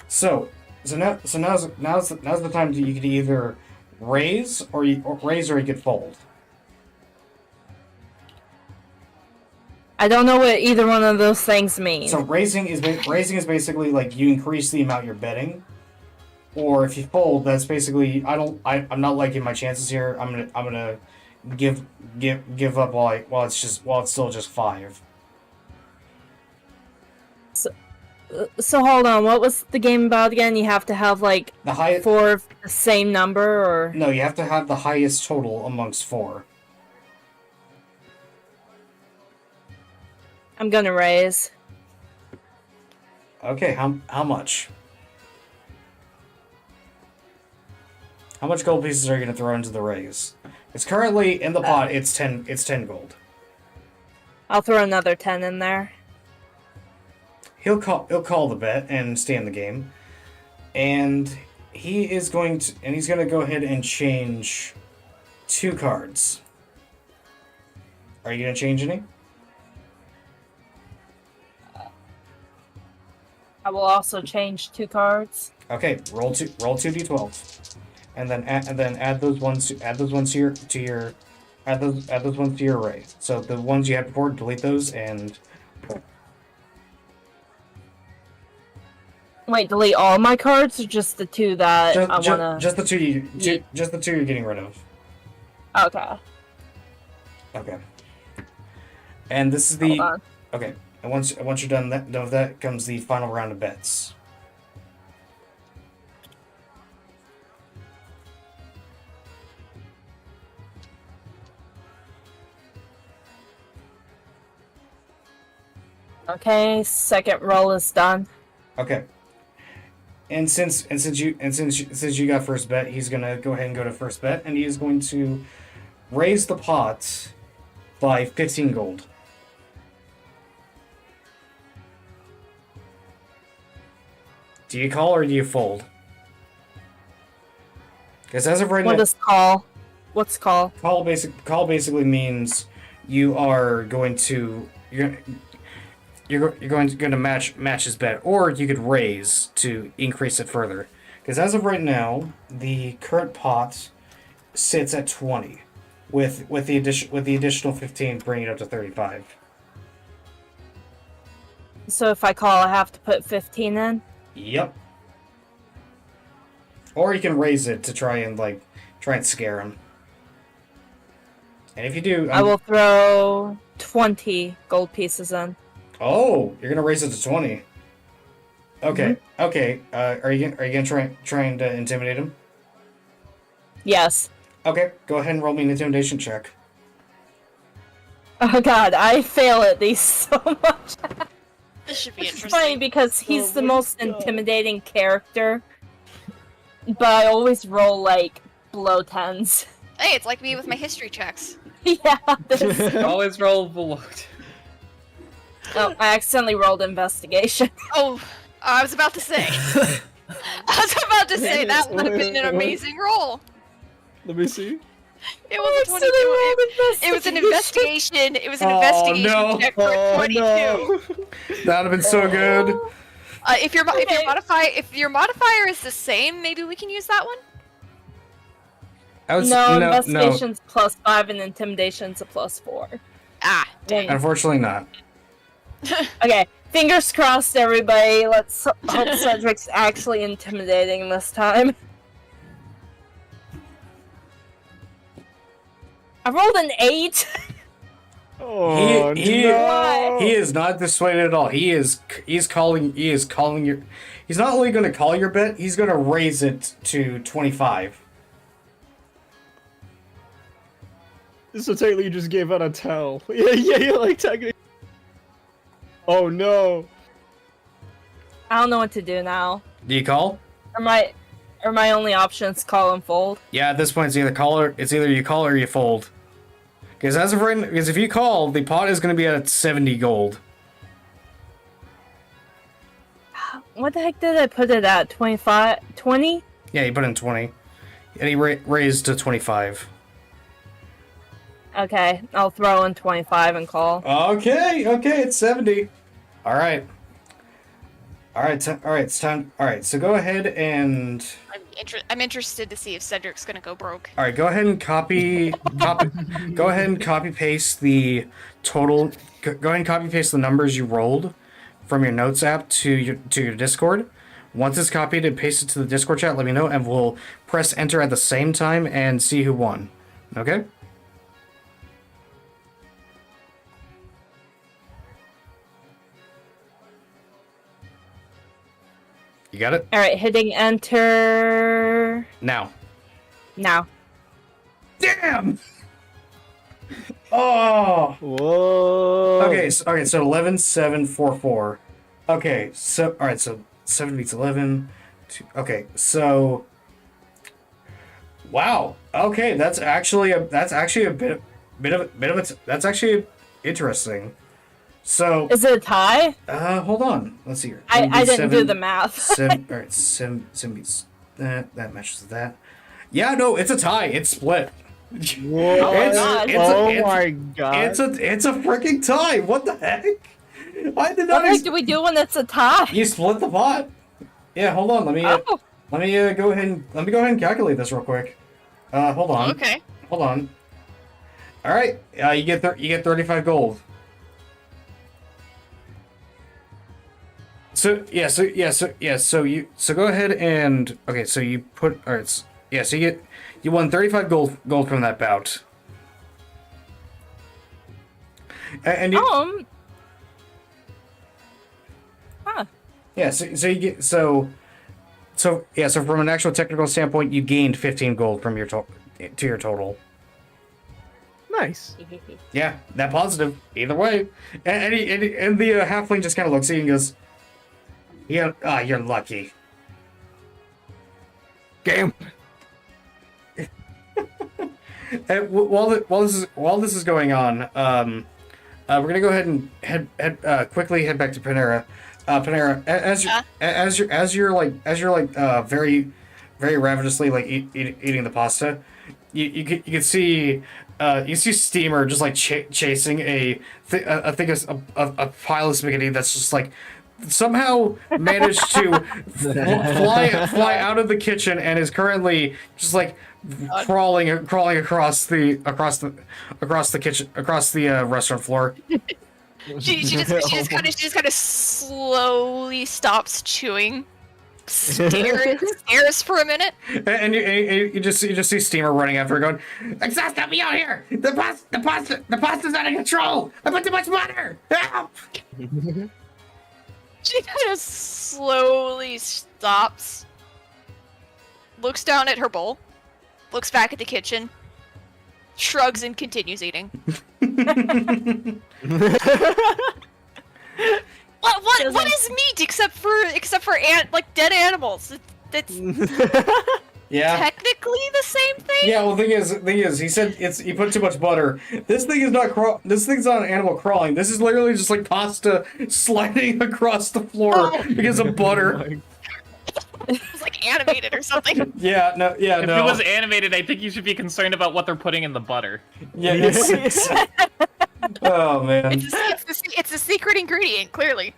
So now's the time you could either raise or you could fold. I don't know what either one of those things mean. So raising is basically like you increase the amount you're betting, or if you fold, that's basically I'm not liking my chances here. I'm gonna give up while it's still just 5. So hold on, what was the game about again? You have to have like The highest. 4 of the same number, or No, you have to have the highest total amongst 4. I'm gonna raise. Okay, how much? How much gold pieces are you gonna throw into the raise? It's currently in the pot. It's 10 gold. I'll throw another 10 in there. He'll call the bet and stay in the game, and he's going to go ahead and change 2 cards. Are you gonna change any? I will also change 2 cards. Okay, roll 2d12, and then add those ones to your array. So the ones you had before, delete those and. Wait, delete all my cards or just the 2 that I wanna? Just the 2 just the 2 you're getting rid of. Okay. Okay. And this is Hold on. okay. And once you're done with that comes the final round of bets. Okay, second roll is done. Okay. And since you got first bet, he's gonna go ahead and go to first bet, and he is going to raise the pot by 15 gold. Do you call or do you fold? Because as of right now, What is call? What's call? call basically means you are going to you're going to match his bet, or you could raise to increase it further. Because as of right now, the current pot sits at 20, with the additional 15 bringing it up to 35. So if I call, I have to put 15 in? Yep. Or you can raise it to try and scare him. And if you do, I will throw 20 gold pieces in. Oh, you're gonna raise it to 20. Okay. Okay. Are you gonna trying to intimidate him? Yes. Okay. Go ahead and roll me an intimidation check. Oh god, I fail at these so much. This should be It's funny interesting. because he's Oh the my most God. intimidating character, but I always roll like below 10s. Hey, it's like me with my history checks. Yeah, this. Always roll below. Oh, I accidentally rolled investigation. Oh, I was about to say. I was about to say that would have been an amazing roll. Let me see. It was a 22. It was an investigation. It was an Oh, investigation no. check for a 22. That would have been so good. If your modifier is the same, maybe we can use that one. I would No, no. investigation's +5 and intimidation's a +4. Ah, dang. Unfortunately, not. Okay, fingers crossed, everybody. Let's hope Cedric's actually intimidating this time. I rolled an 8. Oh He- no! He is not dissuaded at all. He's calling your. He's not only going to call your bet. He's going to raise it to 25. So technically, you just gave out a tell. Yeah, like technically. Oh no! I don't know what to do now. Do you call? Are my only options call and fold? Yeah, at this point, it's either you call or you fold. Because as of right, because if you call, the pot is going to be at 70 gold. What the heck did I put it at? 25? 20? Yeah, you put in 20, and he raised to 25. Okay, I'll throw in 25 and call. Okay, it's 70. All right. It's time. All right, so go ahead and. I'm interested to see if Cedric's gonna go broke. All right, go ahead and copy. Go ahead and copy paste the total. Go ahead and copy paste the numbers you rolled from your notes app to your Discord. Once it's copied and pasted to the Discord chat, let me know, and we'll press enter at the same time and see who won. Okay. You got it? Alright, hitting enter. Now. Now. Damn! Oh! Whoa! Okay, so 11, 7, 4, 4. Okay, so, alright, so 7 beats 11. Okay, so... Wow. Okay, that's actually a bit of that's actually interesting. So, Is it a tie? hold on. Let's see here. I didn't do the math. 7 beats that. That matches that. Yeah, no, it's a tie. It's split. Whoa! Oh my god! It's a freaking tie. What the heck? I did What not. the heck do we do when it's a tie? You split the pot. Yeah, hold on. Let me go ahead and calculate this real quick. Hold on. Okay. Hold on. All right. You get 35 gold. So go ahead and okay. So you put all right. So you won 35 gold from that bout. And you, Huh. yeah. So you get so from an actual technical standpoint, you gained 15 gold from your to your total. Nice. Yeah, that positive. Either way, and the halfling just kind of looks at you and goes, "Yeah, you're lucky." Game. And while this is going on, we're gonna go ahead and quickly head back to Panera. Panera, as you're very ravenously like eating the pasta, you can see steamer just like chasing a pile of spaghetti that's just like somehow managed to fly out of the kitchen and is currently just like crawling across the restaurant floor. She just kind of slowly stops chewing, stares for a minute. And you just see steamer running after her, going, "Exhaust, help me out here! The pasta's out of control! I put too much butter! Help!" She kind of slowly stops, looks down at her bowl, looks back at the kitchen, shrugs, and continues eating. What is meat except for like dead animals? That's Yeah. technically the same thing. Yeah, well, thing is, he said he put too much butter. This thing is not This thing's not an animal crawling. This is literally just like pasta sliding across the floor because of butter. It's like animated or something. Yeah, no, If it was animated, I think you should be concerned about what they're putting in the butter. Yeah, it's oh man. It's a secret ingredient, clearly.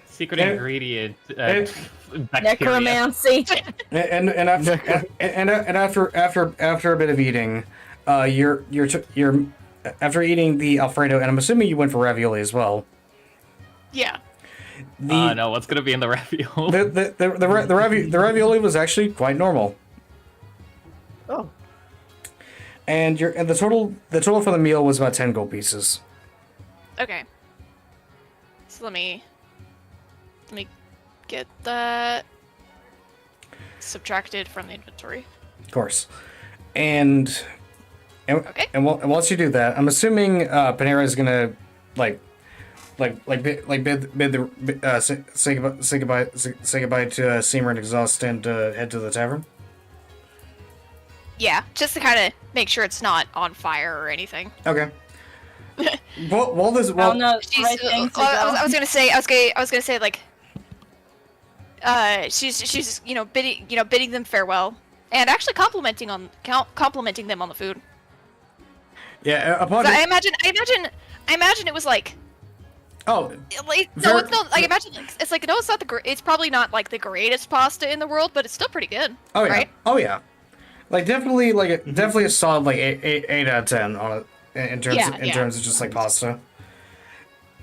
Secret And- ingredient. and- Bacteria. Necromancy. And after a bit of eating, you're after eating the Alfredo, and I'm assuming you went for ravioli as well. Yeah. No, what's gonna be in the ravioli? The ravioli was actually quite normal. Oh. And the total for the meal was about 10 gold pieces. Okay. So let me get that subtracted from the inventory. Of course. And Okay. and once you do that, I'm assuming Panera is gonna bid the say goodbye to Seymour and Exhaust and head to the tavern. Yeah, just to kind of make sure it's not on fire or anything. Okay. Well, I don't know. It's the right thing to I was go. gonna say like, she's bidding them farewell and actually complimenting them on the food. Yeah. Upon So I imagine it was like. oh, No, it's not. I imagine it's like no, it's not it's probably not like the greatest pasta in the world, but it's still pretty good. oh yeah, Right? oh yeah, like definitely a solid like eight out of 10 on it in terms terms of just like pasta.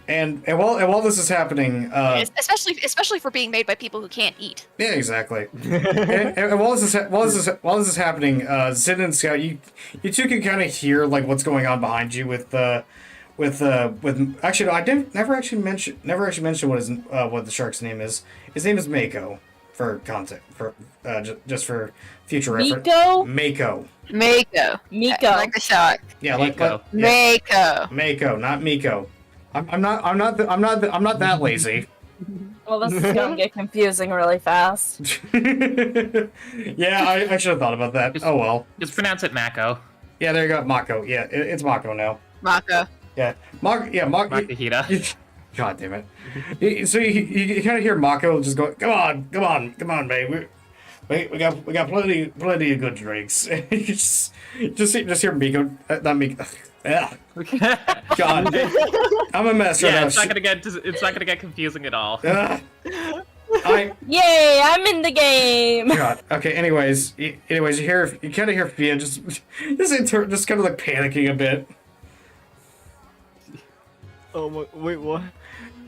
And while this is happening, Especially for being made by people who can't eat. yeah, exactly. and while this is happening, Zin and Scout, you two can kind of hear like what's going on behind you with actually no, I never actually mentioned what the shark's name is. His name is Mako for context just for future reference. Miko? Mako. Miko. Like the shark. Yeah, Mako. yeah, Mako. Mako, not Miko. I'm not that lazy. Well, this is gonna get confusing really fast. Yeah, I should have thought about that. Oh well. Just pronounce it Mako. Yeah, there you go, Mako. Yeah, it's Mako now. Mako. Yeah, Mako. Makahita. God damn it! So you kind of hear Mako just go, "Come on, babe. We got plenty of good drinks." You just hear Miko, not Miko. Yeah. God, I'm a mess right Yeah, now. it's not gonna get confusing at all. Yay! I'm in the game. God. Okay. Anyways, you kind of hear Fia just kind of like panicking a bit. Oh my, wait, what?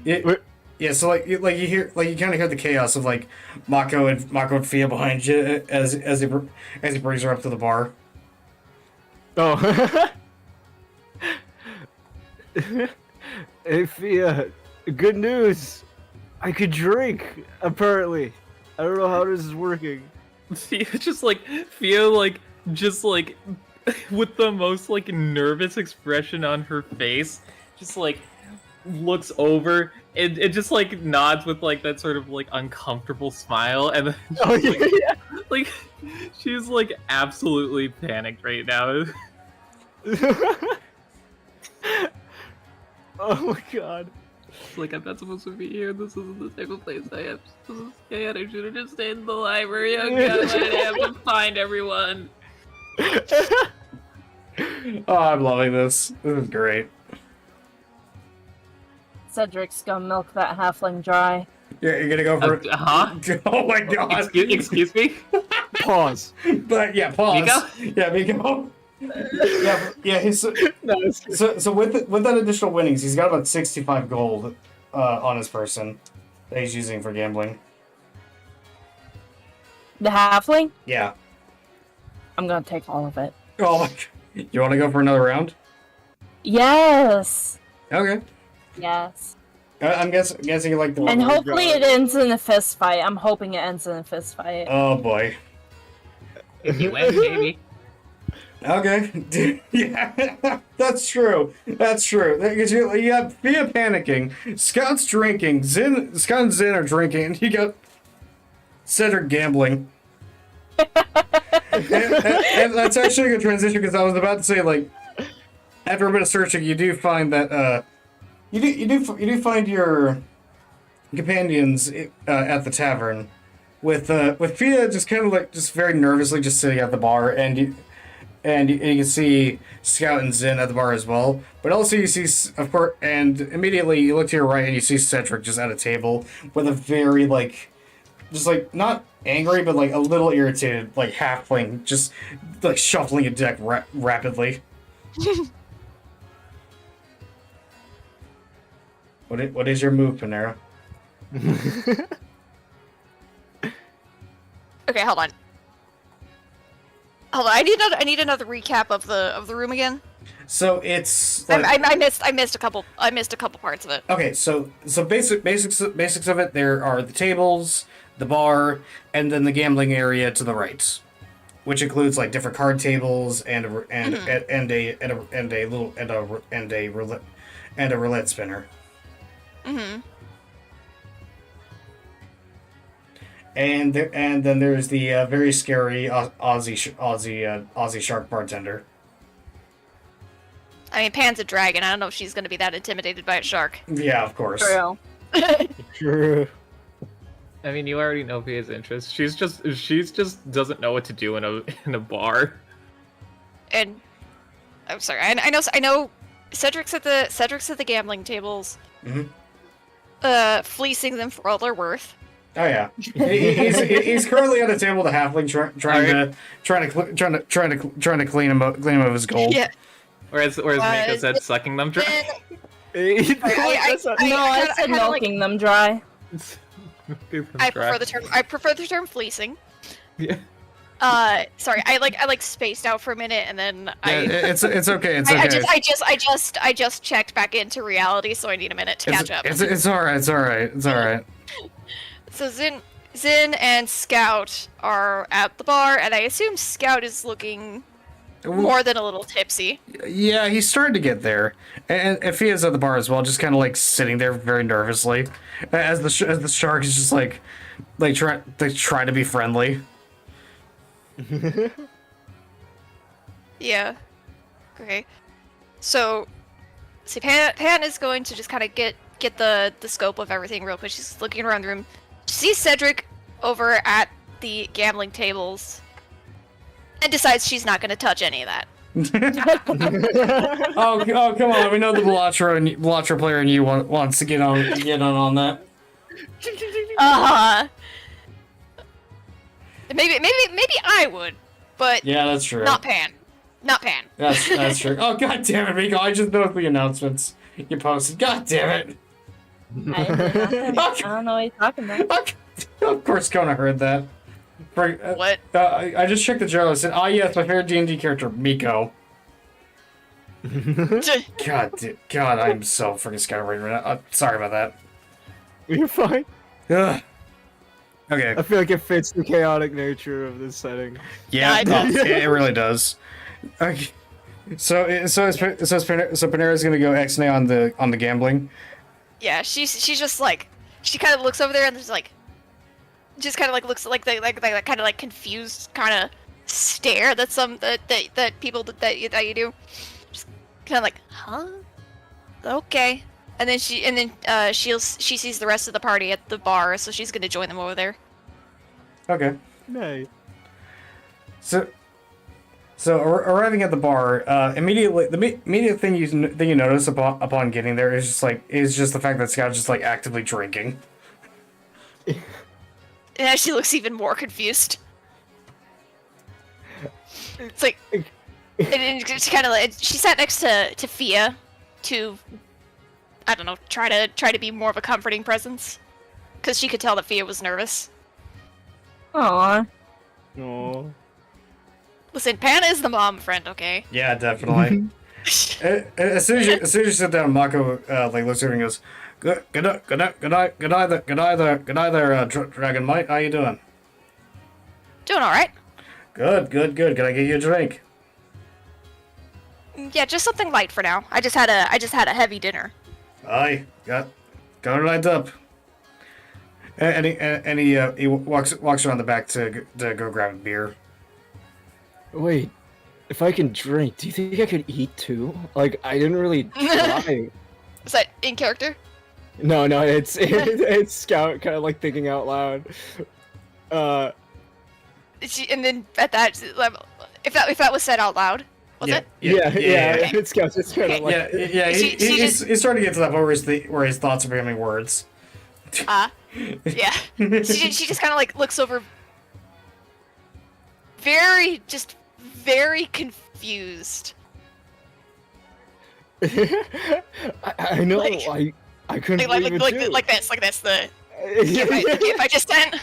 Yeah. So you kind of hear the chaos of like Mako and Fia behind you as he brings her up to the bar. Oh. Hey, Fia, good news. I could drink, apparently. I don't know how this is working. Fia just like with the most like nervous expression on her face, just like looks over and it just like nods with like that sort of like uncomfortable smile, and then Oh, yeah. like she's like absolutely panicked right now. Oh my god. It's like, I'm not supposed to be here. This isn't the type of place I am supposed to stay at. I should have just stayed in the library. Oh god, why did I have to find everyone? Oh, I'm loving this. This is great. Cedric's gonna milk that halfling dry. You're gonna go for it. Huh? Oh my god. Excuse me? Pause. But yeah, pause. Miko? Yeah, Miko. Yeah. He's so with that additional winnings, he's got about 65 gold on his person that he's using for gambling. The halfling? Yeah. I'm gonna take all of it. Oh my god. You want to go for another round? Yes. Okay. Yes. I'm guessing you like the one. And where you hopefully go- it ends in a fist fight. I'm hoping it ends in a fist fight. Oh boy. If you win, maybe. Okay. Yeah, that's true. That's true. Because you have Fia panicking, Scout's drinking, Scott and Zin are drinking, and you got Cedric gambling. and that's actually a good transition because I was about to say, like, after a bit of searching, you do find that you do find your companions at the tavern with Fia just kind of like just very nervously just sitting at the bar, and you can see Scout and Zin at the bar as well. But also you see, of course, and immediately you look to your right and you see Cedric just at a table with a very, like, just, like, not angry, but, like, a little irritated, like, halfling, just, like, shuffling a deck rapidly. What is your move, Panera? Okay, hold on. Hold on. I need another recap of the room again. So it's like, I missed a couple parts of it. okay, so basics of it. There are the tables, the bar, and then the gambling area to the right, which includes like different card tables and a roulette spinner. Mm-hmm. And then there's the very scary Aussie shark bartender. I mean, Pan's a dragon. I don't know if she's gonna be that intimidated by a shark. Yeah, of course. True. True. I mean, you already know Via's interest. She's just doesn't know what to do in a bar. And I'm sorry. I know. Cedric's at the gambling tables. Mm-hmm. Fleecing them for all they're worth. Oh yeah, he's currently at a table with a halfling trying to clean him of his gold. Yeah. Whereas Mika said sucking them dry. I said milking them dry. I prefer the term fleecing. Yeah. Sorry, I spaced out for a minute and then It's okay. It's okay. I just checked back into reality, so I need a minute to catch up. It's all right. It's all right. It's all right. So Zin and Scout are at the bar, and I assume Scout is looking more than a little tipsy. Yeah, he's starting to get there, and Fia's at the bar as well, just kind of like sitting there very nervously, as the shark is just like try to be friendly. Yeah. Okay. So, see, Pan is going to just kind of get the scope of everything real quick. She's looking around the room. She sees Cedric over at the gambling tables, and decides she's not going to touch any of that. oh, come on! We know the Bellatra player and you wants to get on that. Maybe I would, but Yeah, that's true. not Pan. Not Pan. That's true. Oh, god damn it, Miko! I just noticed the announcements you posted. God damn it! I don't know what you're talking about. Of course, Kona heard that. What? I just checked the journal. I said, yes, my favorite D&D character, Miko. God, I'm so freaking scatterbrained right now. Sorry about that. You're fine. Ugh. Okay. I feel like it fits the chaotic nature of this setting. Yeah, Yeah, it really does. Okay. So Panera's gonna go X-nay on the gambling. Yeah, she's just like, she kind of looks over there and just kind of like looks like that kind of like confused kind of stare that people that you do. Just kind of like, huh? Okay. And then she sees the rest of the party at the bar, so she's gonna join them over there. Okay. Nay. So arriving at the bar, immediately the immediate thing you notice upon getting there is just the fact that Scout's just like actively drinking. And she looks even more confused. It's like, and she kind of like, she sat next to Fia, to, I don't know, try to be more of a comforting presence, because she could tell that Fia was nervous. Aww. Aww. Listen, Pan is the mom friend, okay? Yeah, definitely. As soon as you sit down, Mako looks over and Good night there, Dragon Mite. How you doing? Doing all right. Good. Can I get you a drink? Yeah, just something light for now. I just had a heavy dinner. Aye, got it lined up. And he walks around the back to go grab a beer. Wait, if I can drink, do you think I could eat too? Like, I didn't really try. Is that in character? No, it's Scout kind of like thinking out loud. And then at that level, if that was said out loud, was it? Yeah. Okay. It's Scout. It's kind of like Yeah. He's starting to get to that point where his thoughts are becoming words. Yeah. She just kind of like looks over, very confused. I know. Like- I couldn't believe it too. Like this. The if I just sent.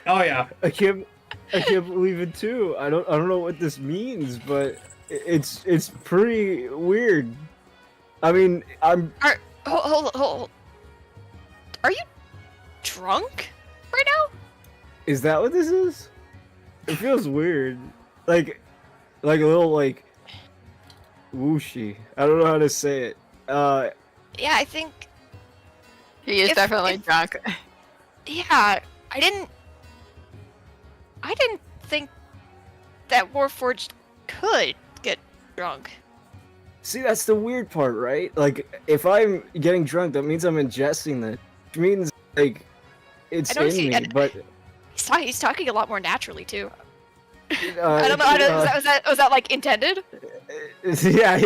Oh yeah. I can't believe it too. I don't know what this means, but it's pretty weird. I mean, Hold. Are you drunk right now? is that what this is? It feels weird. Like a little like whooshy. I don't know how to say it. Yeah, I think. He is If- definitely if- drunk. Yeah, I didn't think that Warforged could get drunk. See, that's the weird part, right? Like, if I'm getting drunk, that means I'm ingesting that. Which means, like, it's I don't in see- me, and- but... He's talking a lot more naturally too. Uh, I don't know. Was that like intended? Yeah,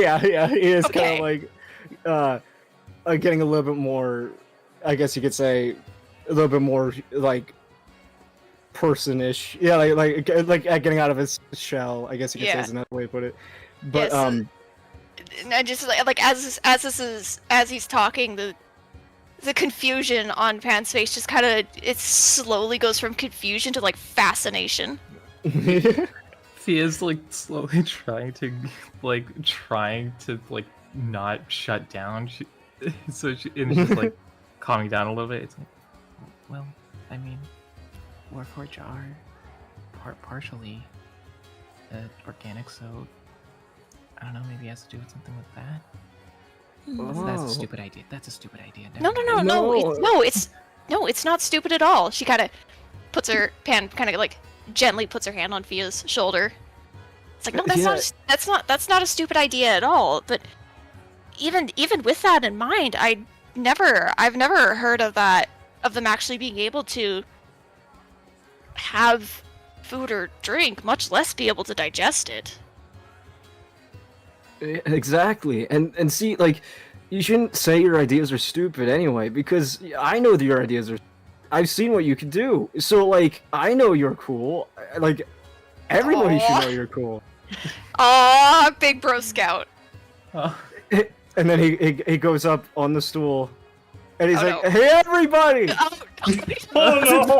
he is Okay. kind of like getting a little bit more, I guess you could say, a little bit more, like, person-ish. Yeah, like getting out of his shell, I guess you could say Yeah. is another way to put it. But, Yes. And I just like as he's talking, the confusion on Pan's face just kind of it slowly goes from confusion to like fascination. She is like slowly trying to not shut down. And it's just like calming down a little bit. It's like, Well, I mean, Warforged are partially organic, so I don't know. Maybe it has to do with something with that. That's Oh. a stupid idea. That's a stupid idea. No, it's not stupid at all. She kind of puts her Pan kind of like gently puts her hand on Fia's shoulder. It's like, no, that's not a stupid idea at all. But even with that in mind, I've never heard of them actually being able to have food or drink, much less be able to digest it. Exactly, and see, like, you shouldn't say your ideas are stupid anyway, because I know that your ideas are. I've seen what you can do, so like, I know you're cool. Like, everybody should Aw. know you're cool. Aw, big bro scout. oh. And then he goes up on the stool, and he's Oh, like, no. "Hey, everybody!" Oh no!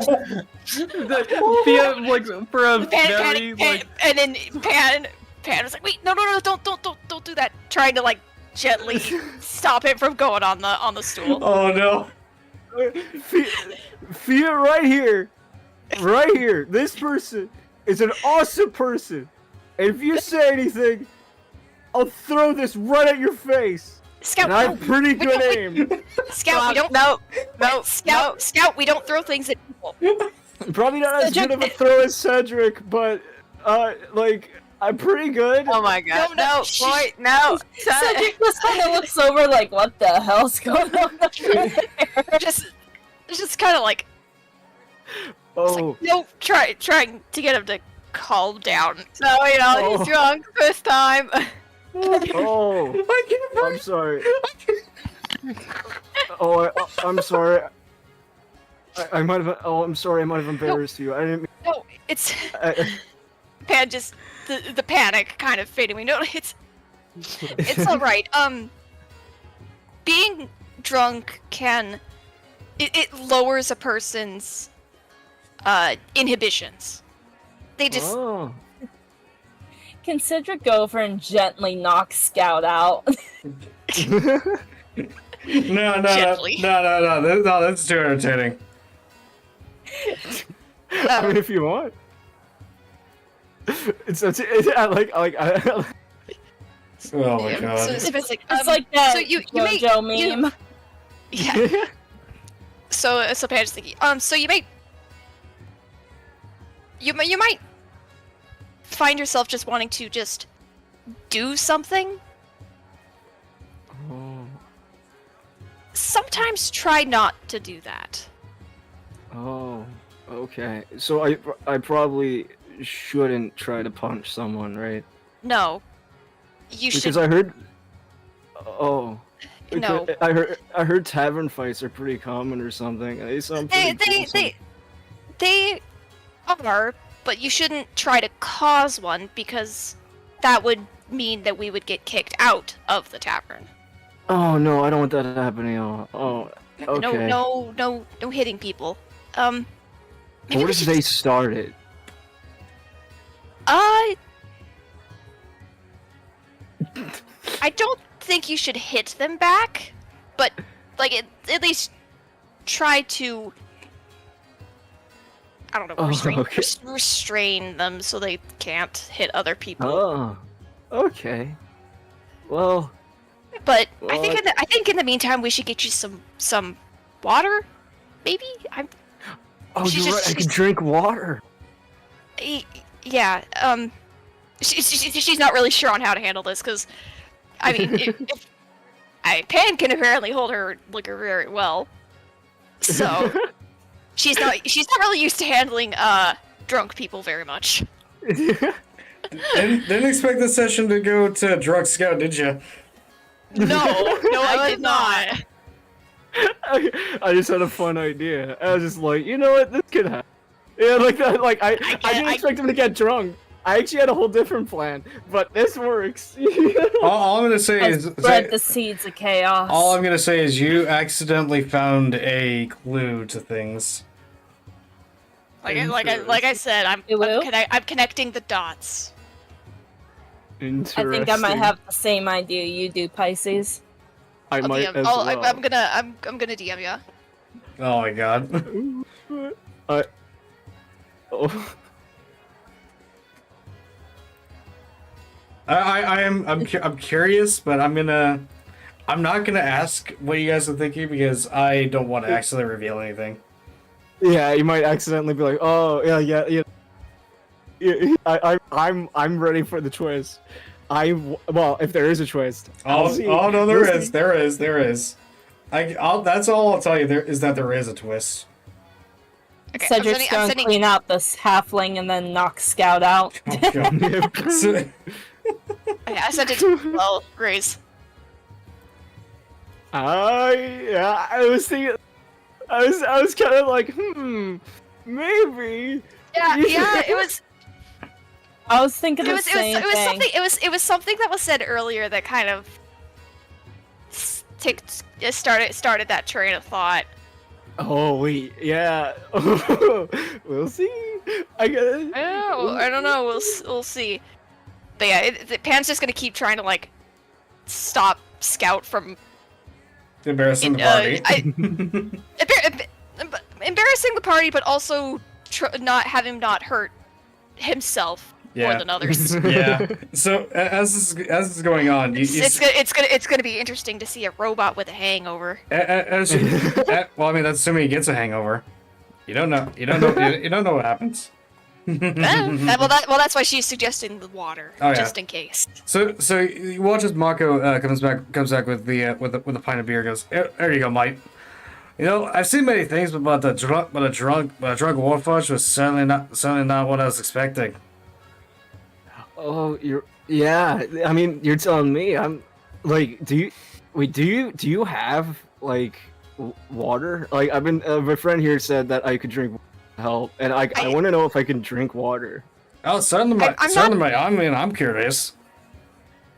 Thea, like for a very And then Pan was like, "Wait, no, don't do that!" Trying to like gently stop him from going on the stool. Oh no! Fia, right here. This person is an awesome person, and if you say anything, I'll throw this right at your face. Scout, And I have pretty we good don't- aim. Scout, we don't. No. Scout, we don't throw things at people. Probably not as good of a throw as Cedric, but like, I'm pretty good. Oh my god. No, Boy, no. Cedric just kind of looks over like, what the hell's going on up there? just kind of like, Oh, no, trying to get him to calm down. So, you know, he's drunk first time. oh, I'm sorry. Oh, I'm sorry. I might have. Oh, I'm sorry. I might have embarrassed you. I didn't. Mean, No, it's I, Pan just the panic kind of fading away. No, it's all right. Being drunk can it lowers a person's inhibitions. They just Oh. Can Cedric go over and gently knock Scout out? No, Gently. no, that's too entertaining. I mean, if you want. I like Oh my So god. it's like, It's like that so you JoJo meme. Yeah. So Pan's thinking, so you might find yourself just wanting to just do something. Oh. Sometimes try not to do that. Oh, okay. So I probably shouldn't try to punch someone, right? No. You Because should I heard. Oh. no. I heard tavern fights are pretty common or something. They sound pretty cool, They are, but you shouldn't try to cause one because that would mean that we would get kicked out of the tavern. Oh no, I don't want that happening. Oh, okay. No hitting people. Maybe What we if should they just- started? I don't think you should hit them back, but like at least try to. I don't know. Oh, Restrain, okay. restrain them so they can't hit other people. Oh, okay. Well, But well, I think in the meantime we should get you some water, maybe. oh, she's you're just- right. I can she's- drink water. Yeah. She's not really sure on how to handle this because, I mean, Pan can apparently hold her liquor very well, so she's not really used to handling drunk people very much. Didn't expect the session to go to Drug Scout, did you? No, I did not. I just had a fun idea. I was just like, you know what, this could happen. Yeah, like that. Like I didn't expect him to get drunk. I actually had a whole different plan, but this works. All I'm gonna say is Spread the seeds of chaos. all I'm gonna say is you accidentally found a clue to things. Like I said, I'm connecting the dots. I think I might have the same idea you do, Pisces. I I'll might DM, as I'll- well. I'm gonna DM ya. Oh my god. Oh. I'm curious, but I'm not gonna ask what you guys are thinking because I don't want to accidentally reveal anything. Yeah, you might accidentally be like, oh yeah. I'm ready for the twist. Well, if there is a twist. I'll see. Oh no, We'll see. there is. That's all I'll tell you. There is a twist. Okay, Cedric's gonna clean out this halfling and then knock Scout out. Oh, God. So- Okay, I sent it to well, Grace. I was thinking. I was kind of like, maybe. Yeah, it was. I was thinking It the was same thing. something. It was something that was said earlier that kind of started that train of thought. Oh wait, yeah. We'll see. I guess. I don't know. We'll see. But yeah, Pan's just gonna keep trying to like stop Scout from Embarrassing the party. embarrassing the party, but also have him not hurt himself more Yeah. than others. Yeah. So as this is going on, It's gonna be interesting to see a robot with a hangover. well, I mean, that's assuming he gets a hangover. You don't know. You don't know what happens. That's why she's suggesting the water, Oh, yeah. just in case. So you watch as Mako comes back with the pint of beer. Goes, there you go, mate. You know, I've seen many things, but a drunk warforged was certainly not what I was expecting. Oh, yeah. I mean, you're telling me. I'm like, do you have like water? Like, I've been my friend here said that I could drink help, and I want to know if I can drink water. Oh, certainly, I'm curious.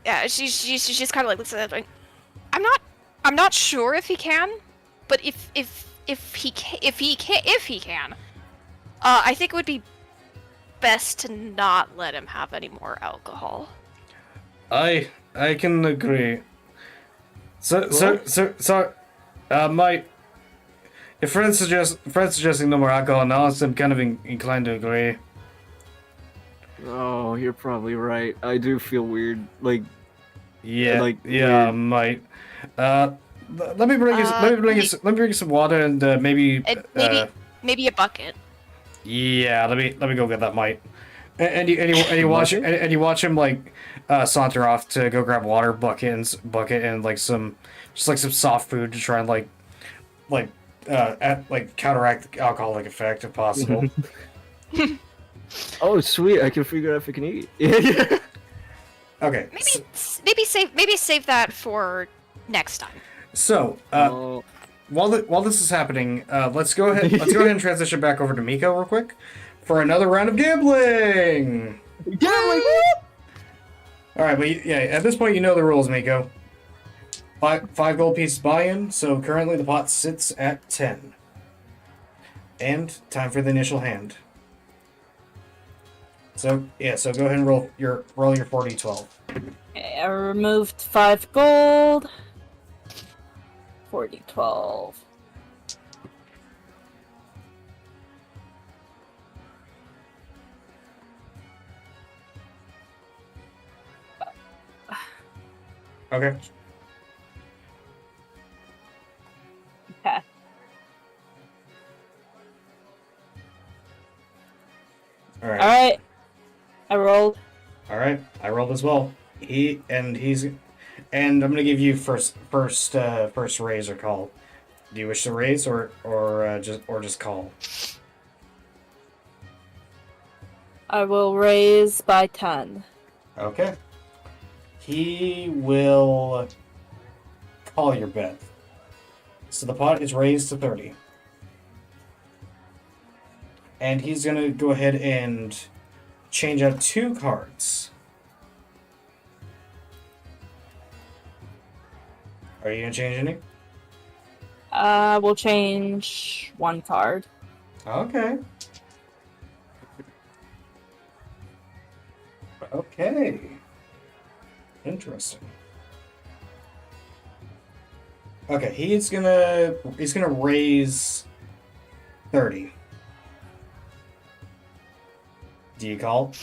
Yeah, she's kind of like looks at that like, I'm not sure if he can, but if he can, I think it would be best to not let him have any more alcohol. I can agree. So Mate, if Fred's suggesting no more alcohol now, I'm kind of inclined to agree. Oh, you're probably right. I do feel weird. Like, Yeah, Like, yeah, weird. mate. Let me bring you. Let me bring you some water and maybe. Maybe a bucket. Yeah, let me go get that, mate. And you watch Bucket? and you watch him like saunter off to go grab water bucket and like some soft food to try and like counteract the alcoholic effect if possible. Oh, sweet! I can figure out if I can eat. Yeah. Okay. Maybe save that for next time. So, Oh, while this is happening, let's go ahead and transition back over to Miko real quick for another round of gambling. gambling. All right, but yeah, at this point you know the rules, Miko. Five gold pieces buy-in. So currently the pot sits at 10. And time for the initial hand. So yeah, so go ahead and roll your 4d12. Okay, I removed 5 gold. 40-12. Okay. Okay. All right. Alright. I rolled. All right. I rolled as well. And I'm gonna give you first raise or call. Do you wish to raise or just call? I will raise by 10. Okay. He will call your bet. So the pot is raised to 30. And he's gonna go ahead and change out 2 cards. Are you gonna change any? We'll change 1 card. Okay. Okay. Interesting. Okay, he's gonna raise 30. Do you call?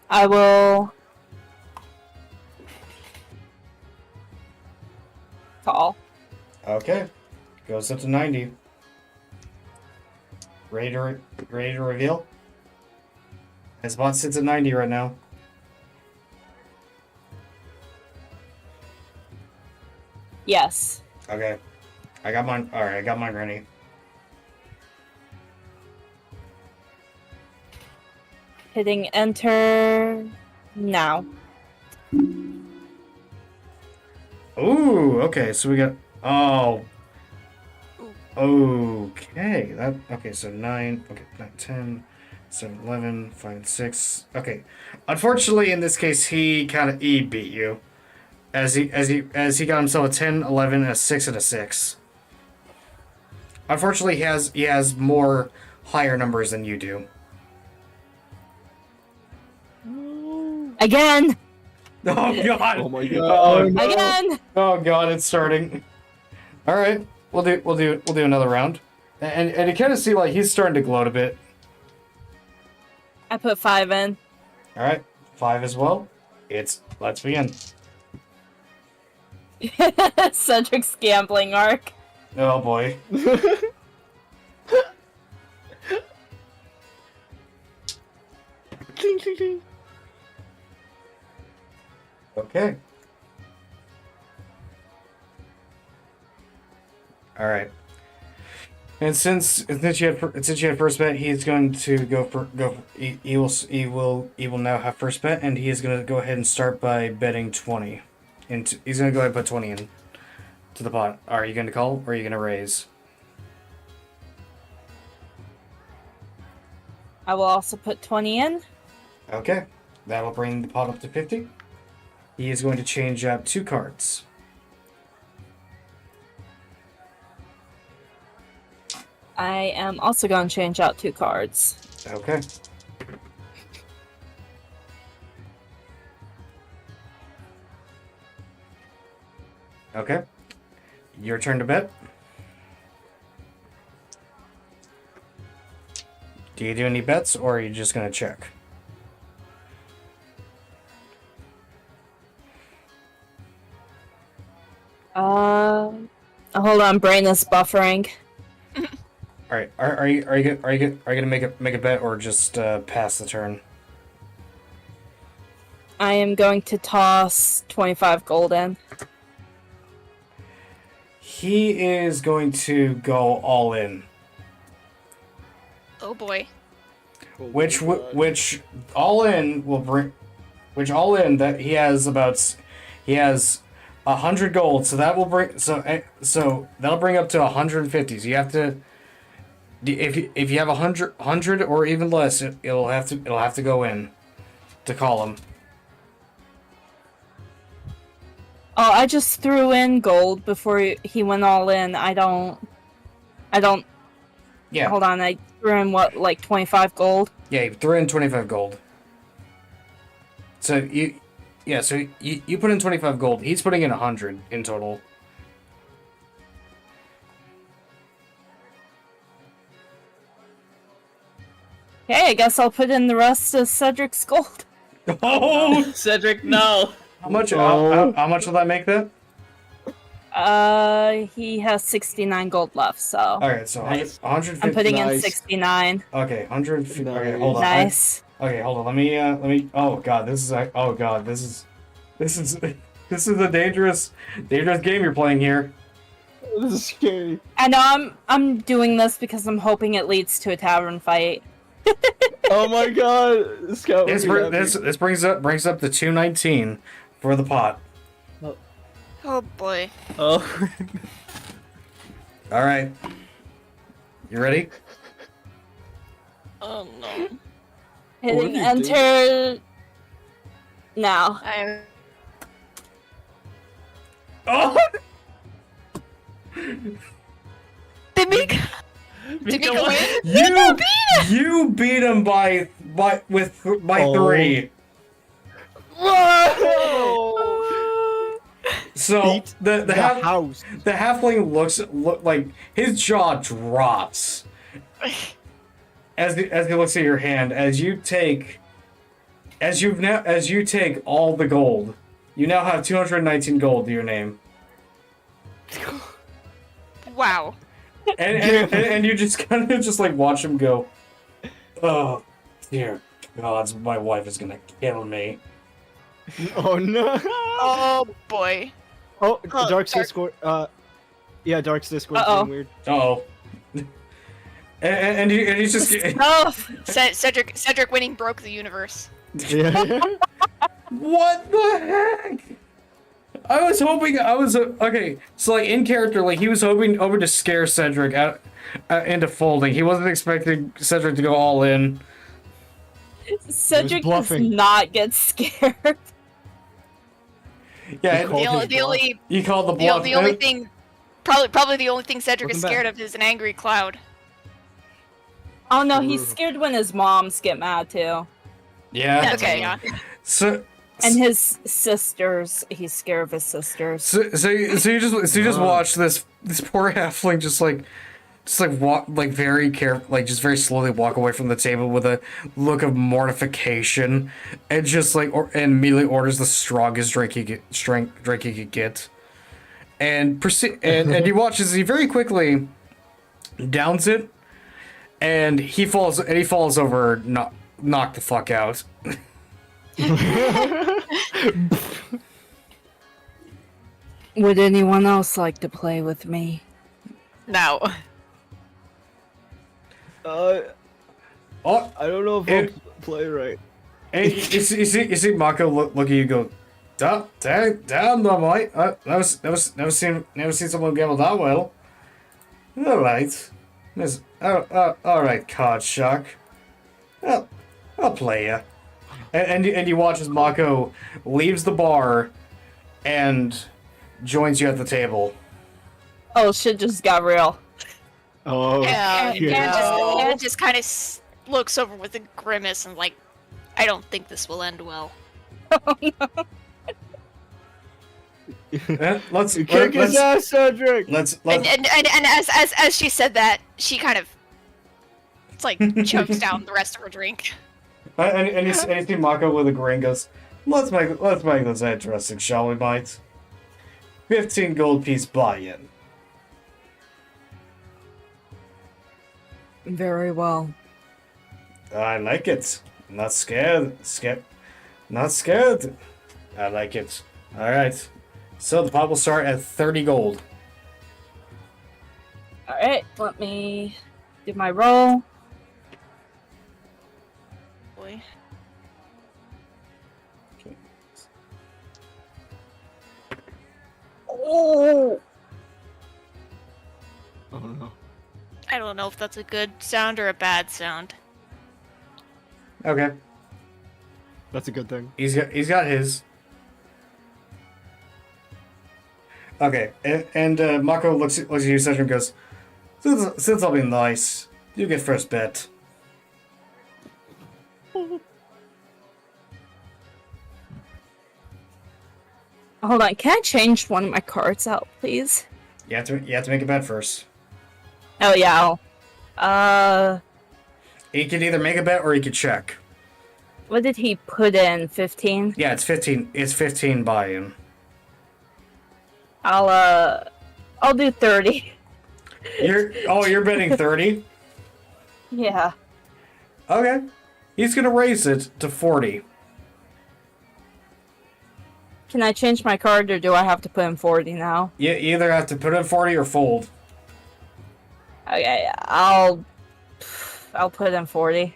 I will call. Okay. Goes up to 90. Ready to reveal? His bot sits at 90 right now. Yes. Okay. I got mine. Alright, I got mine ready. Hitting enter now. Ooh, okay, so we got. Oh. Okay. Okay, so 9. Okay, 9, 10, 7, 11, 5, and 6. Okay. Unfortunately, in this case, he beat you. As he got himself a 10, 11, a 6, and a 6. Unfortunately, he has more higher numbers than you do. Again! Oh god! Oh my Oh, god. no. Again! Oh god, it's starting. All right, we'll do another round, and you kind of see like he's starting to gloat a bit. I put 5 in. All right, 5 as well. Let's begin. Cedric's gambling arc. Oh boy. Cling, cling, cling. Okay. All right. And since you had first bet, he's going to he will now have first bet, and he is going to go ahead and start by betting 20. He's going to go ahead and put 20 in to the pot. Are you going to call or are you going to raise? I will also put 20 in. Okay. That'll bring the pot up to 50. He is going to change out 2 cards. I am also going to change out 2 cards. Okay. Okay. Your turn to bet. Do you do any bets, or are you just gonna check? Hold on, brain is buffering. All right. Are you gonna make a bet, or just pass the turn? I am going to toss 25 gold in. He is going to go all in. Oh boy. Which all in will bring, which all in that he has 100 gold, so that will bring so that'll bring up to 150. So you have to, if you have 100 or even less, it'll have to go in to call him. Oh, I just threw in gold before he went all in. I don't. Yeah. Hold on, I threw in what, like 25 gold? Yeah, you threw in 25 gold. So you put in 25 gold. He's putting in 100 in total. Okay, I guess I'll put in the rest of Cedric's gold. Oh, Cedric, no. how much? Oh. How much will that make that? He has 69 gold left, so All right, so Nice. 150. I'm putting in Nice. 69. Okay, 150. Okay, Nice. hold on. Nice. Okay, hold on. Let me. Oh god, this is. Oh god, this is a dangerous game you're playing here. This is scary. I know I'm doing this because I'm hoping it leads to a tavern fight. Oh my god, Scout. This brings up the 219 for the pot. Oh boy. Oh. All right, you ready? Oh no. What Hitting do you enter now. I'm. Oh, Did Mika win? you beat him by Oh. 3. So Beat the house. the halfling look like his jaw drops as he looks at your hand as you take all the gold. You now have 219 gold to your name, Wow. and you just kind of just like watch him go. Oh dear gods, my wife is gonna kill me. Oh no. Oh boy. Oh, Oh, Dark's Dark. Discord. Yeah, Dark's Discord Uh-oh. being weird. Oh. And he's just Oh, Cedric winning broke the universe. Yeah. what the heck? I was okay. So like in character, like he was hoping to scare Cedric out into folding. He wasn't expecting Cedric to go all in. Cedric does bluffing. not get scared. Yeah, called The only you called the bluff. the only thing, probably the only thing Cedric is Welcome scared back. of is an angry cloud. Oh no, he's Ooh. scared when his moms get mad too. Yeah. Okay. Yeah. So And his sisters, he's scared of his sisters. so you just watch this poor halfling just walk like very careful, like just very slowly walk away from the table with a look of mortification, and just like and immediately orders the strongest drink he could get, and and he watches he very quickly downs it, and he falls over, knocked the fuck out. Would anyone else like to play with me? No. Oh, I don't know if It- I'll play right. and you see Mako look at you, go, damn, no, mate. Never seen someone gamble that well. All right, all right, card shark. I'll play ya. And you watch as Mako leaves the bar and joins you at the table. Oh, shit just got real. Oh, And shit. Anne just kind of looks over with a grimace and like, I don't think this will end well. Let's Kick his ass, Cedric! let's And as she said that, she kind of it's like chokes down the rest of her drink. and you see Mako with a grin goes, let's make this interesting, shall we, mate? 15 gold piece buy-in. Very well. I like it. Not scared. Not scared. I like it. Alright. So the pot will start at 30 gold. Alright, let me do my roll. Boy. Oh! Oh no. I don't know if that's a good sound or a bad sound. Okay. That's a good thing. He's got his. Okay, and Mako looks at you, Cedric, and goes, since I'll be nice, you get first bet. Hold on, can I change one of my cards out, please? You have to make a bet first. Oh yeah. He can either make a bet or he can check. What did he put in? 15? Yeah, it's 15. It's 15 buy-in. I'll do 30. You're betting 30? Yeah. Okay. He's gonna raise it to 40. Can I change my card or do I have to put in 40 now? You either have to put in 40 or fold. Okay, I'll put in 40.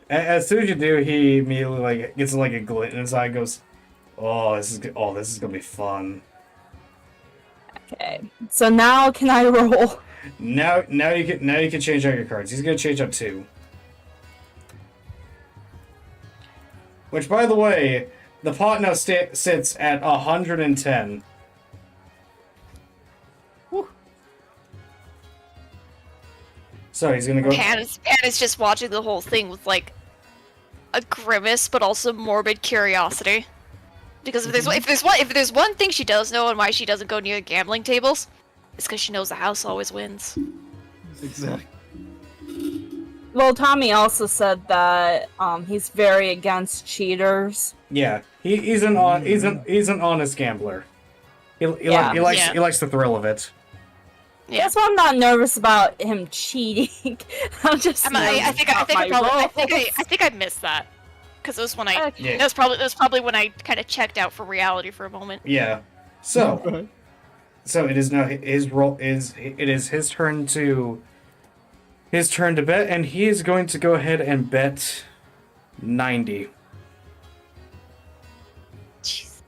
As soon as you do, he immediately gets a glint in his eye and goes, this is gonna be fun. Okay. So now can I roll? Now you can change out your cards. He's gonna change out 2. Which, by the way, the pot now sits at 110. Whew. So he's gonna go. Pan is just watching the whole thing with like a grimace, but also morbid curiosity. Because if there's one thing she does know and why she doesn't go near gambling tables, it's because she knows the house always wins. Exactly. Well, Tommy also said that he's very against cheaters. Yeah, he's an honest gambler. He likes the thrill of it. Yeah. That's why I'm not nervous about him cheating. I'm just. I think I missed that because it was when I Okay. that was probably when I kind of checked out for reality for a moment. Yeah. So it is now his turn to bet, and he is going to go ahead and bet 90. Jeez.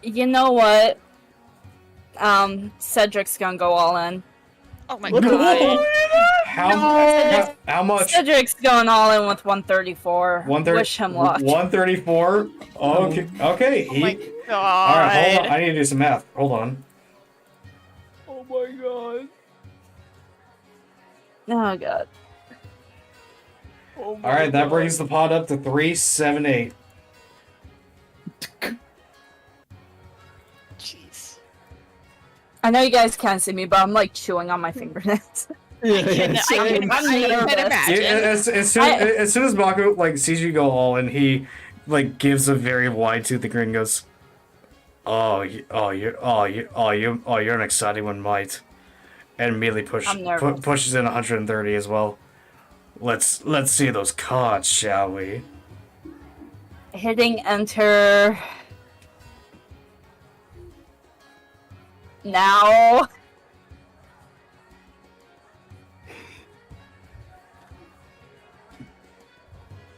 You know what? Cedric's gonna go all in. Oh my What the god. fuck? How much? Cedric's going all in with 134. Wish him luck. 134. Okay. Okay. Oh my All god. right. Hold on. I need to do some math. Hold on. Oh my god. Oh god. Oh my All right. That God. brings the pot up to 378. Jeez. I know you guys can't see me, but I'm like chewing on my fingernails. Yeah, I can same. imagine. Yeah, as soon as Mako sees you go all in, he gives a very wide toothed grin and goes, you're an exciting one, mate. And immediately I'm nervous. pushes in 130 as well. Let's see those cards, shall we? Hitting enter. Now.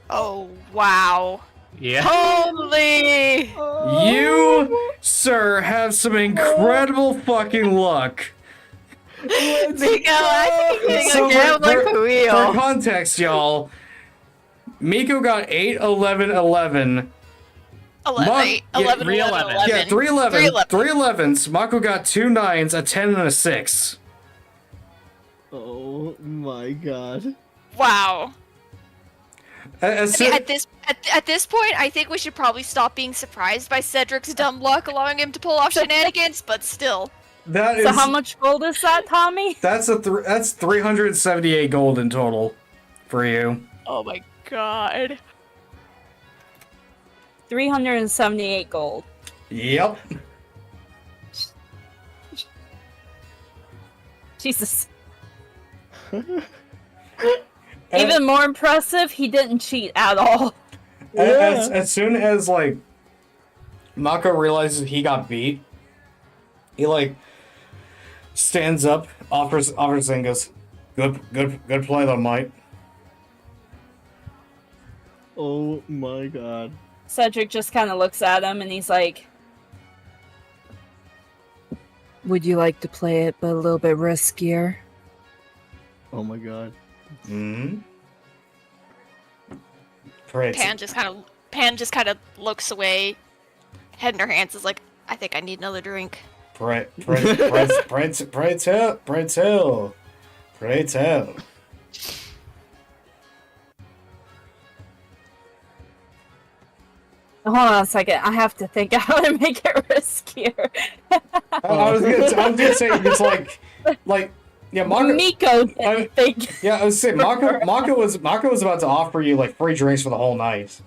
Oh wow. Yeah. Holy. You, sir, have some incredible fucking luck. Miko, I think So gambling for real. for context, y'all, Miko got 8, 11, 11. 11, 11, 311. 11. Yeah, 311. 311. 311s. Mako got 2 9s, a 10, and a 6. Oh my god. Wow. As I mean, soon, at this point, I think we should probably stop being surprised by Cedric's dumb luck, allowing him to pull off shenanigans. But still, that So is how much gold is that, Tommy? that's that's 378 gold in total for you. oh my god. 378 gold. Yep. Jesus. Even more impressive, he didn't cheat at all. As soon as like Mako realizes he got beat, he like stands up, offers and goes, good play though, mate. Oh my god. Cedric just kind of looks at him and he's like, would you like to play it but a little bit riskier? Oh my god. Hmm. Pretty. Pan just kind of looks away, head in her hands, is like, I think I need another drink. Pray tell. Hold on a second, I have to think how to make it riskier. I was gonna say it's like yeah, Mako. Miko didn't think. Yeah, I was saying Mako was about to offer you like free drinks for the whole night.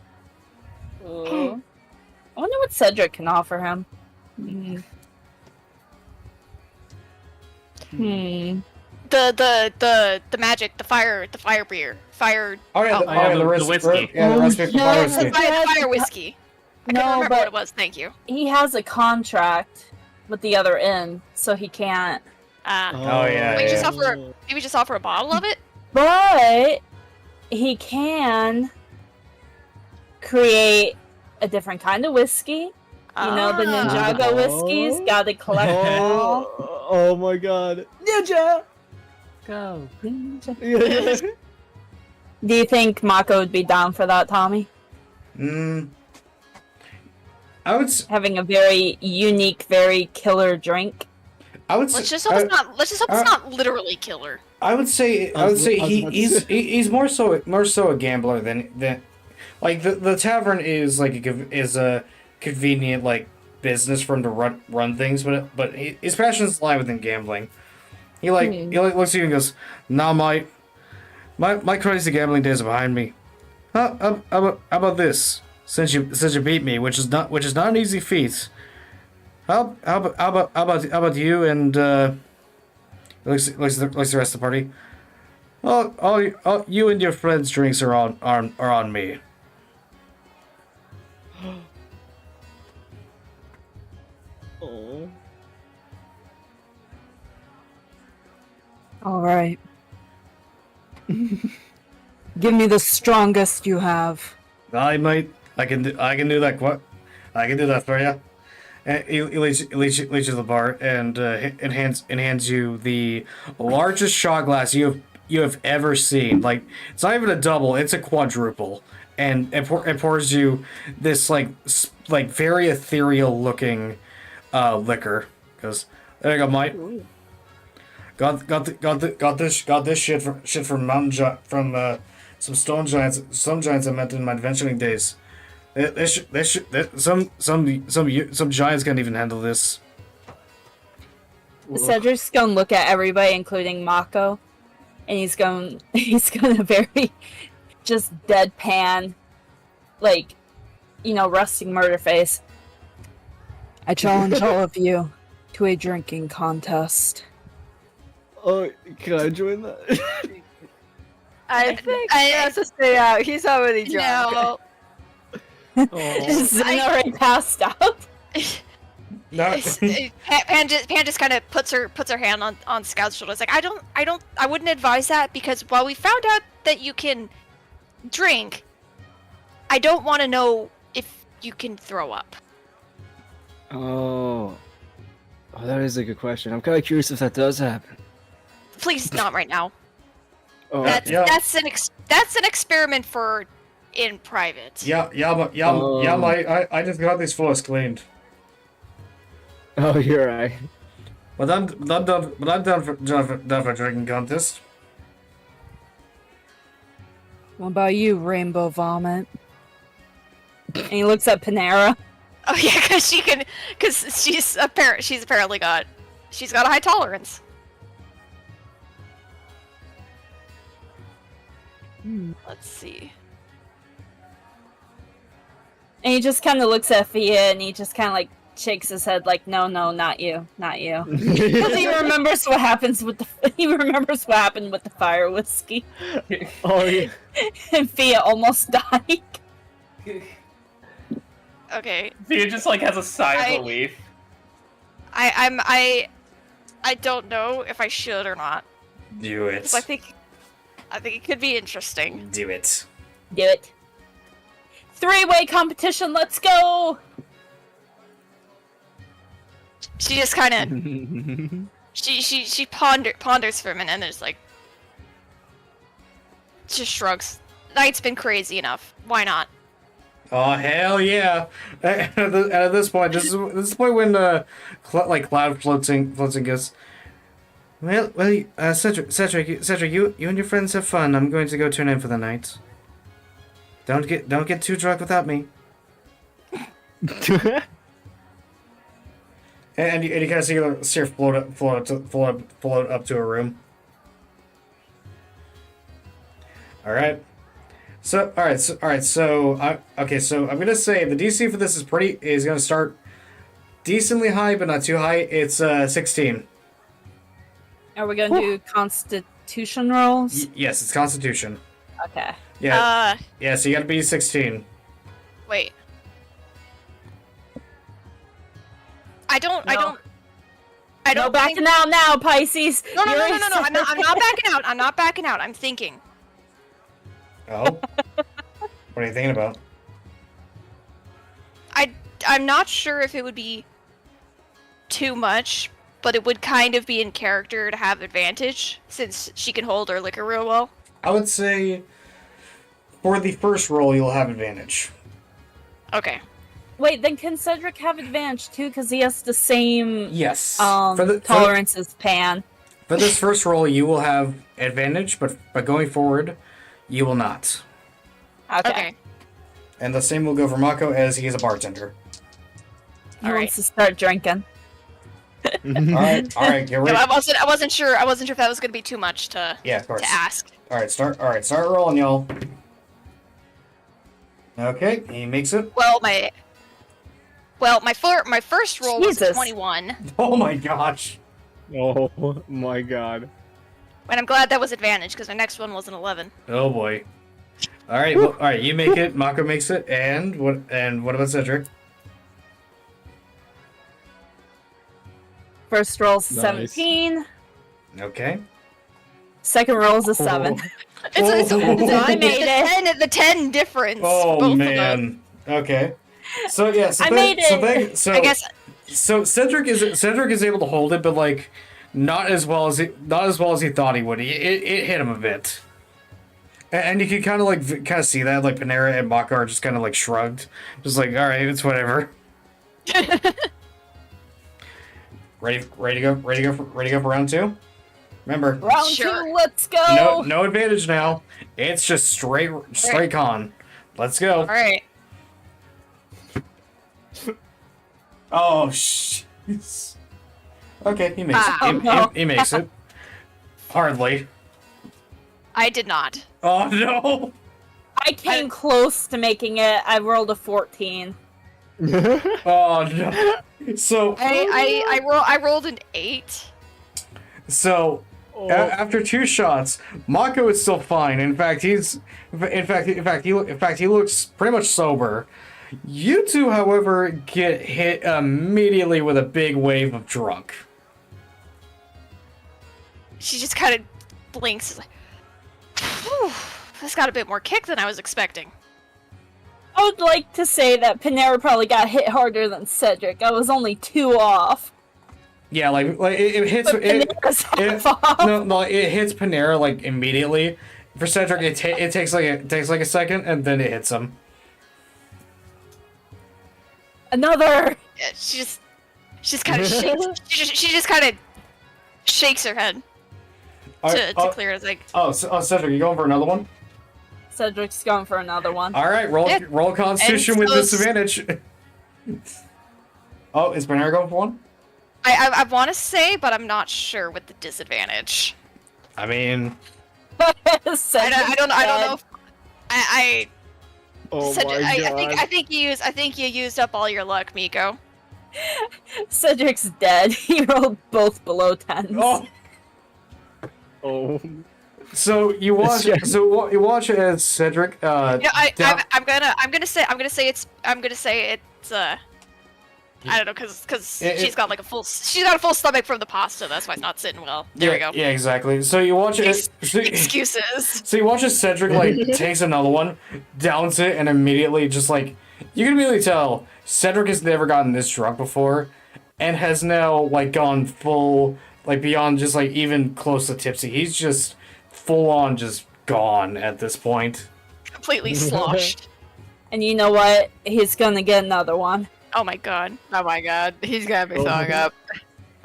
Ooh. I wonder what Cedric can offer him. The magic, the fire beer, fire. Oh yeah, the whiskey. Yeah, the recipe for no, fire it's whiskey. Fire whiskey. I couldn't No, remember but what it was. Thank you. he has a contract with the other end, so he can't. Oh, yeah, Maybe just yeah. offer a bottle of it. But he can create a different kind of whiskey. You know, the Ninjago whiskies. Gotta collect them all. Oh my god. Ninja! Go. Do you think Mako would be down for that, Tommy? I would Having a very unique, very killer drink. Let's just hope it's not literally killer. I would say he's more so a gambler than like the tavern is like a convenient like business for him to run things, but his passions lie within gambling. He looks at you and goes, "Nah, my crazy gambling days are behind me. How about this? Since you beat me, which is not an easy feat. How about you and looks at the rest of the party. All you and your friends' drinks are on me." Oh. All right. Give me the strongest you have. I can do that. I can do that for you. And he leads you to the bar and hands you the largest shot glass you have ever seen. Like, it's not even a double; it's a quadruple. And pours you this like very ethereal looking liquor. Goes, there you go, mate. Got this shit from some stone giants. Some giants I met in my adventuring days. Some giants can't even handle this. Cedric's gonna look at everybody, including Mako, and he's gonna very just deadpan, like, rusting murder face. I challenge all of you to a drinking contest. Oh, can I join that? I think he has to stay out. He's already drunk. No. Zen already passed out. No. Pan just kind of puts her hand on Scout's shoulder. It's like, I wouldn't advise that, because while we found out that you can drink, I don't want to know if you can throw up. Oh, that is a good question. I'm kind of curious if that does happen. Please, not right now. Oh, That's an experiment for in private. Mate. I just got these floors cleaned. oh, you're right. But I'm done for drinking contest. What about you, Rainbow Vomit? And he looks at Panera. Oh yeah, because she's apparently got a high tolerance. Let's see. And he just kind of looks at Fia, and he just kind of like shakes his head, like, "No, not you, not you." Because he remembers what happens with he remembers what happened with the fire whiskey, Oh yeah. and Fia almost died. Okay. Thea just like has a sigh of relief. I don't know if I should or not. Do it. 'Cause I think it could be interesting. Do it. Do it. 3-way competition. Let's go. She just kind of she ponders for a minute and there's like just shrugs. Night's been crazy enough. Why not? Oh hell yeah! At this point, this is the point when Cloud floating goes. Well, Cedric, you and your friends have fun. I'm going to go turn in for the night. Don't get too drunk without me. And you kind of see her float up to her room. All right. So I'm gonna say the DC for this is gonna start decently high, but not too high. It's 16. Are we gonna do Constitution rolls? Yes, it's Constitution. Okay. Yeah. Yeah. So you gotta be 16. Wait. I don't No backing out now, Pisces. No. You're I'm not backing out. I'm not backing out. I'm thinking. Oh. What are you thinking about? I'm not sure if it would be too much, but it would kind of be in character to have advantage since she can hold her liquor real well. I would say for the first roll you'll have advantage. Okay. Wait, then can Cedric have advantage too? Because he has the same Yes. tolerance as Pan. For this first roll you will have advantage, but going forward you will not. Okay. And the same will go for Mako as he is a bartender. He wants to start drinking. All right, get ready. No, I wasn't sure if that was gonna be too much to Yeah, of course. to ask. All right, start rolling, y'all. Okay, he makes it. Well, my first roll was a Jesus. 21, Oh my gosh. Oh my god. and I'm glad that was advantage because my next one was an 11. Oh boy. All right, all right, you make it. Mako makes it, and what about Cedric? First roll's Nice. 17. Okay. Second roll's a 7. It's I made it. the 10 difference. Oh both of them. man. Okay. So yeah, so I made it. I guess So Cedric is able to hold it, but like not as well as he thought he would. It hit him a bit, and you can kind of see that like Panera and Maka are just kind of like shrugged, just like all right, it's whatever. Ready to go for round 2. Remember, Round Sure. 2, let's go. no advantage now. It's just straight con. Let's go. all right. Oh jeez. Okay, he makes Ah. it. He makes it. Hardly. I did not. Oh no. I came close to making it. I rolled a 14. Oh no. So I rolled an 8. after 2 shots, Mako is still fine. In fact, he looks pretty much sober. You two, however, get hit immediately with a big wave of drunk. She just kind of blinks. Like, Whew, this got a bit more kick than I was expecting. I would like to say that Panera probably got hit harder than Cedric. I was only 2 off. Yeah, like it hits But Panera's half off. no, it hits Panera like immediately. For Cedric, it takes like a second, and then it hits him. Another. Yeah, she just kind of shakes. She just kind of shakes her head to clear it. Like, Cedric, you going for another one? Cedric's going for another one. All right, roll Constitution with those- disadvantage. Oh, is Bernard going for one? I want to say, but I'm not sure with the disadvantage. I mean, I don't know. If, I Oh Ced- my god. I think you used up all your luck, Miko. Cedric's dead. He rolled both below 10s. oh. Oh. So you watch. You watch as Cedric. I'm down- gonna say it's I don't know, because she's got a full stomach from the pasta. That's why it's not sitting well. There we go. Yeah, exactly. So you watch it. Excuses. So you watch as Cedric takes another one, downs it, and immediately just you can immediately tell Cedric has never gotten this drunk before, and has now gone full beyond just even close to tipsy. He's just full on just gone at this point. Completely sloshed. And you know what? He's gonna get another one. Oh my god. Oh my god, he's gonna be throwing up.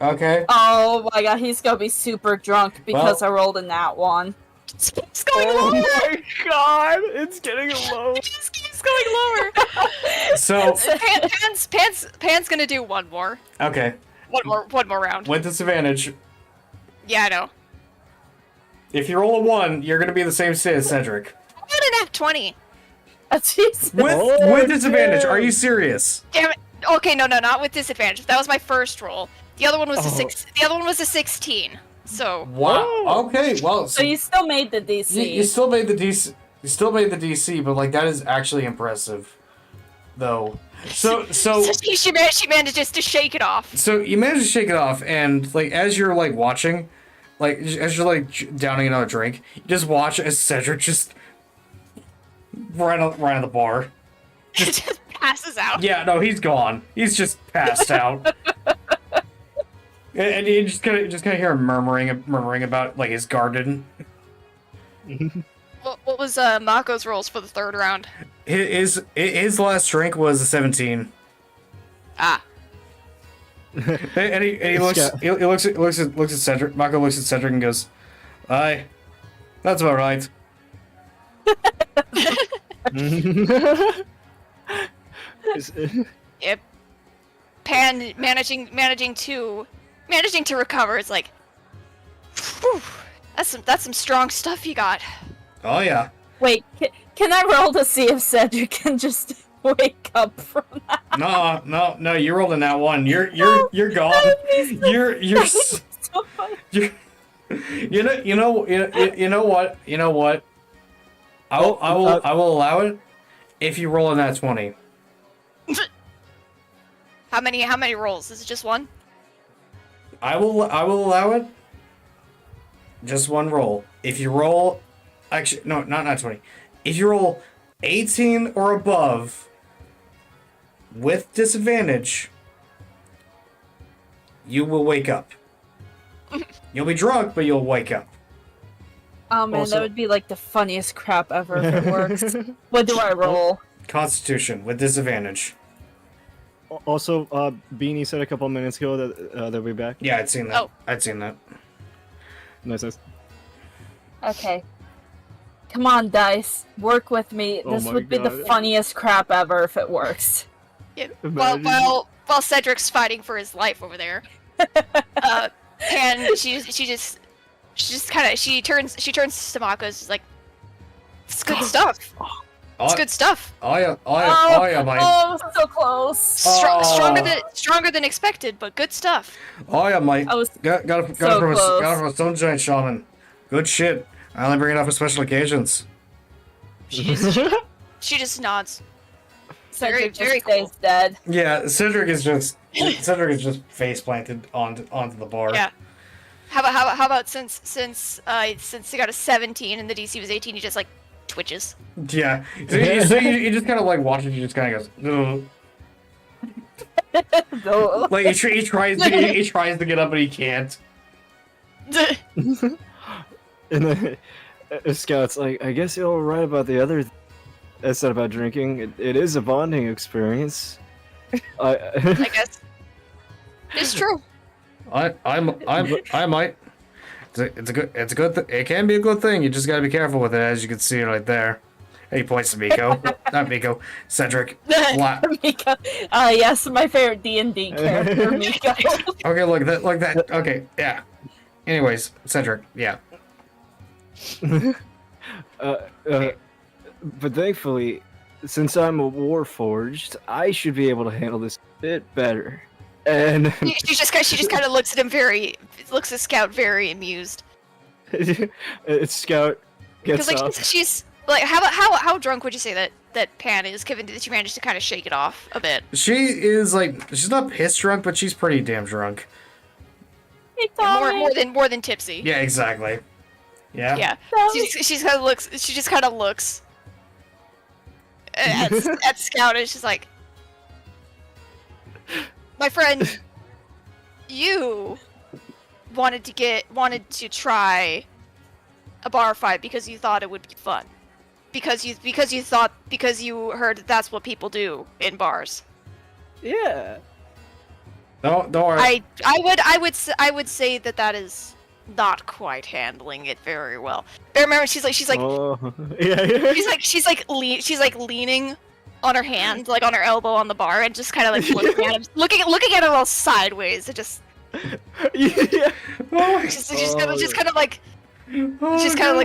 Okay. Oh my god, he's gonna be super drunk because Well- I rolled a nat one. It's going Oh lower. my god, it's getting low. It just keeps going lower. So Pan's gonna do one more. okay, One more round. with disadvantage. Yeah, I know. If you roll a 1, you're gonna be the same state as Cedric. I'm gonna have 20. Jesus. With disadvantage. Are you serious? Damn it. Okay, no, not with disadvantage. That was my first roll. The other one was a six. The other one was a 16. So Wow. Okay. Well, So you still made the DC. you still made the DC. You still made the DC, but that is actually impressive, though. So she manages to shake it off. So you manage to shake it off, and as you're watching, as you're downing another drink, you just watch as Cedric just right on the bar. It just passes out. Yeah, no, he's gone. He's just passed out. And you just kind of hear him murmuring about his garden. What was Mako's rolls for the third round? His last drink was a 17. Ah. And he looks at Cedric. Mako looks at Cedric and goes, "Aye, that's about right." Yep. Pan managing to recover. It's like, whew, that's some strong stuff you got. Oh yeah. Wait, can I roll to see if Cedric can just wake up from that? No. You rolled in that one. You're gone. You're So funny. you know what? I will allow it if you roll in that 20. How many rolls? Is it just one? I will allow it. Just one roll. If you roll, actually no, not 20. If you roll 18 or above with disadvantage, you will wake up. You'll be drunk, but you'll wake up. Oh man, Also- that would be the funniest crap ever if it works. What do I roll? Constitution with disadvantage. Also, Beanie said a couple minutes ago that they'll be back. Yeah, I'd seen that. Oh. I'd seen that. Nice. Okay. Come on, dice. Work with me. Oh This my would be the God. funniest crap ever if it works. Yeah. Imagine. While Cedric's fighting for his life over there, and she turns to Mako. She's like, "It's good stuff. It's good stuff. Oh yeah, mate. Oh, so close. Stronger than expected, but good stuff." Oh yeah, mate. I was Got it so from close. a stone giant shaman. Good shit. I only bring it up for special occasions. She just nods. Cedric just very stays cool. dead. Yeah, Cedric is just face planted onto the bar. Yeah. How about since he got a 17 and the DC was 18, he just twitches. Yeah. So you just kind of watch it. You just kind of goes. "Ugh." No. He tries to get up, but he can't. And then Scout's like, I guess you're right about the other. I said about drinking. It is a bonding experience. I guess it's true. I might. It's a good. It can be a good thing. You just gotta be careful with it, as you can see right there. And he points to Miko. Not Miko. Cedric. Miko. Yes, my favorite D&D character, Miko. Okay, look that. Okay, yeah. Anyways, Cedric. Yeah. But thankfully, since I'm a warforged, I should be able to handle this a bit better. And She just kind of looks at Scout very amused. Scout gets Because up. she's like, how drunk would you say that Pan is, given that she managed to kind of shake it off a bit? She is like, she's not piss drunk, but she's pretty damn drunk. Hey, Yeah, Tommy. more than tipsy. Yeah, exactly. Yeah. Yeah. Tommy. She just kind of looks at Scout and she's like, my friend, you wanted to try a bar fight because you thought it would be fun. Because you heard that's what people do in bars. Yeah. Don't worry. I would say that is not quite handling it very well. But remember, she's like Oh, yeah. she's like leaning on her hand, like on her elbow on the bar, and just kind of like looking at him, looking at him all sideways. It just yeah. just kind of like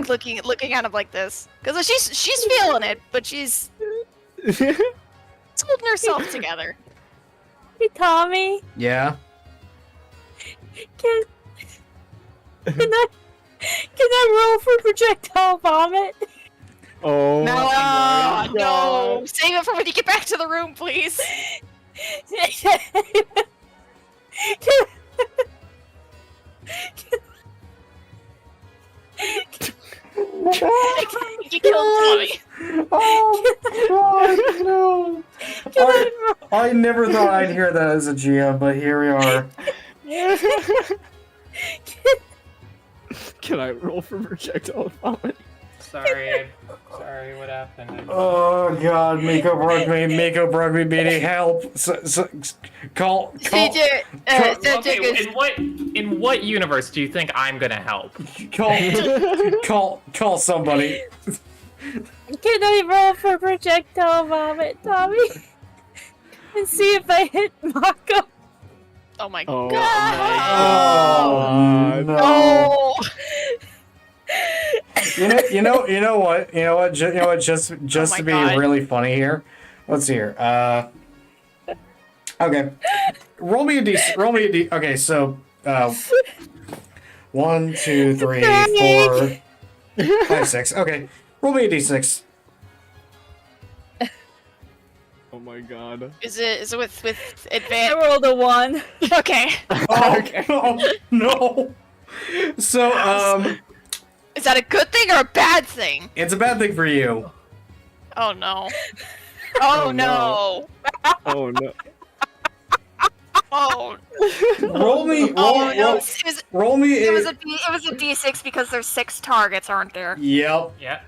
looking at him like this, because she's feeling it, but she's holding herself together. Hey, Tommy. Yeah. Can I roll for projectile vomit? Oh. No, save it for when you get back to the room, please. You killed Tommy. Oh God, no! I never thought I'd hear that as a GM, but here we are. Can I roll for projectile vomit? Sorry, what happened? Oh God, Miko broke me. Meaning help. Call. CJ, Okay, in what universe do you think I'm gonna help? Call somebody. Can I roll for projectile vomit, Tommy? And see if I hit Mako. oh my Oh, god. No. No. You know what? Just my to be God. really funny here. Let's see here. Okay. Roll me a d. Okay, so 1, 2, 3, 4, 5, 6. Okay. Roll me a d6. Oh my god. Is it with I advantage? rolled a 1. Okay. Oh no. So Is that a good thing or a bad thing? it's a bad thing for you. Oh no. Oh no. Oh no. Oh. Roll me. Oh no. Roll me. It was a D6 because there's 6 targets, aren't there? Yep. Yeah.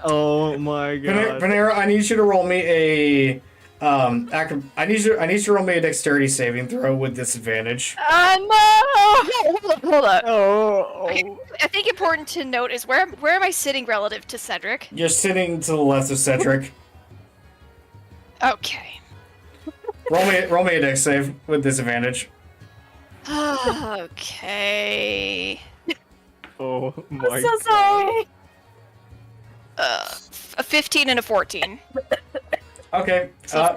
Oh my god. Panera, I need you to roll me a I need you to roll me a dexterity saving throw with disadvantage. No. Hold up. Oh. I think important to note is where am I sitting relative to Cedric? You're sitting to the left of Cedric. Okay. Roll me a dex save with disadvantage. Okay. Oh I'm my so sorry. A 15 and a 14. Okay. So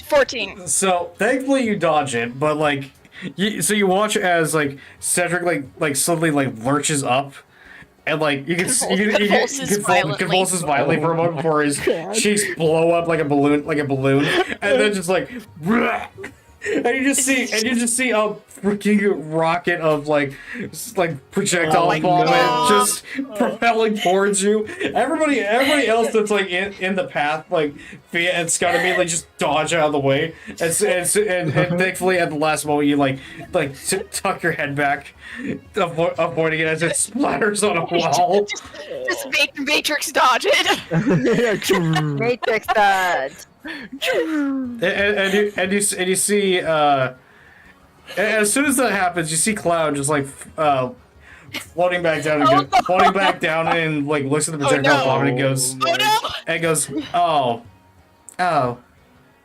14. So thankfully you dodge it, but like, you watch as like Cedric like suddenly like lurches up, and like you can convulses violently for a moment before his cheeks blow up like a balloon, and then just like, and you just see a freaking rocket of like projectile vomit just propelling towards you. Everybody else that's like in the path, like Fia and Scott immediately just dodge out of the way, and thankfully at the last moment you tuck your head back, avoiding it as it splatters on a wall. Just Matrix dodge it. Matrix dodge. And you see as soon as that happens, you see Cloud just like floating back down again, floating back down, and like looks at the projectile vomit and goes, Oh no! and goes, oh,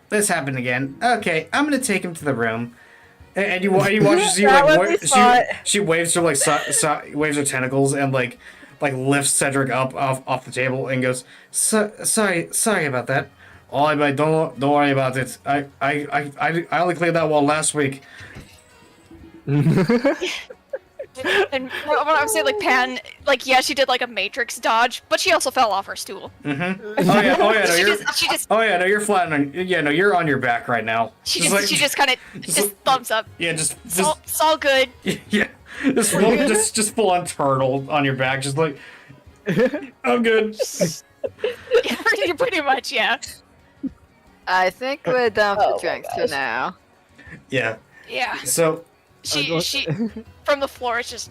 this happened again. Okay, I'm gonna take him to the room. And you watch she That like would be she smart. she waves her like waves her tentacles and like lifts Cedric up off the table and goes, sorry about that. Oh, I don't worry about it. I only cleared that wall last week. And when I was saying like Pan, like yeah, she did like a Matrix dodge, but she also fell off her stool. Mm-hmm. Oh yeah. No, She just Oh yeah. No, you're flat on. Yeah. No, you're on your back right now. she just kind of just thumbs up. Yeah. It's all good. Yeah. Just full on turtle on your back. Just like I'm good. Yeah, pretty much, yeah. I think we're done Oh for my drinks for gosh. now. Yeah. Yeah. So She from the floor. It's just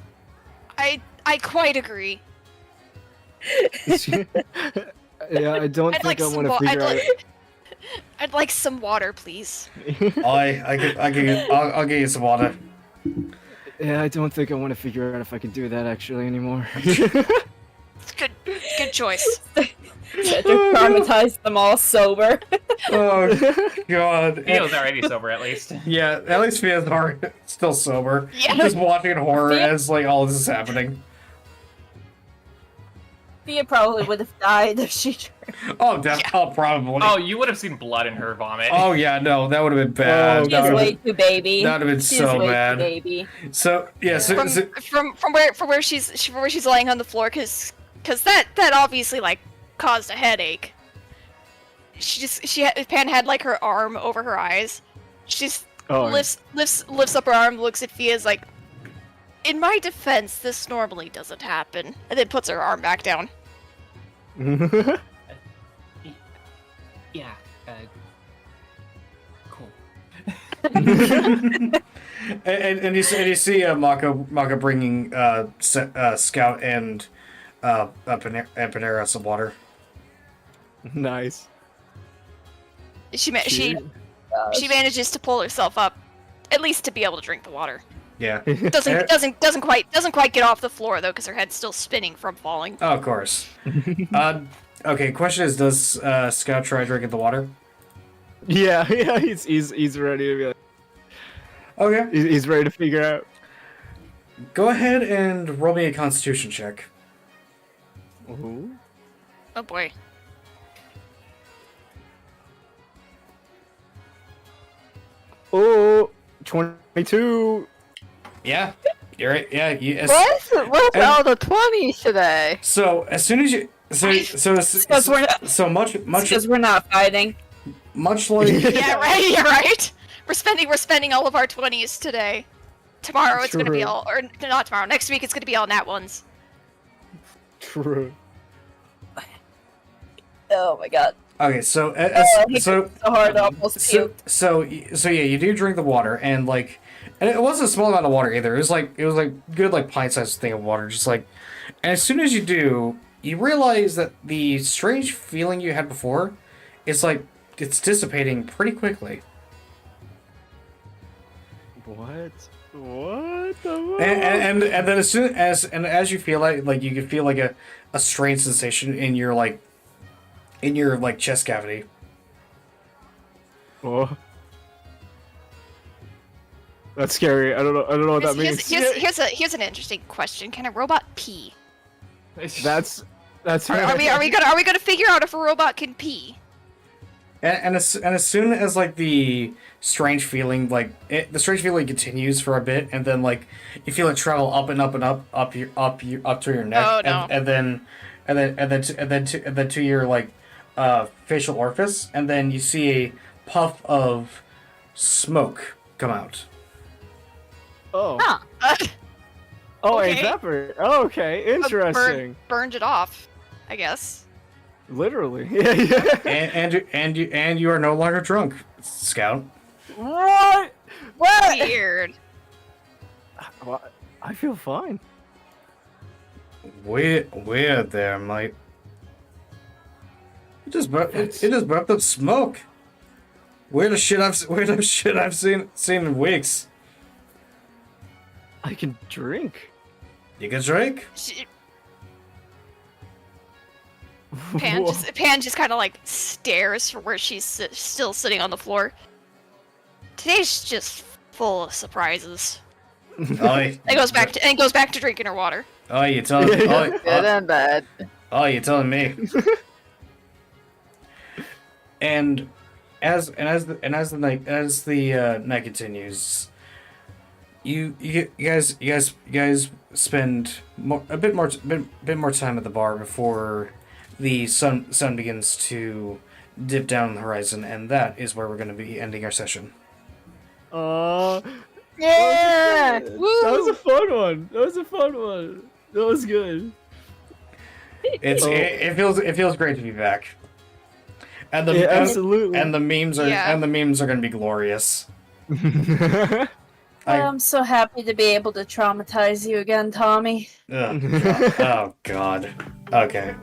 I quite agree. Yeah, I don't I'd think like I some want to figure out. I'd like some water, please. I'll get you some water. Yeah, I don't think I want to figure out if I can do that actually anymore. It's good choice. Cedric traumatized them all sober. Oh God. Theo's already sober at least. Yeah, at least Fia's still sober. Yeah. Just watching in horror Fia- as like all this is happening. Thea probably would have died if she drank. Oh, oh, probably. Oh, you would have seen blood in her vomit. Oh yeah, no, that would have been bad. Oh, She's that would way have too baby. that would have been She's so way too bad. baby. So yeah, From where she's laying on the floor, because that obviously like caused a headache. Pan had like her arm over her eyes. She just Oh, lifts up her arm, looks at Fia's like, in my defense, this normally doesn't happen, and then puts her arm back down. Yeah. Cool. and you see Mako bringing Scout and Panera some water. Nice. She Cheers. manages to pull herself up, at least to be able to drink the water. Yeah. Doesn't quite get off the floor though, because her head's still spinning from falling. Oh, of course. Okay. Question is, does Scout try drinking the water? Yeah, he's ready to be like, Okay. he's ready to figure out. Go ahead and roll me a Constitution check. Ooh. Oh boy. Oh, 22. Yeah. You're right. Yeah. Where's and- all the 20s today? So as soon as you Because we're not, so much because we're not fighting. much like Yeah, right. You're right. We're spending all of our 20s today. Tomorrow it's gonna be True. all, or not tomorrow. Next week it's gonna be all nat ones. True. Oh my god. okay. So He so So hard to almost puke. so yeah, you do drink the water and it wasn't a small amount of water either. It was like good like pint-sized thing of water, just like. And as soon as you do, you realize that the strange feeling you had before, it's like it's dissipating pretty quickly. What? What the fuck? And then as you feel like you can feel like a strange sensation in your chest cavity. Oh. That's scary. I don't know what that means. Here's an interesting question. Can a robot pee? That's Are we gonna figure out if a robot can pee? And as soon as like the strange feeling the strange feeling continues for a bit, and then like you feel it travel up and up and up to your neck, Oh, no. and then to your like facial orifice, and then you see a puff of smoke come out. Oh. Huh. Oh, Okay. evaporate. Oh, okay. Interesting. Burned it off, I guess. Literally. Yeah. And you are no longer drunk, Scout. What? Weird. Well, I feel fine. Weird there, mate. It just burped up smoke. Weirdest shit I've seen in weeks. I can drink. You can drink? Pan just kind of like stares from where she's still sitting on the floor. Today's just full of surprises. Oh, And goes back to drinking her water. oh, you telling? Good and bad. You telling me? And as the night continues, you guys spend a bit more time at the bar before the sun begins to dip down the horizon, and that is where we're going to be ending our session. Yeah! That was a fun one. That was good. It feels great to be back. And the absolutely. and the memes are going to be glorious. I'm so happy to be able to traumatize you again, Tommy. Oh God. Okay.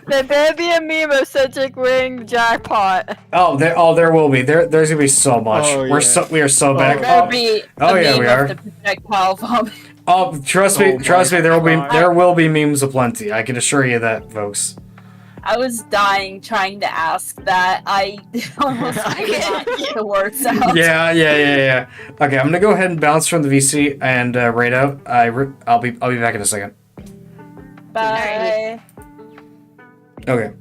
There better be a meme of Cedric winning jackpot. There will be. There's gonna be so much. Oh, We are so back. There'll be Oh, a yeah, meme we of are. the projectile vomit. Oh, trust me. my There will be memes aplenty. I can assure you that, folks. I was dying trying to ask that. I almost could not get the words out. Yeah. Okay, I'm gonna go ahead and bounce from the VC and raid out. I'll be back in a second. Bye. Okay.